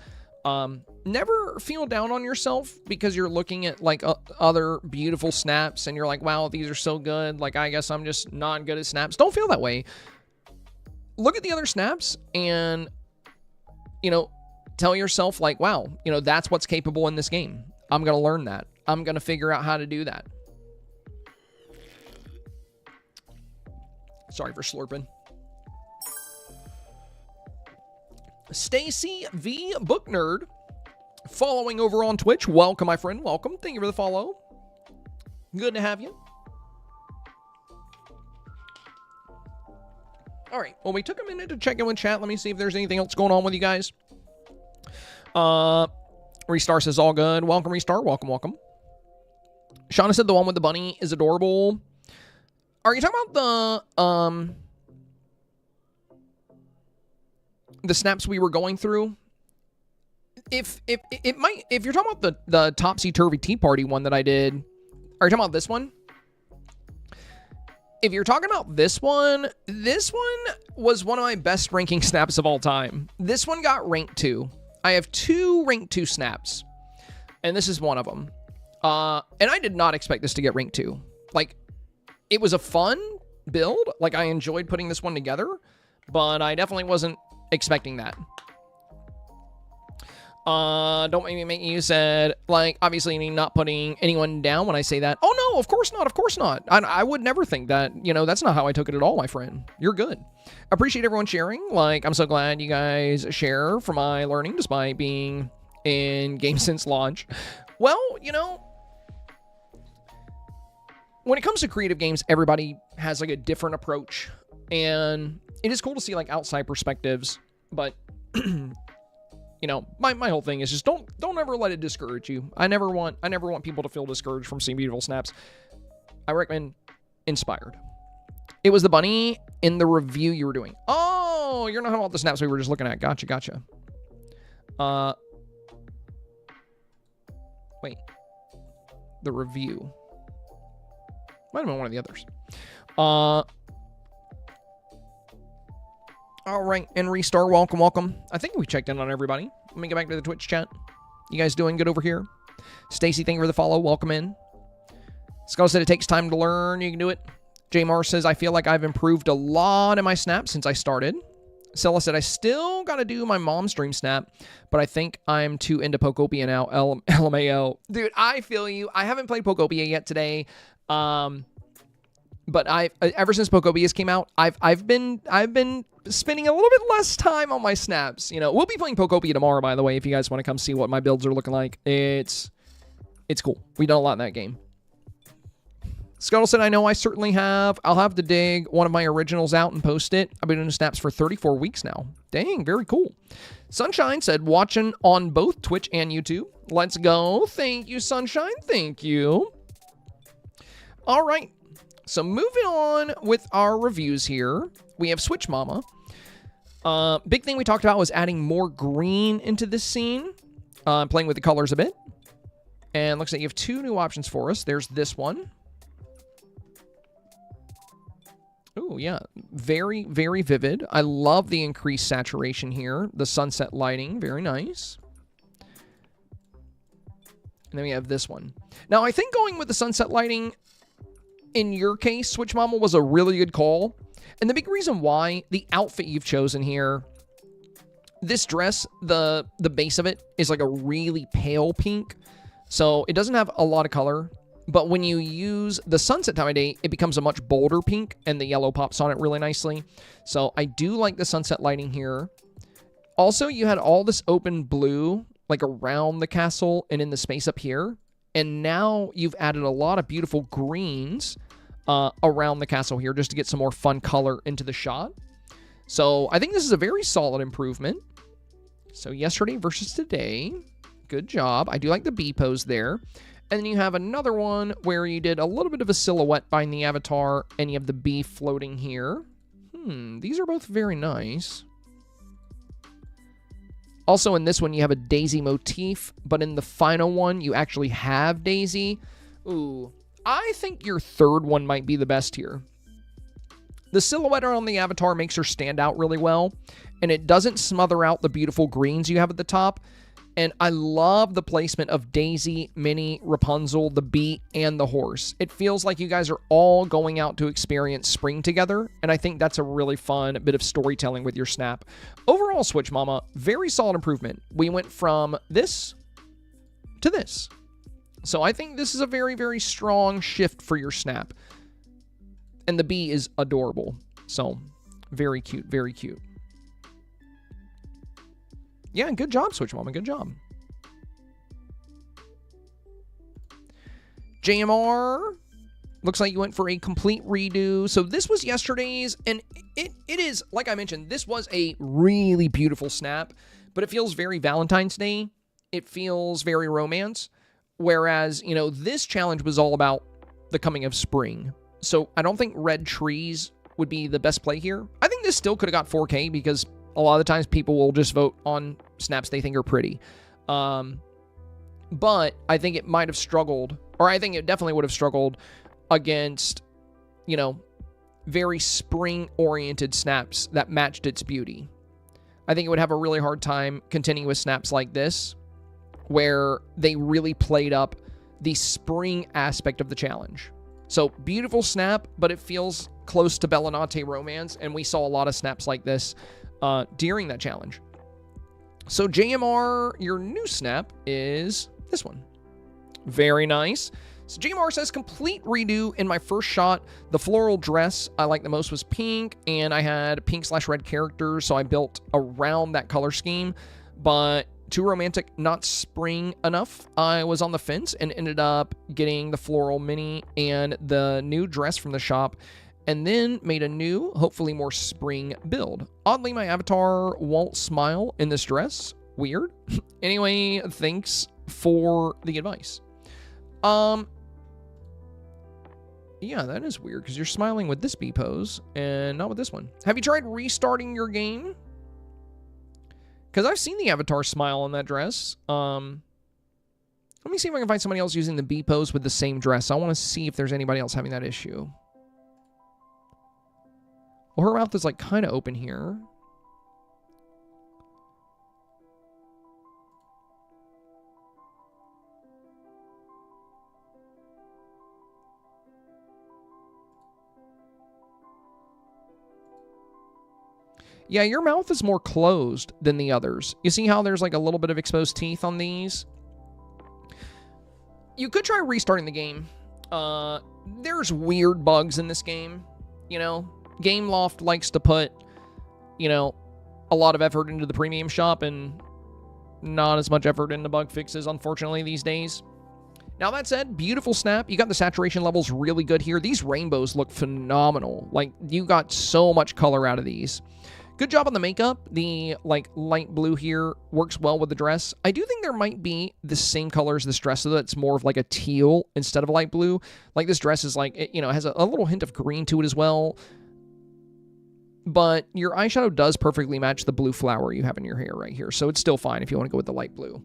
never feel down on yourself because you're looking at like other beautiful snaps and you're like, wow, these are so good. Like, I guess I'm just not good at snaps. Don't feel that way. Look at the other snaps and, tell yourself like, wow, that's what's capable in this game. I'm going to learn that. I'm going to figure out how to do that. Sorry for slurping. Stacy V Book Nerd following over on Twitch. Welcome, my friend. Welcome. Thank you for the follow. Good to have you. All right. Well, we took a minute to check in with chat. Let me see if there's anything else going on with you guys. Restar says all good. Welcome, Restar. Welcome, welcome. Shauna said the one with the bunny is adorable. Are you talking about the snaps we were going through? If you're talking about the Topsy-Turvy Tea Party one that I did, are you talking about this one? If you're talking about this one was one of my best ranking snaps of all time. This one got rank 2. I have 2 rank 2 snaps, and this is one of them. And I did not expect this to get rank 2. Like, it was a fun build. Like, I enjoyed putting this one together, but I definitely wasn't expecting that. Don't make me make you said, like, obviously not putting anyone down when I say that. Oh, no, of course not. Of course not. I would never think that. You know, that's not how I took it at all, my friend. You're good. Appreciate everyone sharing. Like, I'm so glad you guys share for my learning despite being in game since launch. Well, you know, when it comes to creative games, everybody has, like, a different approach. And it is cool to see, like, outside perspectives. But... you know, my whole thing is just don't ever let it discourage you. I never want people to feel discouraged from seeing beautiful snaps. I recommend inspired. It was the bunny in the review you were doing. Oh, you're not talking about the snaps we were just looking at. Gotcha. Wait. The review. Might have been one of the others. All right, and Restart, welcome. I think we checked in on everybody. Let me get back to the Twitch chat. You guys doing good over here? Stacy, thank you for the follow. Welcome in. Scuttle said it takes time to learn. You can do it. J. Mars says, I feel like I've improved a lot in my snap since I started. Sila said, I still got to do my mom's dream snap, but I think I'm too into Pokopia now. LMAO. Dude, I feel you. I haven't played Pokopia yet today. But ever since Pokopias came out, I've been spending a little bit less time on my snaps. You know, we'll be playing Pokopia tomorrow, by the way, if you guys want to come see what my builds are looking like. It's cool. We've done a lot in that game. Scuttle said, I know I certainly have. I'll have to dig one of my originals out and post it. I've been doing snaps for 34 weeks now. Dang, very cool. Sunshine said, watching on both Twitch and YouTube. Let's go. Thank you, Sunshine. Thank you. All right. So moving on with our reviews here, we have Switch Mama. Big thing we talked about was adding more green into this scene, playing with the colors a bit. And looks like you have 2 new options for us. There's this one. Oh, yeah. Very, very vivid. I love the increased saturation here. The sunset lighting, very nice. And then we have this one. Now, I think going with the sunset lighting... in your case, Switch Mama was a really good call. And the big reason why, the outfit you've chosen here, this dress, the base of it is like a really pale pink. So it doesn't have a lot of color. But when you use the sunset time of day, it becomes a much bolder pink and the yellow pops on it really nicely. So I do like the sunset lighting here. Also, you had all this open blue like around the castle and in the space up here. And now you've added a lot of beautiful greens around the castle here just to get some more fun color into the shot. So I think this is a very solid improvement. So yesterday versus today. Good job. I do like the bee pose there. And then you have another one where you did a little bit of a silhouette behind the avatar and you have the bee floating here. These are both very nice. Also, in this one, you have a Daisy motif, but in the final one, you actually have Daisy. Ooh, I think your third one might be the best here. The silhouette on the avatar makes her stand out really well, and it doesn't smother out the beautiful greens you have at the top. And I love the placement of Daisy, Minnie, Rapunzel, the bee, and the horse. It feels like you guys are all going out to experience spring together, and I think that's a really fun bit of storytelling with your snap. Overall, Switch Mama, very solid improvement. We went from this to this. So I think this is a very, very strong shift for your snap. And the bee is adorable. So, very cute, very cute. Yeah, good job, Switch Mama. Good job. JMR. Looks like you went for a complete redo. So this was yesterday's, and it is, like I mentioned, this was a really beautiful snap, but it feels very Valentine's Day. it feels very romance. Whereas, you know, this challenge was all about the coming of spring. So I don't think red trees would be the best play here. I think this still could have got 4K because a lot of the times people will just vote on snaps they think are pretty. But I think it might have struggled, or I think it definitely would have struggled against, you know, very spring-oriented snaps that matched its beauty. I think it would have a really hard time contending with snaps like this, where they really played up the spring aspect of the challenge. So, beautiful snap, but it feels close to Bellinate romance, and we saw a lot of snaps like this during that challenge. So, JMR, your new snap is this one. Very nice. So JMR says, complete redo in my first shot. The floral dress I liked the most was pink, and I had pink/red characters, so I built around that color scheme. But too romantic, not spring enough. I was on the fence and ended up getting the floral mini and the new dress from the shop, and then made a new, hopefully more spring build. Oddly, my avatar won't smile in this dress. Weird. Anyway, thanks for the advice. Yeah, that is weird, because you're smiling with this bee pose, and not with this one. Have you tried restarting your game? Because I've seen the avatar smile in that dress. Let me see if I can find somebody else using the bee pose with the same dress. I want to see if there's anybody else having that issue. Well, her mouth is, like, kind of open here. Yeah, your mouth is more closed than the others. You see how there's like a little bit of exposed teeth on these? You could try restarting the game. There's weird bugs in this game. You know, Gameloft likes to put, you know, a lot of effort into the premium shop and not as much effort into bug fixes, unfortunately, these days. Now, that said, beautiful snap. You got the saturation levels really good here. These rainbows look phenomenal. Like, you got so much color out of these. Good job on the makeup. The, like, light blue here works well with the dress. I do think there might be the same color as this dress, so that's more of, like, a teal instead of a light blue. Like, this dress is, like, it, you know, has a little hint of green to it as well. But your eyeshadow does perfectly match the blue flower you have in your hair right here, so it's still fine if you want to go with the light blue.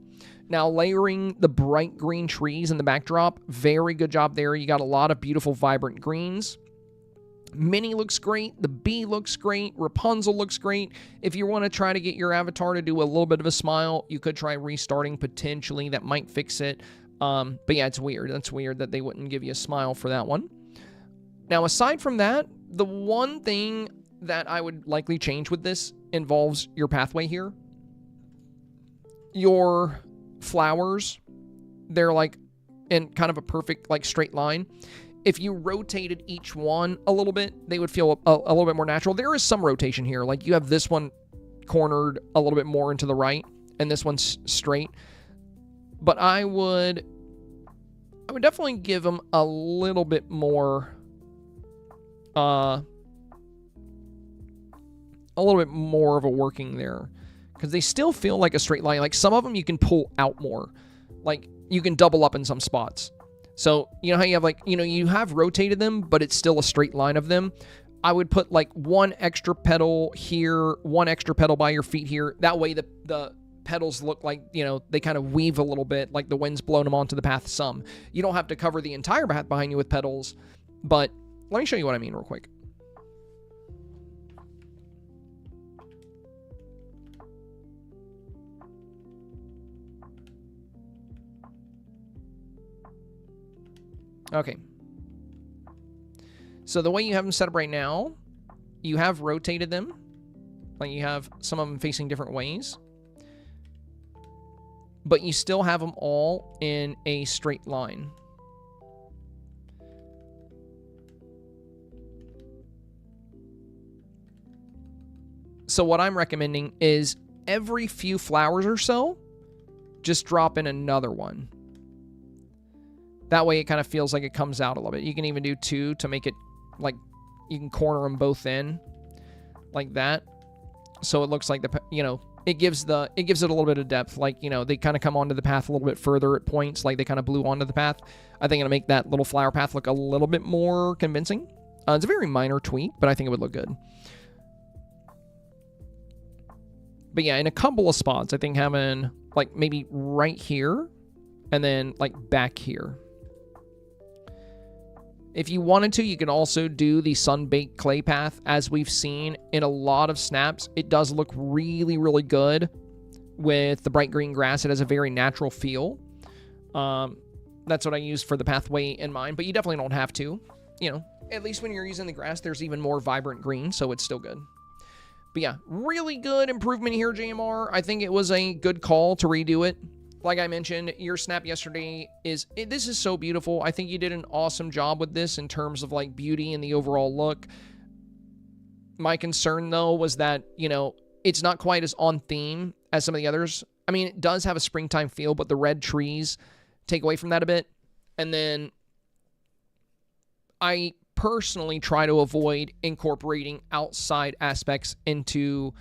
Now, layering the bright green trees in the backdrop, very good job there. You got a lot of beautiful, vibrant greens. Minnie looks great. The bee looks great. Rapunzel looks great. If you want to try to get your avatar to do a little bit of a smile, you could try restarting potentially. That might fix it. But yeah, it's weird. That's weird that they wouldn't give you a smile for that one. Now, aside from that, the one thing that I would likely change with this involves your pathway here. Your flowers, they're like in kind of a perfect like straight line. If you rotated each one a little bit, they would feel a little bit more natural. There is some rotation here. Like, you have this one cornered a little bit more into the right, and this one's straight. But I would definitely give them a little bit more, of a working there, because they still feel like a straight line. Like, some of them you can pull out more. Like, you can double up in some spots. So, you know how you have, like, you know, you have rotated them, but it's still a straight line of them. I would put, like, one extra petal here, one extra petal by your feet here. That way the petals look like, you know, they kind of weave a little bit, like the wind's blowing them onto the path some. You don't have to cover the entire path behind you with petals, but let me show you what I mean real quick. Okay. So the way you have them set up right now, you have rotated them. Like, you have some of them facing different ways. But you still have them all in a straight line. So what I'm recommending is every few flowers or so, just drop in another one. That way it kind of feels like it comes out a little bit. You can even do two to make it, like, you can corner them both in like that. So it looks like, you know, it gives it a little bit of depth. Like, you know, they kind of come onto the path a little bit further at points, like they kind of blew onto the path. I think it'll make that little flower path look a little bit more convincing. It's a very minor tweak, but I think it would look good. But yeah, in a couple of spots, I think having like maybe right here and then like back here. If you wanted to, you can also do the sun-baked clay path. As we've seen in a lot of snaps, it does look really, really good with the bright green grass. It has a very natural feel. That's what I used for the pathway in mine, but you definitely don't have to. You know, at least when you're using the grass, there's even more vibrant green, so it's still good. But yeah, really good improvement here, JMR. I think it was a good call to redo it. Like I mentioned, your snap yesterday this is so beautiful. I think you did an awesome job with this in terms of like beauty and the overall look. My concern though was that, you know, it's not quite as on theme as some of the others. I mean, it does have a springtime feel, but the red trees take away from that a bit. And then I personally try to avoid incorporating outside aspects into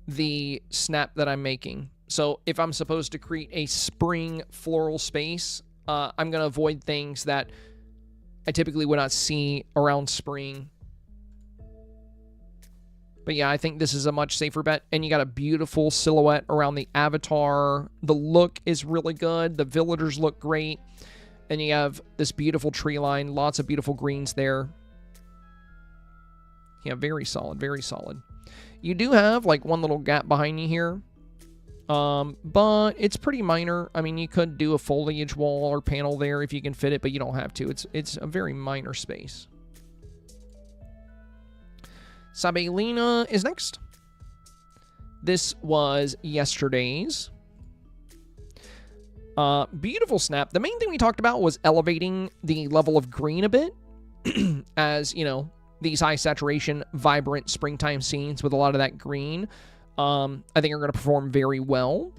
the snap that I'm making. So if I'm supposed to create a spring floral space, I'm going to avoid things that I typically would not see around spring. But yeah, I think this is a much safer bet. And you got a beautiful silhouette around the avatar. The look is really good. The villagers look great. And you have this beautiful tree line. Lots of beautiful greens there. Yeah, very solid, very solid. You do have like one little gap behind you here. But it's pretty minor. I mean, you could do a foliage wall or panel there if you can fit it, but you don't have to. It's a very minor space. Sabina is next. This was yesterday's. Beautiful snap. The main thing we talked about was elevating the level of green a bit. As, you know, these high saturation, vibrant springtime scenes with a lot of that green, I think are going to perform very well.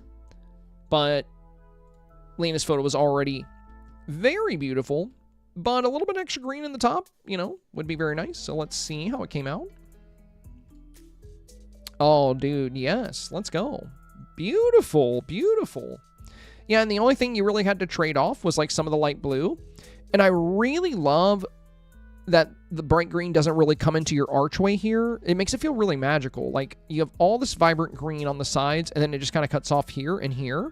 But Lena's photo was already very beautiful, but a little bit extra green in the top, you know, would be very nice. So let's see how it came out. Oh, dude, yes. Let's go. Beautiful, beautiful. Yeah, and the only thing you really had to trade off was like some of the light blue. And I really love that the bright green doesn't really come into your archway here. It makes it feel really magical. Like, you have all this vibrant green on the sides, and then it just kind of cuts off here and here.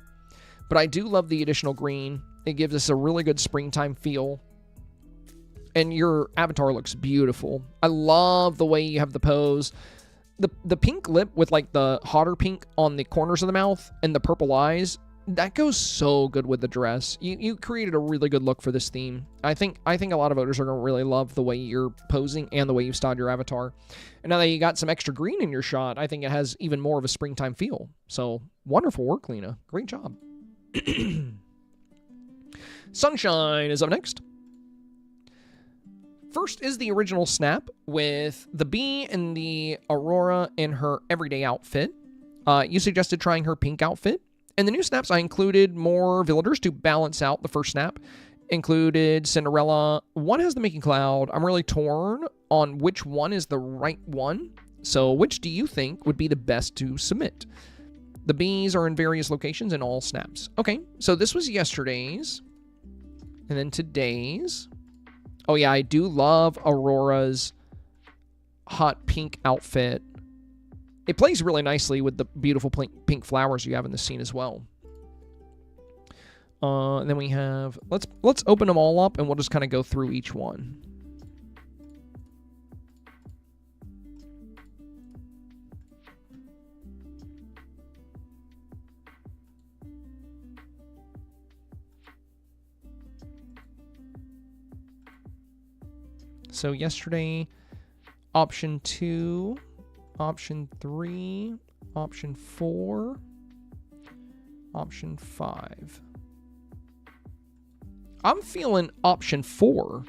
But I do love the additional green. It gives us a really good springtime feel. And your avatar looks beautiful. I love the way you have the pose. The pink lip with, like, the hotter pink on the corners of the mouth and the purple eyes, that goes so good with the dress. You created a really good look for this theme. I think a lot of voters are going to really love the way you're posing and the way you've styled your avatar. And now that you got some extra green in your shot, I think it has even more of a springtime feel. So, wonderful work, Lena. Great job. Sunshine is up next. First is the original snap with the bee and the Aurora in her everyday outfit. You suggested trying her pink outfit. In the new snaps, I included more villagers to balance out the first snap. Included Cinderella. One has the Making Cloud. I'm really torn on which one is the right one. So which do you think would be the best to submit? The bees are in various locations in all snaps. Okay, so this was yesterday's. And then today's. Oh yeah, I do love Aurora's hot pink outfit. It plays really nicely with the beautiful pink flowers you have in the scene as well. And then we have... Let's open them all up, and we'll just kind of go through each one. So yesterday, option 2... Option 3, option 4, option 5. I'm feeling option 4.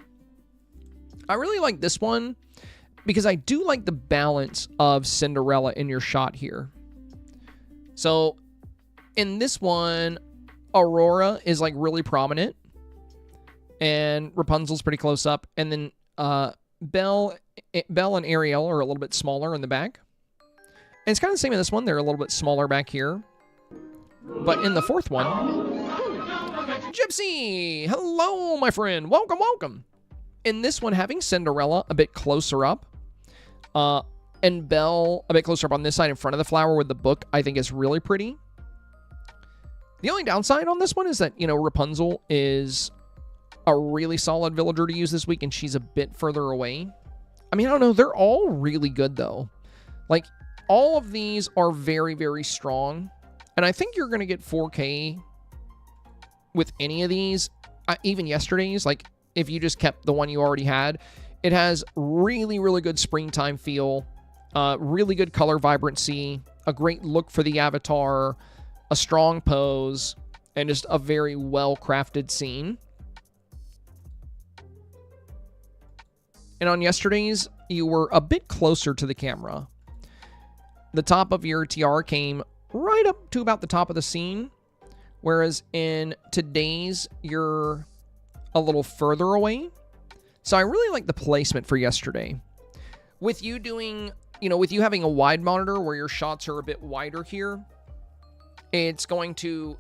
I really like this one because I do like the balance of Cinderella in your shot here. So in this one, Aurora is like really prominent and Rapunzel's pretty close up. And then Belle and Ariel are a little bit smaller in the back. And it's kind of the same in this one. They're a little bit smaller back here. But in the fourth one, Gypsy! Hello, my friend. Welcome, welcome. In this one, having Cinderella a bit closer up, and Belle a bit closer up on this side in front of the flower with the book, I think is really pretty. The only downside on this one is that, you know, Rapunzel is a really solid villager to use this week, and she's a bit further away. I mean, I don't know. They're all really good, though. Like, all of these are very, very strong. And I think you're going to get 4K with any of these. Even yesterday's, like, if you just kept the one you already had, it has really, really good springtime feel, really good color vibrancy, a great look for the avatar, a strong pose, and just a very well-crafted scene. And on yesterday's, you were a bit closer to the camera. The top of your TR came right up to about the top of the scene, whereas in today's, you're a little further away. So I really like the placement for yesterday. With you doing, you know, with you having a wide monitor where your shots are a bit wider here, it's going to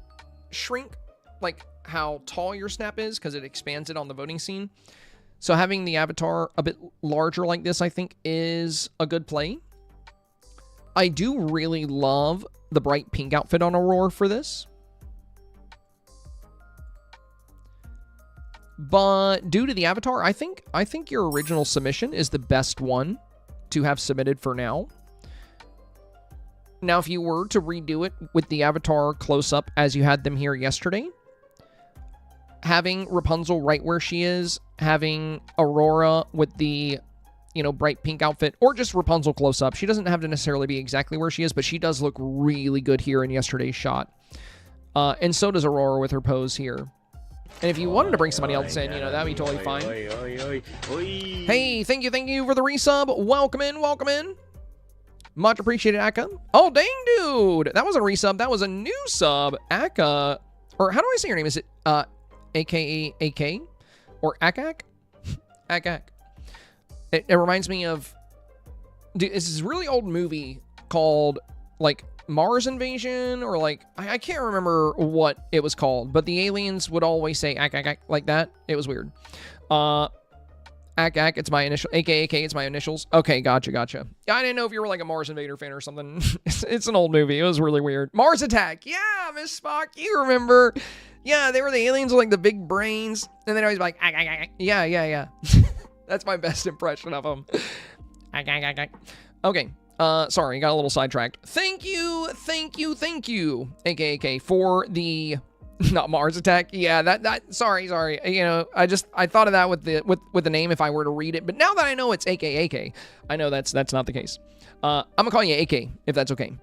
shrink like how tall your snap is because it expands it on the voting scene. So having the avatar a bit larger like this, I think, is a good play. I do really love the bright pink outfit on Aurora for this. But due to the avatar, I think your original submission is the best one to have submitted for now. Now, if you were to redo it with the avatar close up as you had them here yesterday, having Rapunzel right where she is, having Aurora with the, you know, bright pink outfit, or just Rapunzel close up. She doesn't have to necessarily be exactly where she is, but she does look really good here in yesterday's shot. And so does Aurora with her pose here. And if you wanted to bring somebody else in, you know, that'd be totally fine. Hey, thank you for the resub. Welcome in, welcome in. Much appreciated, Akka. Oh, dang, dude. That wasn't a resub. That was a new sub. Akka. Or how do I say your name? Is it AKA AK? Or Akak? Akak. It reminds me of... Dude, it's this really old movie called, like, Mars Invasion, or like, I can't remember what it was called, but the aliens would always say ak, ak, ak, like that. It was weird. Ak, ak, it's my initial, AKAK, it's my initials. Okay, gotcha. I didn't know if you were like a Mars Invader fan or something. It's an old movie. It was really weird. Mars Attack. Yeah, Miss Spock, you remember. Yeah, they were the aliens with like the big brains, and then always like, ak, ak, ak. Yeah. That's my best impression of them. Ak, ak, ak, ak. Okay. Sorry, got a little sidetracked. Thank you, AKAK, for the, not Mars Attack. Yeah, sorry. You know, I thought of that with the name if I were to read it, but now that I know it's AKAK, I know that's not the case. I'm gonna call you AK, if that's okay.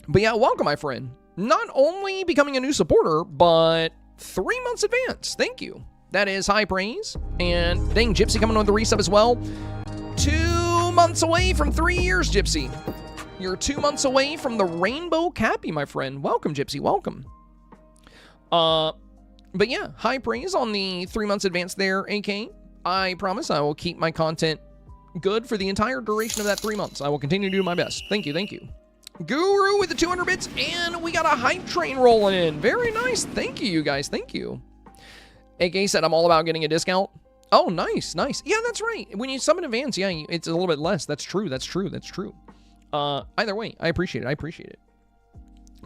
But yeah, welcome, my friend. Not only becoming a new supporter, but 3 months advance. Thank you. That is high praise. And dang, Gypsy coming with the resub as well. 2 months away from 3 years, Gypsy. You're 2 months away from the Rainbow Cappy, my friend. Welcome, Gypsy. Welcome. But yeah, high praise on the 3 months advance there, AK. I promise I will keep my content good for the entire duration of that 3 months. I will continue to do my best. Thank you. Guru with the 200 bits, and we got a hype train rolling in. Very nice. Thank you, you guys. Thank you. AK said I'm all about getting a discount. Oh, nice. Yeah, that's right. When you sub in advance, yeah, it's a little bit less. That's true. Either way, I appreciate it.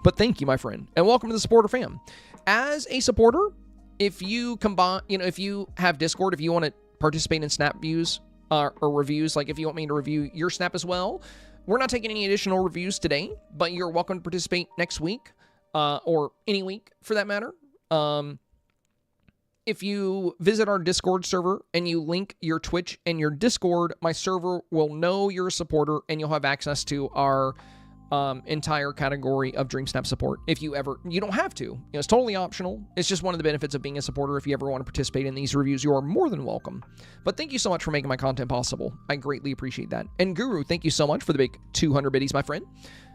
But thank you, my friend. And welcome to the supporter fam. As a supporter, if you combine, you know, if you have Discord, if you want to participate in snap views or reviews, like if you want me to review your snap as well, we're not taking any additional reviews today, but you're welcome to participate next week or any week for that matter. If you visit our Discord server and you link your Twitch and your Discord, my server will know you're a supporter and you'll have access to our entire category of Dreamsnap support. If you don't have to. You know, it's totally optional. It's just one of the benefits of being a supporter. If you ever want to participate in these reviews, you are more than welcome. But thank you so much for making my content possible. I greatly appreciate that. And Guru, thank you so much for the big 200 biddies, my friend.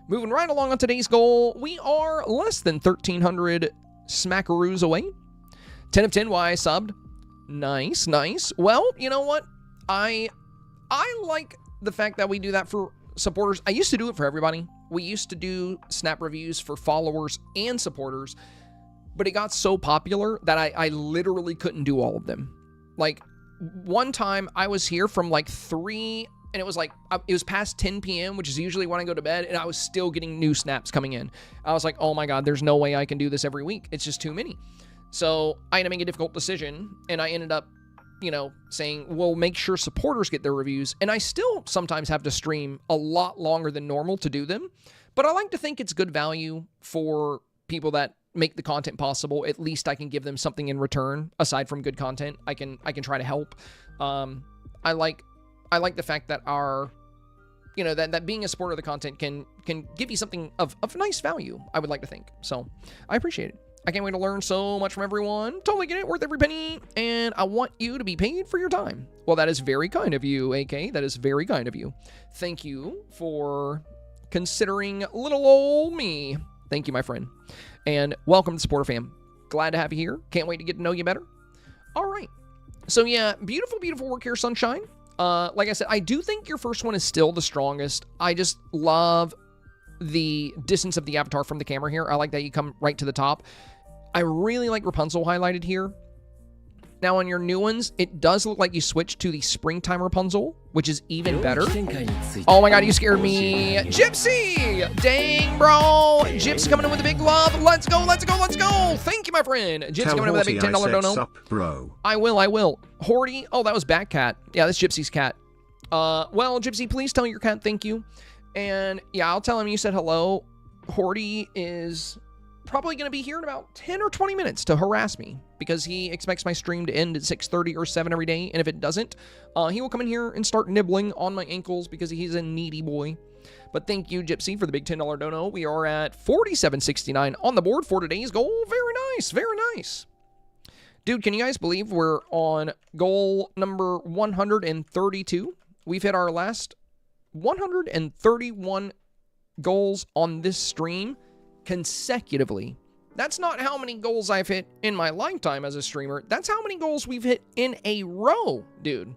Moving right along on today's goal, we are less than 1,300 smackaroos away. 10 of 10, why I subbed. Nice. Well, you know what? I like the fact that we do that for supporters. I used to do it for everybody. We used to do snap reviews for followers and supporters, but it got so popular that I literally couldn't do all of them. Like, one time I was here from like 3, and it was like, it was past 10 p.m., which is usually when I go to bed, and I was still getting new snaps coming in. I was like, oh my God, there's no way I can do this every week. It's just too many. So I had to make a difficult decision, and I ended up, you know, saying, well, make sure supporters get their reviews. And I still sometimes have to stream a lot longer than normal to do them. But I like to think it's good value for people that make the content possible. At least I can give them something in return aside from good content. I can try to help. I like the fact that our, you know, that being a supporter of the content can give you something of nice value, I would like to think. So I appreciate it. I can't wait to learn so much from everyone. Totally get it, worth every penny. And I want you to be paid for your time. Well, that is very kind of you, AK. That is very kind of you. Thank you for considering little old me. Thank you, my friend. And welcome to Supporter Fam. Glad to have you here. Can't wait to get to know you better. All right. So yeah, beautiful, beautiful work here, Sunshine. Like I said, I do think your first one is still the strongest. I just love the distance of the avatar from the camera here. I like that you come right to the top. I really like Rapunzel highlighted here. Now on your new ones, it does look like you switched to the springtime Rapunzel, which is even better. Oh my God, you scared me. Gypsy! Dang, bro. Gypsy coming in with a big love. Let's go, let's go, let's go. Thank you, my friend. Gypsy coming in with a big $10 dono. Sup, bro. I will. Horty. Oh, that was Batcat. Yeah, that's Gypsy's cat. Well, Gypsy, please tell your cat thank you. And yeah, I'll tell him you said hello. Horty is probably going to be here in about 10 or 20 minutes to harass me because he expects my stream to end at 6:30 or 7 every day. And if it doesn't, he will come in here and start nibbling on my ankles because he's a needy boy. But thank you, Gypsy, for the big $10 dono. We are at $47.69 on the board for today's goal. Very nice. Very nice. Dude, can you guys believe we're on goal number 132? We've hit our last 131 goals on this stream consecutively. That's not how many goals I've hit in my lifetime as a streamer. That's how many goals we've hit in a row, dude.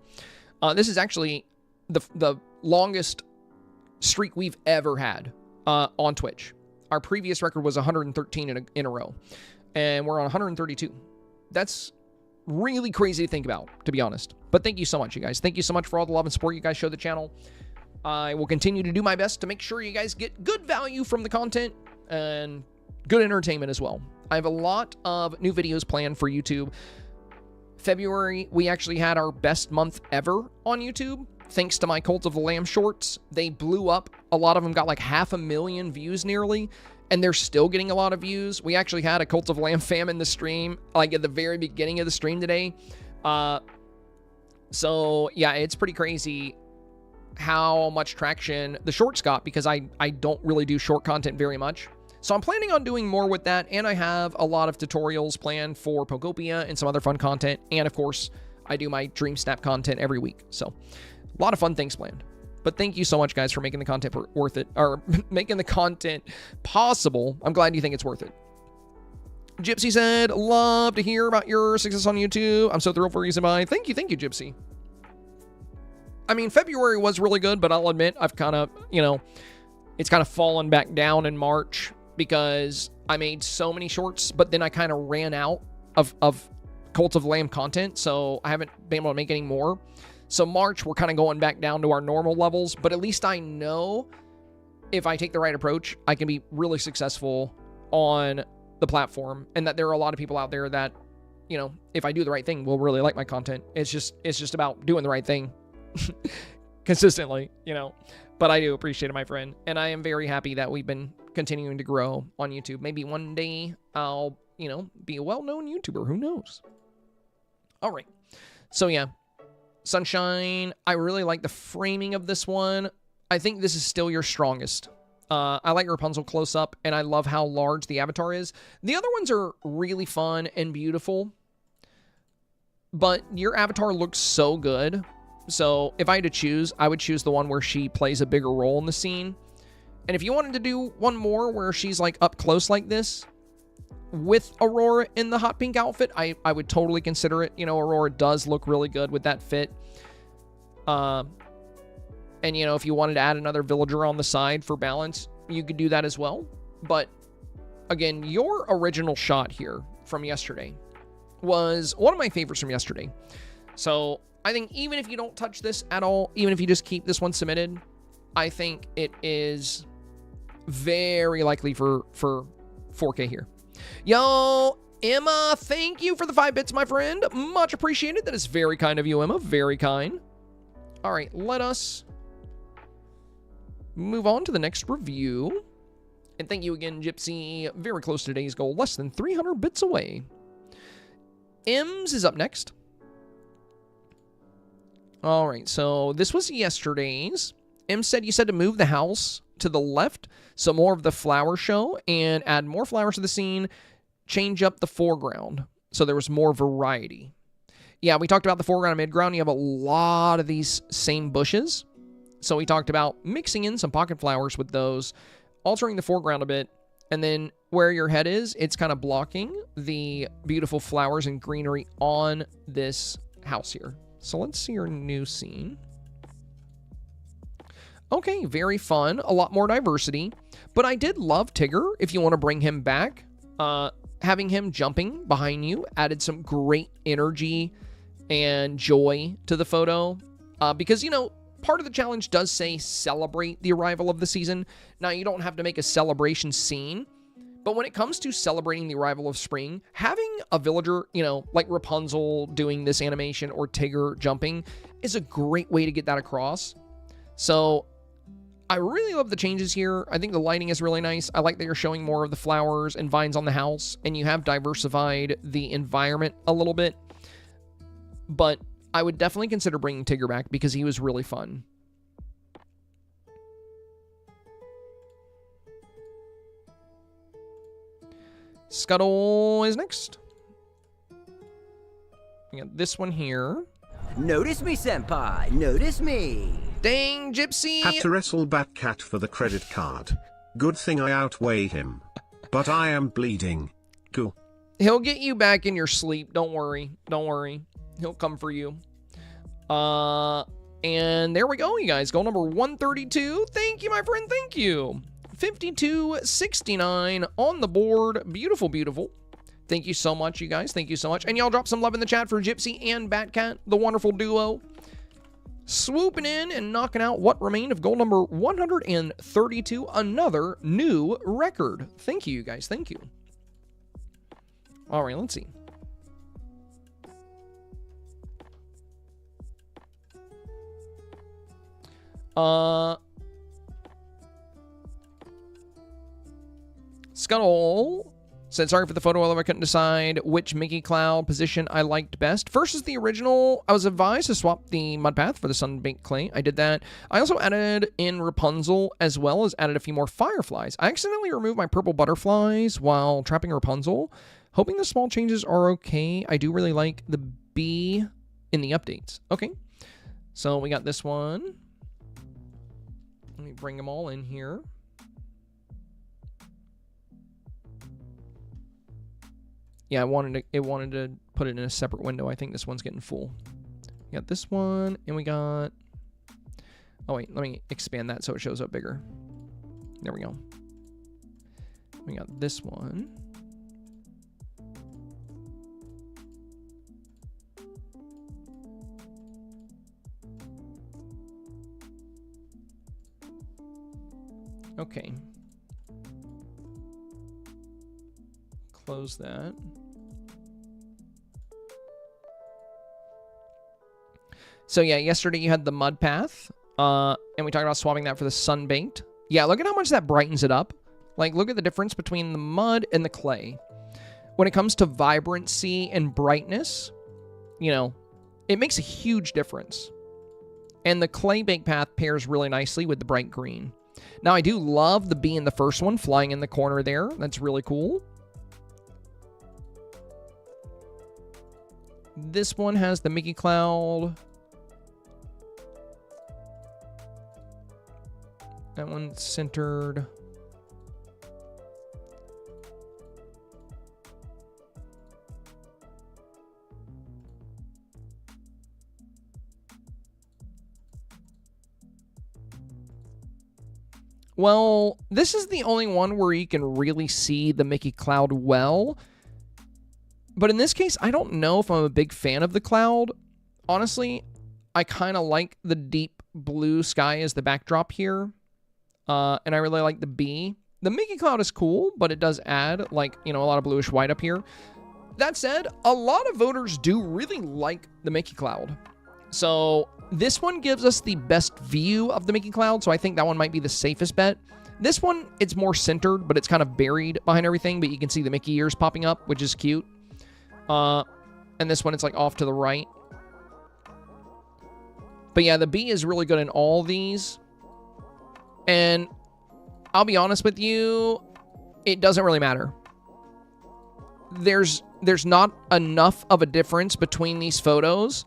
This is actually the longest streak we've ever had on Twitch. Our previous record was 113 in a row, and we're on 132. That's really crazy to think about, to be honest. But thank you so much, you guys. Thank you so much for all the love and support you guys show the channel. I will continue to do my best to make sure you guys get good value from the content and good entertainment as well. I have a lot of new videos planned for YouTube. February, we actually had our best month ever on YouTube, thanks to my Cult of the Lamb shorts. They blew up. A lot of them got like 500,000 views nearly, and they're still getting a lot of views. We actually had a Cult of Lamb fam in the stream, like at the very beginning of the stream today. So yeah, it's pretty crazy how much traction the shorts got because I don't really do short content very much. So I'm planning on doing more with that, and I have a lot of tutorials planned for Pokopia and some other fun content, and of course, I do my Dreamsnap content every week. So a lot of fun things planned. But thank you so much, guys, for making the content worth it, or making the content possible. I'm glad you think it's worth it. Gypsy said, love to hear about your success on YouTube. I'm so thrilled for you, Sabai. Thank you, Gypsy. I mean, February was really good, but I'll admit I've kind of, you know, it's kind of fallen back down in March because I made so many shorts, but then I kind of ran out of Cult of Lamb content, so I haven't been able to make any more. So March, we're kind of going back down to our normal levels, but at least I know if I take the right approach, I can be really successful on the platform, and that there are a lot of people out there that, you know, if I do the right thing, will really like my content. It's just about doing the right thing consistently, you know. But I do appreciate it, my friend, and I am very happy that we've been continuing to grow on YouTube. Maybe one day I'll, you know, be a well-known YouTuber. Who knows? All right. So yeah, Sunshine, I really like the framing of this one. I think this is still your strongest. I like Rapunzel close up, and I love how large the avatar is. The other ones are really fun and beautiful, but your avatar looks so good. So if I had to choose, I would choose the one where she plays a bigger role in the scene. And if you wanted to do one more where she's like up close like this with Aurora in the hot pink outfit, I would totally consider it. You know, Aurora does look really good with that fit. And And, you know, if you wanted to add another villager on the side for balance, you could do that as well. But, again, your original shot here from yesterday was one of my favorites from yesterday. So, I think even if you don't touch this at all, even if you just keep this one submitted, I think it is very likely for 4K here. Yo, Emma, thank you for the 5 bits, my friend. Much appreciated. That is very kind of you, Emma. Very kind. All right, let us move on to the next review. And thank you again, Gypsy. Very close to today's goal. Less than 300 bits away. Ems is up next. All right, so this was yesterday's. Em said you said to move the house to the left, so more of the flower show, and add more flowers to the scene, change up the foreground, so there was more variety. Yeah, we talked about the foreground and midground. You have a lot of these same bushes, so we talked about mixing in some pocket flowers with those, altering the foreground a bit, and then where your head is, it's kind of blocking the beautiful flowers and greenery on this house here. So let's see your new scene. Okay, very fun. A lot more diversity. But I did love Tigger, if you want to bring him back. Having him jumping behind you added some great energy and joy to the photo. Because, you know, part of the challenge does say celebrate the arrival of the season. Now, you don't have to make a celebration scene. But when it comes to celebrating the arrival of spring, having a villager, you know, like Rapunzel doing this animation or Tigger jumping is a great way to get that across. So I really love the changes here. I think the lighting is really nice. I like that you're showing more of the flowers and vines on the house, and you have diversified the environment a little bit. But I would definitely consider bringing Tigger back because he was really fun. Scuttle is next. We got this one here. Notice me, senpai. Notice me. Dang, Gypsy. Had to wrestle Batcat for the credit card. Good thing I outweigh him. But I am bleeding. Go. He'll get you back in your sleep. Don't worry. Don't worry. He'll come for you. And there we go, you guys. Goal number 132. Thank you, my friend. Thank you. 5269 on the board. Beautiful, beautiful. Thank you so much, you guys. Thank you so much. And y'all drop some love in the chat for Gypsy and Batcat, the wonderful duo. Swooping in and knocking out what remained of goal number 132. Another new record. Thank you, you guys. Thank you. All right, let's see. Scuttle said, sorry for the photo, although I couldn't decide which Mickey Cloud position I liked best. First is the original. I was advised to swap the mud path for the sun-baked clay. I did that. I also added in Rapunzel as well as added a few more fireflies. I accidentally removed my purple butterflies while trapping Rapunzel. Hoping the small changes are okay. I do really like the bee in the updates. Okay. So we got this one. Let me bring them all in here. Yeah, it wanted to put it in a separate window. I think this one's getting full. We got this one, and we got... Oh, wait, let me expand that so it shows up bigger. There we go. We got this one. Okay. Close that. So yeah, yesterday you had the mud path, and we talked about swapping that for the sun-baked. Yeah, look at how much that brightens it up. Like, look at the difference between the mud and the clay. When it comes to vibrancy and brightness, you know, it makes a huge difference. And the clay-baked path pairs really nicely with the bright green. Now, I do love the bee in the first one flying in the corner there. That's really cool. This one has the Mickey Cloud. That one's centered. Well, this is the only one where you can really see the Mickey cloud well. But in this case, I don't know if I'm a big fan of the cloud. Honestly, I kind of like the deep blue sky as the backdrop here. And I really like the bee. The Mickey cloud is cool, but it does add, like, you know, a lot of bluish white up here. That said, a lot of voters do really like the Mickey cloud. So this one gives us the best view of the Mickey cloud, so I think that one might be the safest bet. This one, it's more centered, but it's kind of buried behind everything, but you can see the Mickey ears popping up, which is cute. And this one, it's like off to the right. But yeah, the bee is really good in all these. And I'll be honest with you, it doesn't really matter. There's not enough of a difference between these photos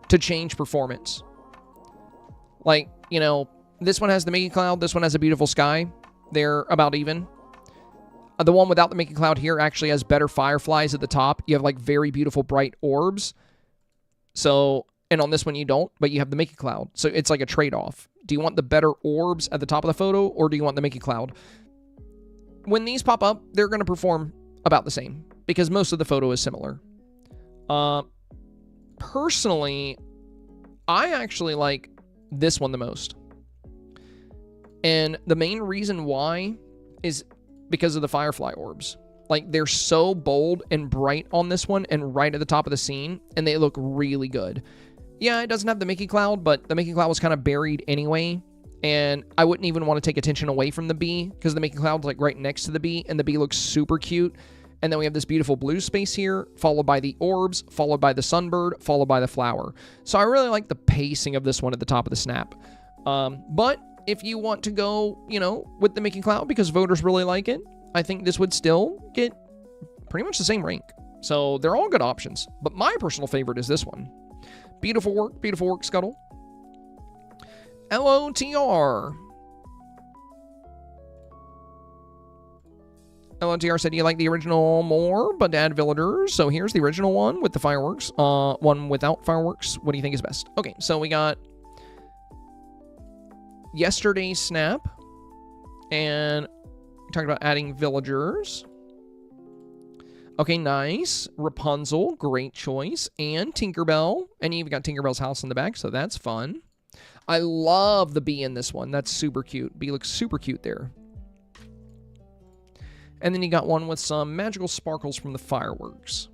to change performance. Like, you know, this one has the Mickey cloud, this one has a beautiful sky. They're about even. The one without the Mickey cloud here actually has better fireflies at the top. You have like very beautiful bright orbs. So, and on this one you don't, but you have the Mickey cloud. So it's like a trade-off. Do you want the better orbs at the top of the photo, or do you want the Mickey cloud? When these pop up, they're going to perform about the same, because most of the photo is similar. Personally, I actually like this one the most. And the main reason why is because of the firefly orbs. Like, they're so bold and bright on this one and right at the top of the scene, and they look really good. Yeah, it doesn't have the Mickey cloud, but the Mickey cloud was kind of buried anyway, and I wouldn't even want to take attention away from the bee, because the Mickey cloud's like right next to the bee, and the bee looks super cute. And then we have this beautiful blue space here, followed by the orbs, followed by the sunbird, followed by the flower. So I really like the pacing of this one at the top of the snap. But if you want to go, you know, with the Mickey cloud because voters really like it, I think this would still get pretty much the same rank. So they're all good options. But my personal favorite is this one. Beautiful work, Scuttle. LOTR. LOTR said, do you like the original more, but to add villagers? So here's the original one with the fireworks. One without fireworks. What do you think is best? Okay, so we got yesterday's snap. And we talked about adding villagers. Okay, nice. Rapunzel, great choice. And Tinkerbell. And you've got Tinkerbell's house in the back, so that's fun. I love the bee in this one. That's super cute. Bee looks super cute there. And then you got one with some magical sparkles from the fireworks.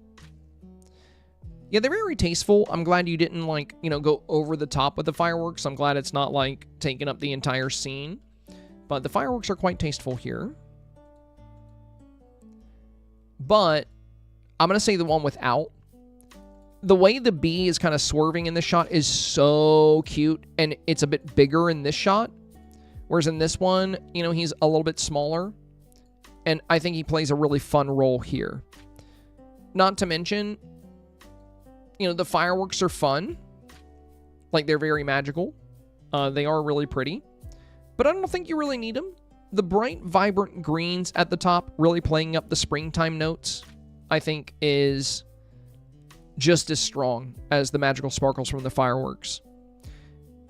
Yeah, they're very tasteful. I'm glad you didn't, like, you know, go over the top with the fireworks. I'm glad it's not, like, taking up the entire scene. But the fireworks are quite tasteful here. But I'm going to say the one without. The way the bee is kind of swerving in this shot is so cute. And it's a bit bigger in this shot. Whereas in this one, you know, he's a little bit smaller. And I think he plays a really fun role here. Not to mention, you know, the fireworks are fun. Like, they're very magical. They are really pretty. But I don't think you really need them. The bright, vibrant greens at the top, really playing up the springtime notes, I think is just as strong as the magical sparkles from the fireworks.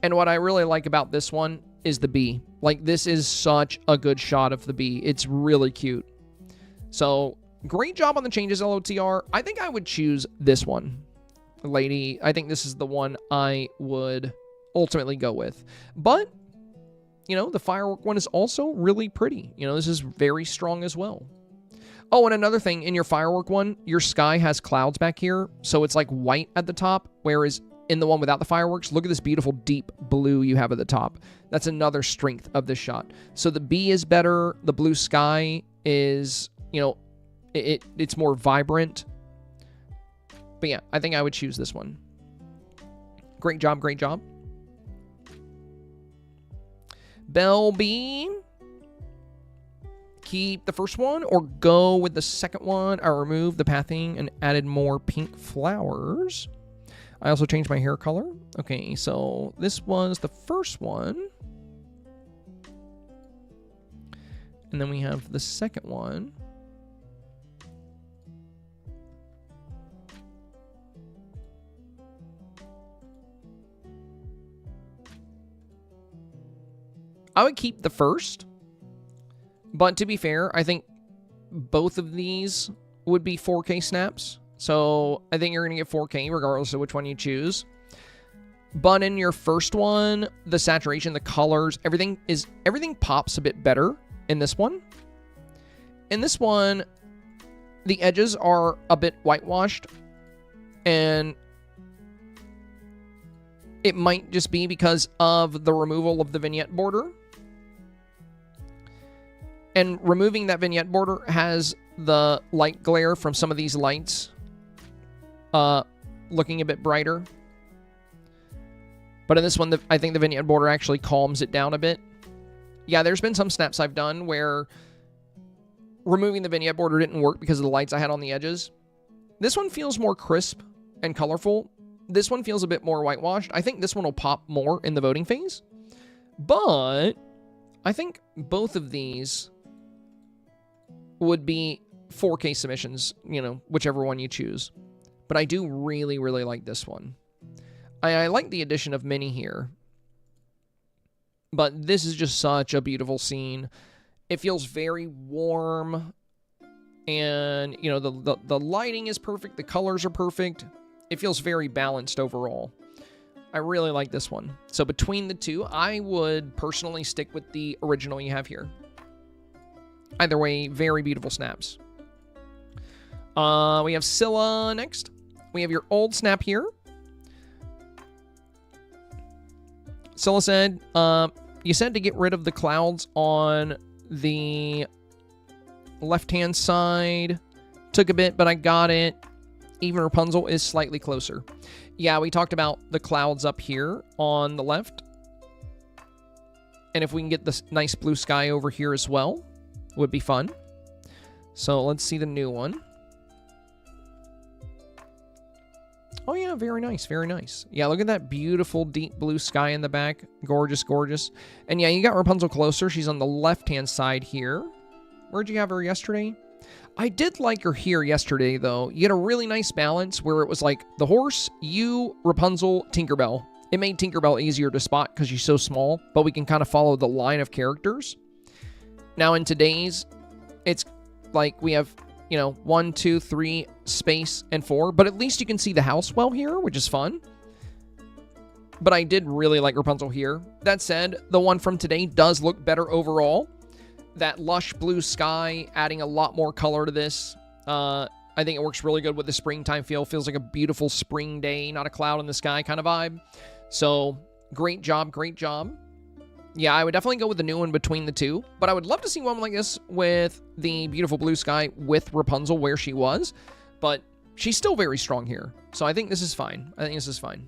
And what I really like about this one is the bee. Like, this is such a good shot of the bee. It's really cute. So, great job on the changes, LOTR. I think I would choose this one, lady. I think this is the one I would ultimately go with. But, you know, the firework one is also really pretty. You know, this is very strong as well. Oh, and another thing, in your firework one, your sky has clouds back here. So it's like white at the top, whereas in the one without the fireworks, look at this beautiful deep blue you have at the top. That's another strength of this shot. So the bee is better. The blue sky is, you know, it's more vibrant. But yeah, I think I would choose this one. Great job, great job. Bell Bee. Keep the first one or go with the second one. I removed the pathing and added more pink flowers. I also changed my hair color. Okay, so this was the first one. And then we have the second one. I would keep the first But to be fair, I think both of these would be 4K snaps. So I think you're going to get 4K regardless of which one you choose. But in your first one, the saturation, the colors, everything pops a bit better in this one. In this one, the edges are a bit whitewashed, and it might just be because of the removal of the vignette border. And removing that vignette border has the light glare from some of these lights looking a bit brighter. But in this one, I think the vignette border actually calms it down a bit. Yeah, there's been some snaps I've done where removing the vignette border didn't work because of the lights I had on the edges. This one feels more crisp and colorful. This one feels a bit more whitewashed. I think this one will pop more in the voting phase. But I think both of these would be 4K submissions, you know, whichever one you choose. But I do really, really like this one. I like the addition of Minnie here. But this is just such a beautiful scene. It feels very warm. And, you know, the lighting is perfect. The colors are perfect. It feels very balanced overall. I really like this one. So between the two, I would personally stick with the original you have here. Either way, very beautiful snaps. We have Sila next. We have your old snap here. Sila said, you said to get rid of the clouds on the left-hand side. Took a bit, but I got it. Even Rapunzel is slightly closer. Yeah, we talked about the clouds up here on the left. And if we can get this nice blue sky over here as well, would be fun. So let's see the new one. Oh yeah, very nice, very nice. Yeah, look at that beautiful deep blue sky in the back. Gorgeous, gorgeous. And yeah, you got Rapunzel closer. She's on the left-hand side here. Where'd you have her yesterday? I did like her here yesterday, though. You had a really nice balance where it was like the horse, you, Rapunzel, Tinkerbell. It made Tinkerbell easier to spot because she's so small, but we can kind of follow the line of characters. Now in today's, it's like we have, you know, 1, 2, 3, space, and 4, but at least you can see the house well here, which is fun. But I did really like Rapunzel here. That said, the one from today does look better overall. That lush blue sky, adding a lot more color to this. I think it works really good with the springtime feel. Feels like a beautiful spring day, not a cloud in the sky kind of vibe. So, great job, great job. Yeah, I would definitely go with the new one between the two. But I would love to see one like this with the beautiful blue sky with Rapunzel where she was. But she's still very strong here. So I think this is fine. I think this is fine.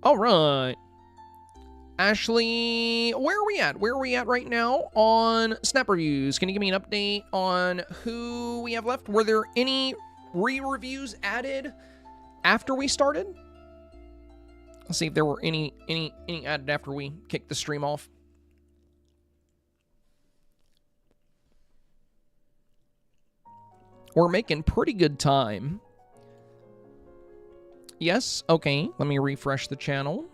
All right. Ashley, where are we at? Where are we at right now on Snap Reviews? Can you give me an update on who we have left? Were there any re-reviews added after we started? Let's see if there were any added after we kicked the stream off. We're making pretty good time. Yes, okay. Let me refresh the channel.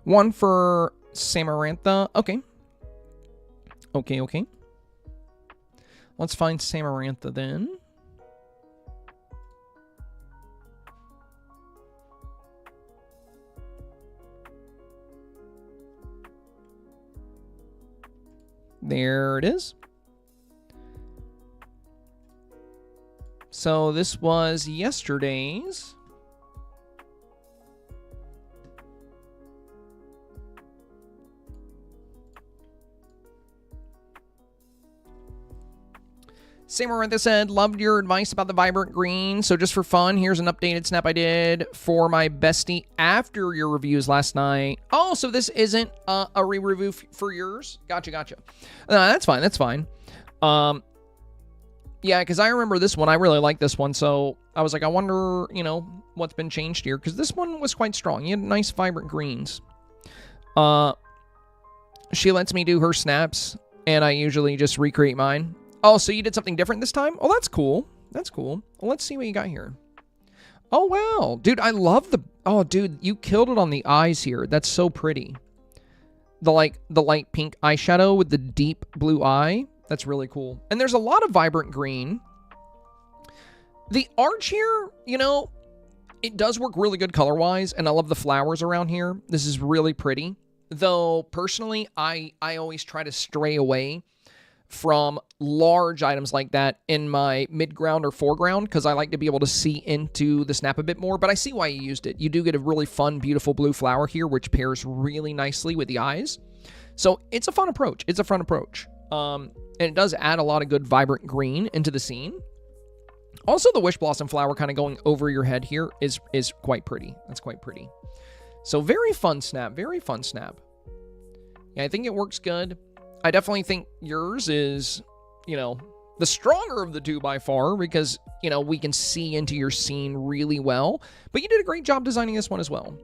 One for Samarantha. Okay. Okay. Let's find Samarantha then. There it is. So this was yesterday's. Samarantha said, loved your advice about the vibrant green. So just for fun, here's an updated snap I did for my bestie after your reviews last night. Oh, so this isn't a re-review for yours? Gotcha. That's fine. Yeah, because I remember this one. I really like this one, so I was like, I wonder, you know, what's been changed here, because this one was quite strong. You had nice, vibrant greens. She lets me do her snaps, and I usually just recreate mine. Oh, so you did something different this time? Oh, that's cool. That's cool. Well, let's see what you got here. Oh, wow. Dude, I love the... Oh, dude, you killed it on the eyes here. That's so pretty. The light pink eyeshadow with the deep blue eye. That's really cool. And there's a lot of vibrant green. The arch here, you know, it does work really good color-wise, and I love the flowers around here. This is really pretty. Though, personally, I always try to stray away from large items like that in my mid-ground or foreground, because I like to be able to see into the snap a bit more, but I see why you used it. You do get a really fun, beautiful blue flower here, which pairs really nicely with the eyes. So, it's a fun approach. It's a fun approach. And it does add a lot of good vibrant green into the scene. Also, the Wish Blossom flower kind of going over your head here is quite pretty. That's quite pretty. So, very fun snap. Very fun snap. Yeah, I think it works good. I definitely think yours is, you know, the stronger of the two by far, because, you know, we can see into your scene really well. But you did a great job designing this one as well.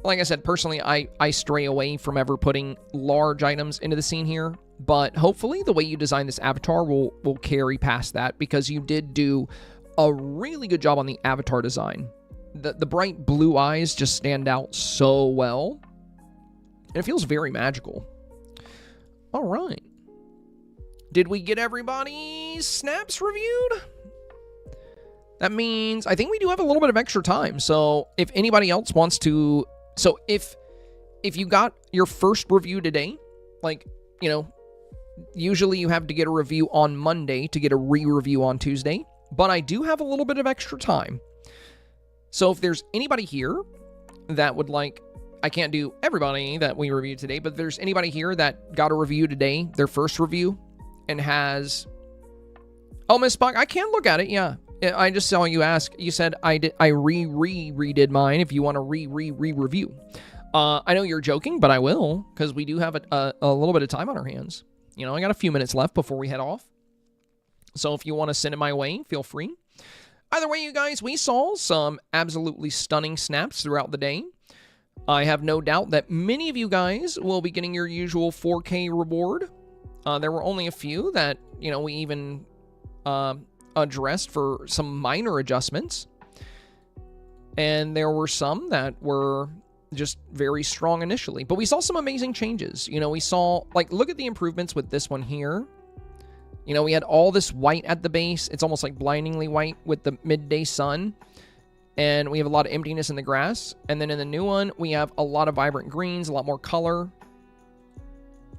Like I said, personally, I stray away from ever putting large items into the scene here. But hopefully the way you design this avatar will carry past that, because you did do a really good job on the avatar design. The bright blue eyes just stand out so well. And it feels very magical. All right. Did we get everybody's snaps reviewed? That means I think we do have a little bit of extra time. So if anybody else wants to... So if you got your first review today, like, you know, usually you have to get a review on Monday to get a re-review on Tuesday. But I do have a little bit of extra time. So if there's anybody here that would like... I can't do everybody that we reviewed today, but if there's anybody here that got a review today, their first review, and has... Oh, Miss Spock, I can look at it, yeah. I just saw you ask. You said I redid mine if you want to re-review. I know you're joking, but I will, because we do have a little bit of time on our hands. You know, I got a few minutes left before we head off. So if you want to send it my way, feel free. Either way, you guys, we saw some absolutely stunning snaps throughout the day. I have no doubt that many of you guys will be getting your usual 4K reward. There were only a few that, you know, we even addressed for some minor adjustments. And there were some that were just very strong initially. But we saw some amazing changes. You know, we saw, like, look at the improvements with this one here. You know, we had all this white at the base. It's almost like blindingly white with the midday sun. And we have a lot of emptiness in the grass. And then in the new one, we have a lot of vibrant greens, a lot more color.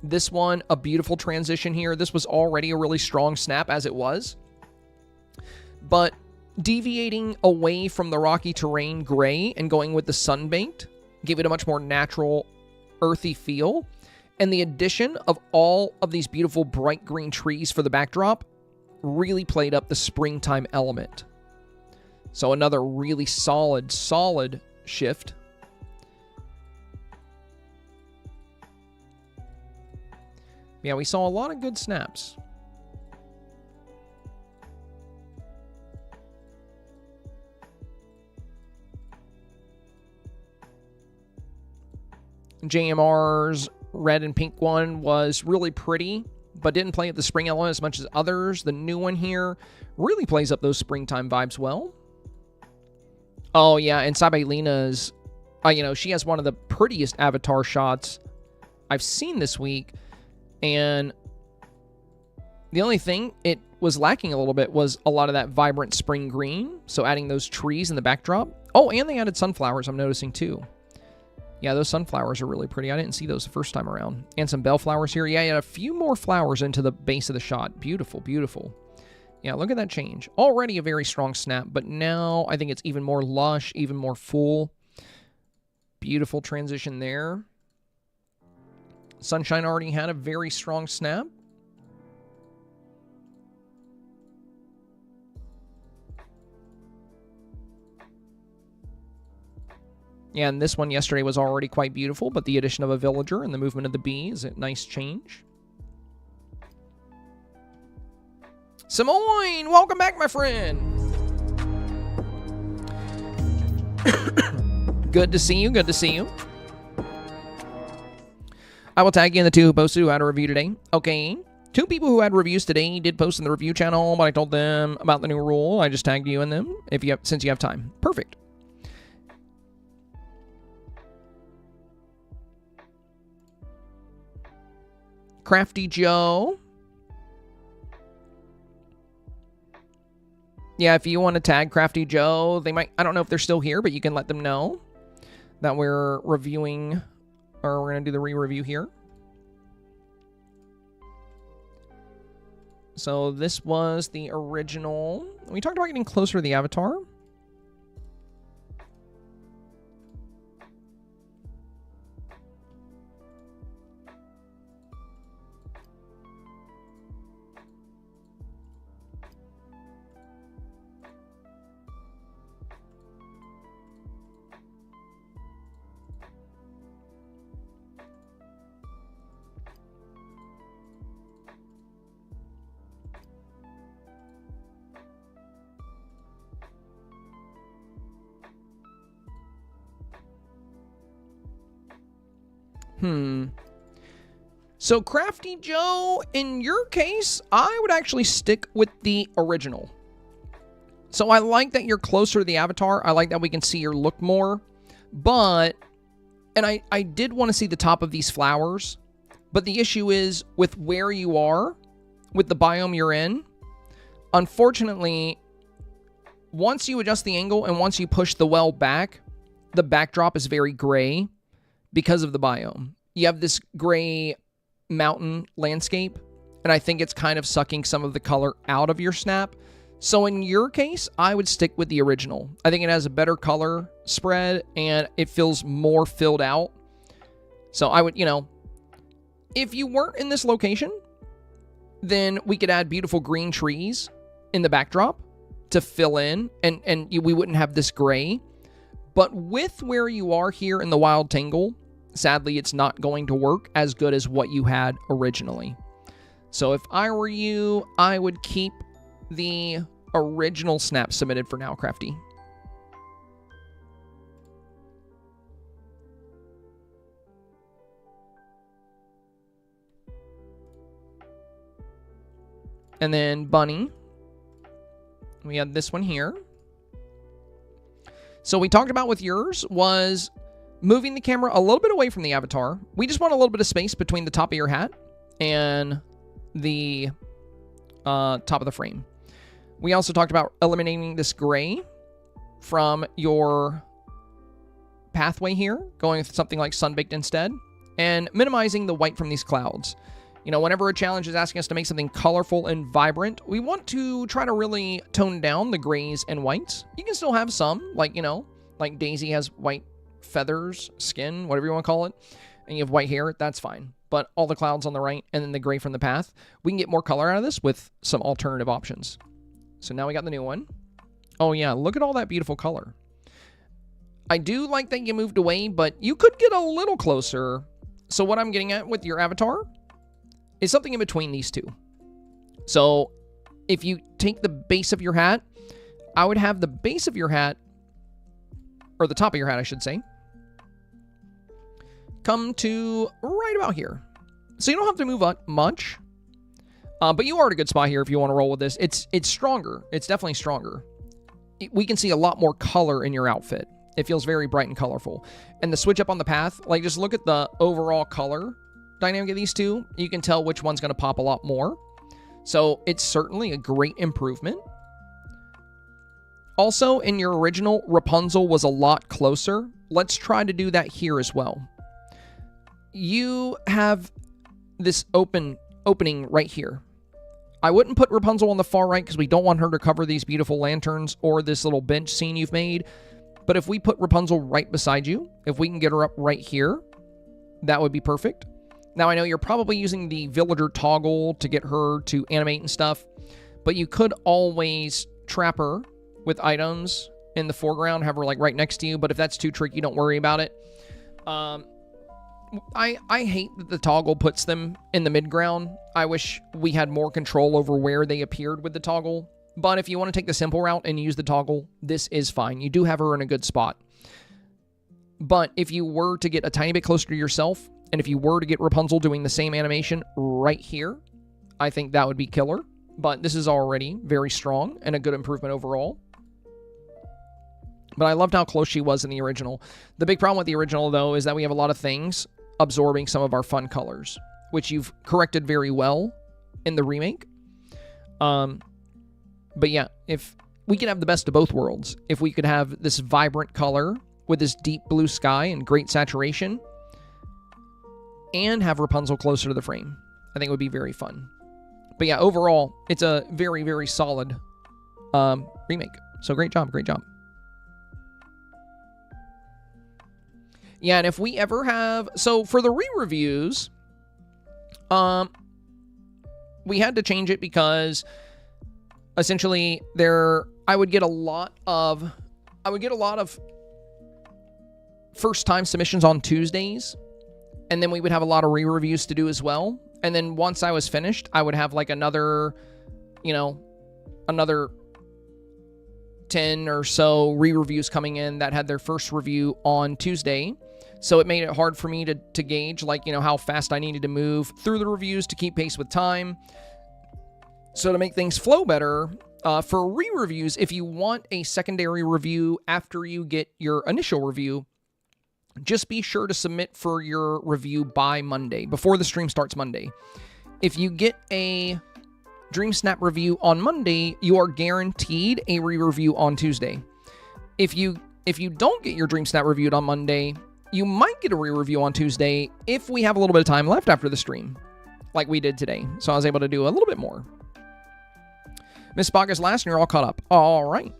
This one, a beautiful transition here. This was already a really strong snap as it was. But deviating away from the rocky terrain gray and going with the sun-baked gave it a much more natural, earthy feel. And the addition of all of these beautiful bright green trees for the backdrop really played up the springtime element. So another really solid shift. Yeah, we saw a lot of good snaps. JMR's red and pink one was really pretty, but didn't play up the spring element as much as others. The new one here really plays up those springtime vibes well. Oh, yeah, and Sabina's, you know, she has one of the prettiest avatar shots I've seen this week. And the only thing it was lacking a little bit was a lot of that vibrant spring green. So adding those trees in the backdrop. Oh, and they added sunflowers, I'm noticing too. Yeah, those sunflowers are really pretty. I didn't see those the first time around. And some bellflowers here. Yeah, you had a few more flowers into the base of the shot. Beautiful, beautiful. Yeah, look at that change. Already a very strong snap, but now I think it's even more lush, even more full. Beautiful transition there. Sunshine already had a very strong snap. Yeah, and this one yesterday was already quite beautiful, but the addition of a villager and the movement of the bee is a nice change. Samoin, welcome back, my friend. Good to see you. Good to see you. I will tag you in the 2 who posted who had a review today. Okay. 2 people who had reviews today did post in the review channel, but I told them about the new rule. I just tagged you in them since you have time. Perfect. Crafty Joe. Yeah, if you want to tag Crafty Joe, they might, I don't know if they're still here, but you can let them know that we're reviewing, or we're going to do the re-review here. So this was the original. We talked about getting closer to the avatar. So, Crafty Joe, in your case, I would actually stick with the original. So, I like that you're closer to the avatar. I like that we can see your look more. But, and I did want to see the top of these flowers. But the issue is, with where you are, with the biome you're in, unfortunately, once you adjust the angle and once you push the well back, the backdrop is very gray because of the biome. You have this gray mountain landscape, and I think it's kind of sucking some of the color out of your snap. So in your case, I would stick with the original. I think it has a better color spread, and it feels more filled out. So I would, you know, if you weren't in this location, then we could add beautiful green trees in the backdrop to fill in, and we wouldn't have this gray. But with where you are here in the Wild Tangle, sadly, it's not going to work as good as what you had originally. So if I were you, I would keep the original snap submitted for now, Crafty. And then Bunny. We had this one here. So we talked about with yours was moving the camera a little bit away from the avatar. We just want a little bit of space between the top of your hat and the top of the frame. We also talked about eliminating this gray from your pathway here, going with something like Sunbaked instead, and minimizing the white from these clouds. You know, whenever a challenge is asking us to make something colorful and vibrant, we want to try to really tone down the grays and whites. You can still have some, like, you know, like Daisy has white feathers, skin, whatever you want to call it, and you have white hair, that's fine. But all the clouds on the right and then the gray from the path, we can get more color out of this with some alternative options. So now we got the new one. Oh yeah, look at all that beautiful color. I do like that you moved away, but you could get a little closer. So what I'm getting at with your avatar is something in between these two. So if you take the base of your hat, I would have the base of your hat, or the top of your hat, I should say, come to right about here. So you don't have to move up much, but you are at a good spot here if you want to roll with this. It's stronger. It's definitely stronger. We can see a lot more color in your outfit. It feels very bright and colorful. And the switch up on the path, like just look at the overall color dynamic of these two. You can tell which one's going to pop a lot more. So it's certainly a great improvement. Also, in your original, Rapunzel was a lot closer. Let's try to do that here as well. You have this opening right here. I wouldn't put Rapunzel on the far right because we don't want her to cover these beautiful lanterns or this little bench scene you've made. But if we put Rapunzel right beside you, if we can get her up right here, that would be perfect. Now, I know you're probably using the villager toggle to get her to animate and stuff, but you could always trap her with items in the foreground, have her like right next to you, but if that's too tricky, don't worry about it. I hate that the toggle puts them in the mid-ground. I wish we had more control over where they appeared with the toggle. But if you want to take the simple route and use the toggle, this is fine. You do have her in a good spot. But if you were to get a tiny bit closer to yourself, and if you were to get Rapunzel doing the same animation right here, I think that would be killer. But this is already very strong and a good improvement overall. But I loved how close she was in the original. The big problem with the original, though, is that we have a lot of things absorbing some of our fun colors, which you've corrected very well in the remake. But yeah, if we could have the best of both worlds, if we could have this vibrant color with this deep blue sky and great saturation, and have Rapunzel closer to the frame, I think it would be very fun. But yeah, overall, it's a very, very solid remake. So great job, great job. Yeah, and if we ever have... So for the re-reviews, we had to change it because essentially I would get a lot of first-time submissions on Tuesdays, and then we would have a lot of re-reviews to do as well. And then once I was finished, I would have like another 10 or so re-reviews coming in that had their first review on Tuesday. So it made it hard for me to gauge, like, how fast I needed to move through the reviews to keep pace with time. So to make things flow better, for re-reviews, if you want a secondary review after you get your initial review, just be sure to submit for your review by Monday, before the stream starts Monday. If you get a Dreamsnap review on Monday, you are guaranteed a re-review on Tuesday. If you don't get your Dreamsnap reviewed on Monday, you might get a re-review on Tuesday if we have a little bit of time left after the stream, like we did today. So I was able to do a little bit more. Miss Spock is last, and you're all caught up. All right.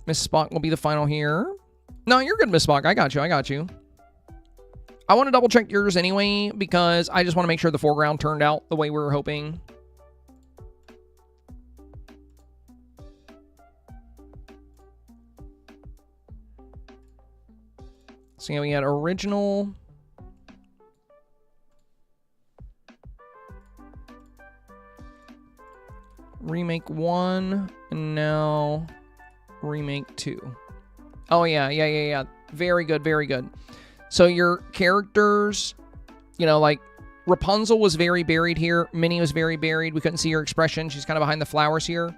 Miss Spock will be the final here. No, you're good, Miss Spock. I got you. I want to double check yours anyway, because I just want to make sure the foreground turned out the way we were hoping. So yeah, we had original. Remake 1, and now Remake 2. Oh, yeah. Very good. So your characters, like Rapunzel was very buried here. Minnie was very buried. We couldn't see her expression. She's kind of behind the flowers here.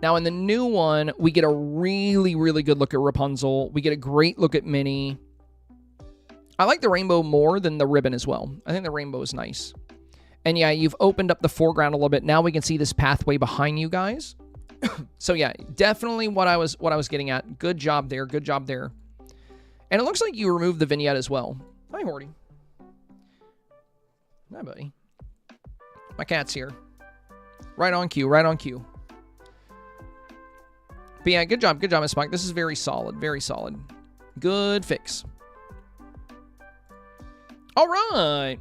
Now, in the new one, we get a really, really good look at Rapunzel. We get a great look at Minnie. I like the rainbow more than the ribbon as well. I think the rainbow is nice. And yeah, you've opened up the foreground a little bit. Now we can see this pathway behind you guys. So yeah, definitely what I was getting at. Good job there. And it looks like you removed the vignette as well. Hi, Horty. Hi, buddy. My cat's here. Right on cue. But yeah, good job, Miss Spock. This is very solid. Good fix. All right.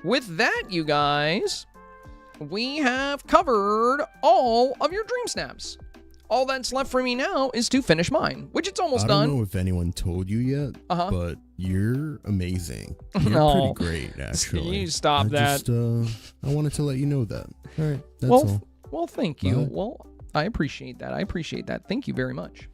With that, you guys, we have covered all of your Dream Snaps. All that's left for me now is to finish mine, which it's almost done. I don't know if anyone told you yet, but you're amazing. You're No. pretty great, actually. You stop that. I wanted to let you know that. All right, that's all. Well, thank you. Bye. Well, I appreciate that. Thank you very much.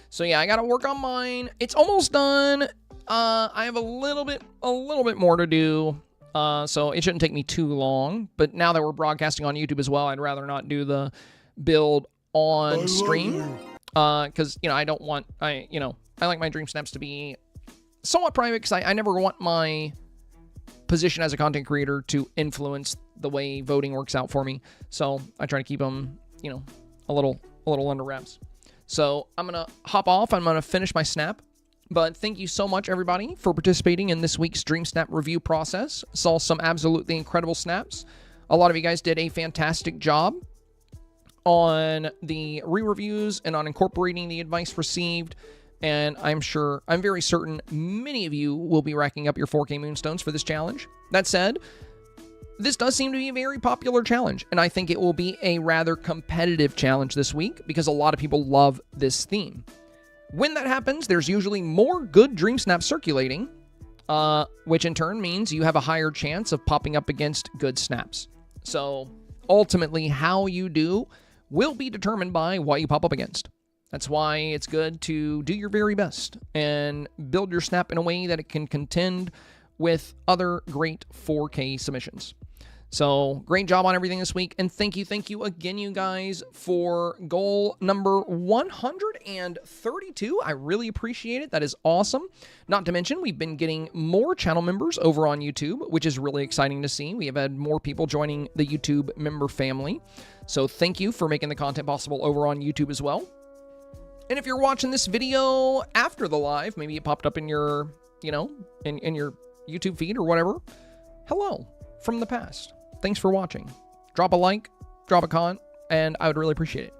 So yeah, I got to work on mine. It's almost done. I have a little bit more to do. So it shouldn't take me too long. But now that we're broadcasting on YouTube as well, I'd rather not do the build on stream. Because, I don't want... I like my Dream Snaps to be somewhat private, because I never want my position as a content creator to influence the way voting works out for me. So I try to keep them, a little under wraps. So I'm going to hop off. I'm going to finish my snap. But thank you so much, everybody, for participating in this week's Dreamsnap review process. Saw some absolutely incredible snaps. A lot of you guys did a fantastic job on the re-reviews and on incorporating the advice received. And I'm very certain many of you will be racking up your 4K moonstones for this challenge. That said, this does seem to be a very popular challenge, and I think it will be a rather competitive challenge this week because a lot of people love this theme. When that happens, there's usually more good Dream Snaps circulating, which in turn means you have a higher chance of popping up against good snaps. So ultimately, how you do will be determined by what you pop up against. That's why it's good to do your very best and build your snap in a way that it can contend with other great 4K submissions. So great job on everything this week. And thank you again, you guys, for goal number 132. I really appreciate it. That is awesome. Not to mention, we've been getting more channel members over on YouTube, which is really exciting to see. We have had more people joining the YouTube member family. So thank you for making the content possible over on YouTube as well. And if you're watching this video after the live, maybe it popped up in your, in your YouTube feed or whatever. Hello from the past. Thanks for watching. Drop a like, drop a comment, and I would really appreciate it.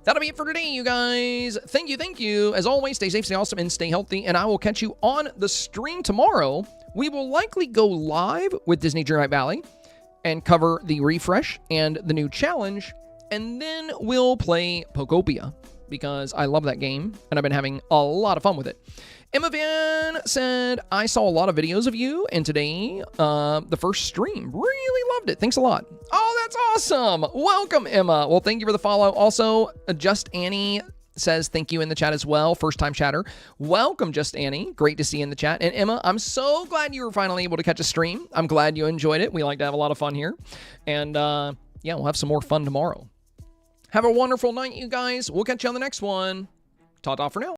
That'll be it for today, you guys. Thank you. As always, stay safe, stay awesome, and stay healthy, and I will catch you on the stream tomorrow. We will likely go live with Disney Dreamlight Valley and cover the refresh and the new challenge, and then we'll play Pokopia, because I love that game, and I've been having a lot of fun with it. Emma Van said, I saw a lot of videos of you, and today, the first stream. Really loved it. Thanks a lot. Oh, that's awesome. Welcome, Emma. Well, thank you for the follow. Also, Just Annie says thank you in the chat as well. First-time chatter. Welcome, Just Annie. Great to see you in the chat. And Emma, I'm so glad you were finally able to catch a stream. I'm glad you enjoyed it. We like to have a lot of fun here. And, yeah, we'll have some more fun tomorrow. Have a wonderful night, you guys. We'll catch you on the next one. Ta-ta for now.